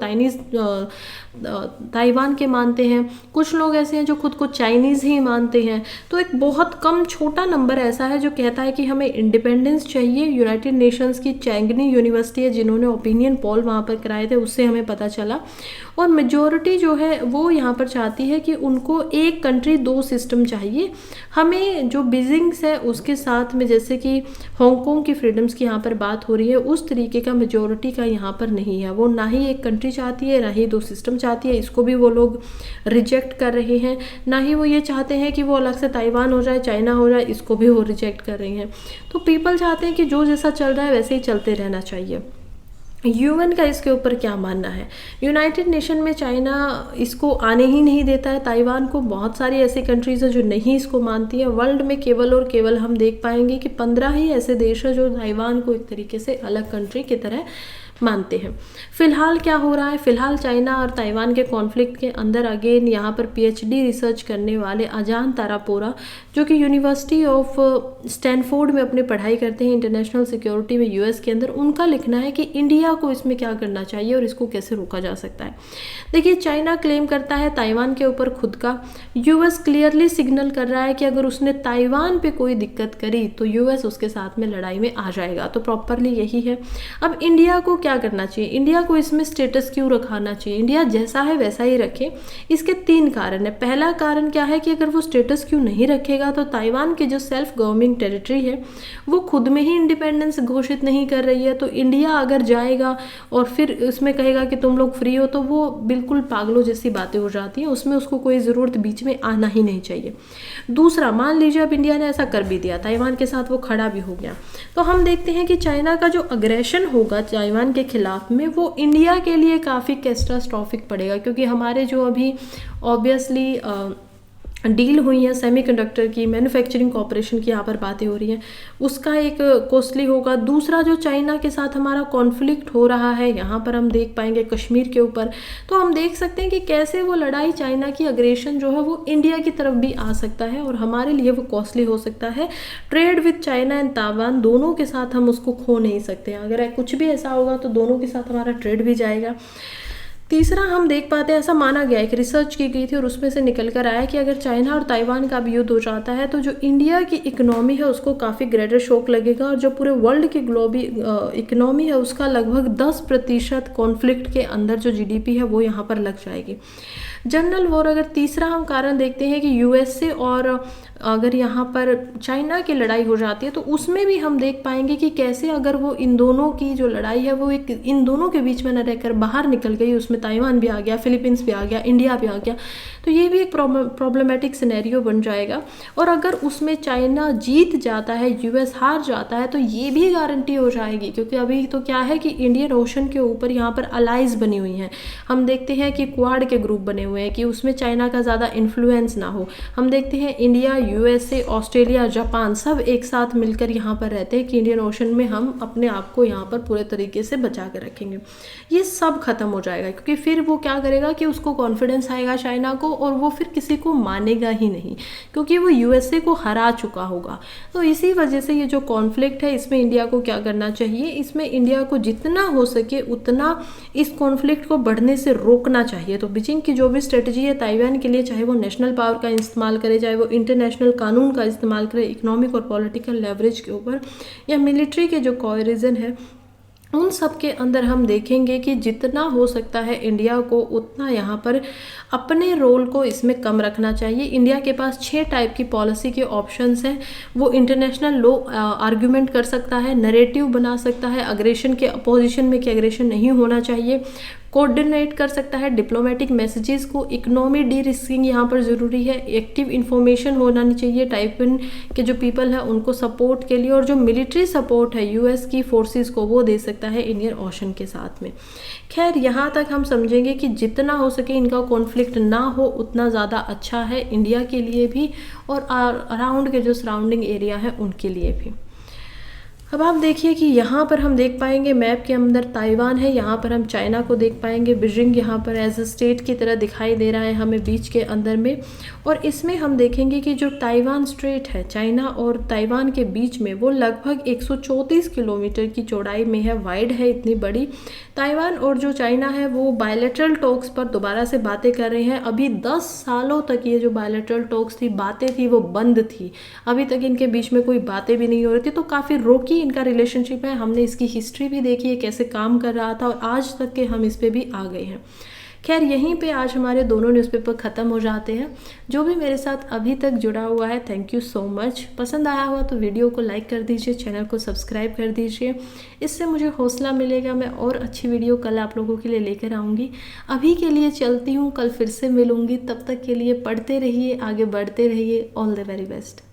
ताइवान के मानते हैं, कुछ लोग ऐसे हैं जो खुद को चाइनीज़ ही मानते हैं। तो एक बहुत कम छोटा नंबर ऐसा है जो कहता है कि हमें इंडिपेंडेंस चाहिए। यूनाइटेड नेशंस की चैंगनी यूनिवर्सिटी है जिन्होंने ओपिनियन पोल वहाँ पर कराए थे, उससे हमें पता चला। और मेजॉरिटी जो है वो यहाँ पर चाहती है कि उनको एक कंट्री दो सिस्टम चाहिए। हमें जो बीजिंग्स है उसके साथ में, जैसे कि हांगकांग की फ्रीडम्स की यहाँ पर बात हो रही है, उस तरीके का मेजॉरिटी का यहाँ पर नहीं है। वो ना ही एक कंट्री चाहती है ना ही दो सिस्टम चाहती है, इसको भी वो लोग रिजेक्ट कर रहे हैं। ना ही वो ये चाहते हैं कि वो अलग से ताइवान हो जाए, चाइना हो जाए, इसको भी वो रिजेक्ट कर रही हैं। तो पीपल चाहते हैं कि जो जैसा चल रहा है वैसे ही चलते रहना चाहिए। यूएन का इसके ऊपर क्या मानना है? यूनाइटेड नेशन में चाइना इसको आने ही नहीं देता है ताइवान को। बहुत सारी ऐसी कंट्रीज़ है जो नहीं इसको मानती हैं। वर्ल्ड में केवल और केवल हम देख पाएंगे कि 15 ही ऐसे देश हैं जो ताइवान को एक तरीके से अलग कंट्री की तरह मानते हैं। फिलहाल क्या हो रहा है, फिलहाल चाइना और ताइवान के कॉन्फ्लिक्ट के अंदर अगेन यहाँ पर पीएचडी रिसर्च करने वाले अजान तारापोरा जो कि यूनिवर्सिटी ऑफ स्टैनफोर्ड में अपनी पढ़ाई करते हैं इंटरनेशनल सिक्योरिटी में यूएस के अंदर, उनका लिखना है कि इंडिया को इसमें क्या करना चाहिए और इसको कैसे रोका जा सकता है। देखिए चाइना क्लेम करता है ताइवान के ऊपर खुद का, यूएस क्लियरली सिग्नल कर रहा है कि अगर उसने ताइवान पे कोई दिक्कत करी तो यूएस उसके साथ में लड़ाई में आ जाएगा। तो प्रॉपरली यही है। अब इंडिया को क्या करना चाहिए? इंडिया को इसमें स्टेटस क्यू रखाना चाहिए, इंडिया जैसा है वैसा ही रखे। इसके 3 कारण है। पहला कारण क्या है कि अगर वो स्टेटस क्यू नहीं रखेगा तो ताइवान की जो सेल्फ गवर्निंग टेरिटरी है वो खुद में ही इंडिपेंडेंस घोषित नहीं कर रही है। तो इंडिया अगर जाएगा और फिर उसमें कहेगा कि तुम लोग फ्री हो, तो वो बिल्कुल पागलों जैसी बातें हो जाती हैं। उसमें उसको कोई ज़रूरत बीच में आना ही नहीं चाहिए। दूसरा, मान लीजिए अब इंडिया ने ऐसा कर भी दिया, ताइवान के साथ वो खड़ा भी हो गया, तो हम देखते हैं कि चाइना का जो अग्रेशन होगा ताइवान के खिलाफ में वो इंडिया के लिए काफ़ी कैटास्ट्रोफिक पड़ेगा। क्योंकि हमारे जो अभी ऑब्वियसली डील हुई है सेमीकंडक्टर की, मैन्युफैक्चरिंग कॉर्पोरेशन की यहाँ पर बातें हो रही हैं, उसका एक कॉस्टली होगा। दूसरा, जो चाइना के साथ हमारा कॉन्फ्लिक्ट हो रहा है, यहाँ पर हम देख पाएंगे कश्मीर के ऊपर, तो हम देख सकते हैं कि कैसे वो लड़ाई, चाइना की अग्रेशन जो है वो इंडिया की तरफ भी आ सकता है और हमारे लिए वो कॉस्टली हो सकता है। Trade with China and Taiwan दोनों के साथ हम उसको खो नहीं सकते हैं। अगर कुछ भी ऐसा होगा तो दोनों के साथ हमारा ट्रेड भी जाएगा। तीसरा, हम देख पाते हैं, ऐसा माना गया है, एक रिसर्च की गई थी और उसमें से निकल कर आया कि अगर चाइना और ताइवान का भी युद्ध हो जाता है तो जो इंडिया की इकोनॉमी है उसको काफ़ी ग्रेटर शॉक लगेगा और जो पूरे वर्ल्ड की इकोनॉमी है उसका लगभग 10% कॉन्फ्लिक्ट के अंदर जो जीडीपी है वो यहाँ पर लग जाएगी। जनरल वॉर, अगर तीसरा हम कारण देखते हैं कि यूएसए और अगर यहाँ पर चाइना की लड़ाई हो जाती है तो उसमें भी हम देख पाएंगे कि कैसे अगर वो इन दोनों की जो लड़ाई है वो एक इन दोनों के बीच में न रहकर बाहर निकल गई, उसमें ताइवान भी आ गया, फिलीपींस भी आ गया, इंडिया भी आ गया, तो ये भी एक प्रॉब्लमेटिक सिनेरियो बन जाएगा। और अगर उसमें चाइना जीत जाता है, यूएस हार जाता है, तो ये भी गारंटी हो जाएगी। क्योंकि अभी तो क्या है कि इंडियन ओशन के ऊपर यहाँ पर अलाइज बनी हुई हैं। हम देखते हैं कि क्वाड के ग्रुप बने हुए हैं कि उसमें चाइना का ज़्यादा इन्फ्लुएंस ना हो। हम देखते हैं इंडिया, यूएसए, ऑस्ट्रेलिया, जापान सब एक साथ मिलकर यहाँ पर रहते हैं कि इंडियन ओशन में हम अपने आप को यहाँ पर पूरे तरीके से बचा कर रखेंगे। ये सब खत्म हो जाएगा क्योंकि क्योंकि फिर वो क्या करेगा कि उसको कॉन्फिडेंस आएगा चाइना को, और वो फिर किसी को मानेगा ही नहीं, क्योंकि वो यूएसए को हरा चुका होगा। तो इसी वजह से ये जो कॉन्फ्लिक्ट है, इसमें इंडिया को क्या करना चाहिए, इसमें इंडिया को जितना हो सके उतना इस कॉन्फ्लिक्ट को बढ़ने से रोकना चाहिए। तो बीजिंग की जो भी स्ट्रेटजी है ताइवान के लिए, चाहे वो नेशनल पावर का इस्तेमाल करे, चाहे वो इंटरनेशनल कानून का इस्तेमाल करे इकोनॉमिक और पॉलिटिकल लेवरेज के ऊपर, या मिलिट्री के जो कोएरिजन है, उन सब के अंदर हम देखेंगे कि जितना हो सकता है इंडिया को उतना यहाँ पर अपने रोल को इसमें कम रखना चाहिए। इंडिया के पास 6 टाइप की पॉलिसी के ऑप्शंस हैं। वो इंटरनेशनल लॉ आर्ग्यूमेंट कर सकता है, नरेटिव बना सकता है अग्रेशन के अपोजिशन में कि अग्रेशन नहीं होना चाहिए, कोऑर्डिनेट कर सकता है डिप्लोमेटिक मैसेजेस को, इकोनॉमी डी रिस्किंग यहाँ पर ज़रूरी है, एक्टिव इन्फॉर्मेशन होना नहीं चाहिए ताइवान के जो पीपल है उनको सपोर्ट के लिए, और जो मिलिट्री सपोर्ट है यूएस की फोर्सेस को वो दे सकता है इंडियन ओशन के साथ में। खैर यहाँ तक हम समझेंगे कि जितना हो सके इनका कॉन्फ्लिक्ट ना हो उतना ज़्यादा अच्छा है इंडिया के लिए भी और अराउंड के जो सराउंडिंग एरिया है उनके लिए भी। अब आप देखिए कि यहाँ पर हम देख पाएंगे मैप के अंदर ताइवान है, यहाँ पर हम चाइना को देख पाएंगे, बीजिंग यहाँ पर एज अ स्टेट की तरह दिखाई दे रहा है हमें बीच के अंदर में। और इसमें हम देखेंगे कि जो ताइवान स्ट्रेट है चाइना और ताइवान के बीच में, वो लगभग 134 किलोमीटर की चौड़ाई में है, वाइड है इतनी बड़ी। ताइवान और जो चाइना है वो बायलैटरल टॉक्स पर दोबारा से बातें कर रहे हैं। अभी 10 सालों तक ये जो बायलैटरल टॉक्स थी, बातें थी, वो बंद थी, अभी तक इनके बीच में कोई बातें भी नहीं हो रही थी। तो काफ़ी रोकी इनका रिलेशनशिप है। हमने इसकी हिस्ट्री भी देखी है कैसे काम कर रहा था, और आज तक के हम इस पे भी आ गए हैं। खैर यहीं पे आज हमारे दोनों न्यूज़पेपर ख़त्म हो जाते हैं। जो भी मेरे साथ अभी तक जुड़ा हुआ है, थैंक यू सो मच। पसंद आया हुआ तो वीडियो को लाइक कर दीजिए, चैनल को सब्सक्राइब कर दीजिए, इससे मुझे हौसला मिलेगा। मैं और अच्छी वीडियो कल आप लोगों के लिए लेकर आऊँगी। अभी के लिए चलती हूँ, कल फिर से मिलूँगी। तब तक के लिए पढ़ते रहिए, आगे बढ़ते रहिए। All the very best.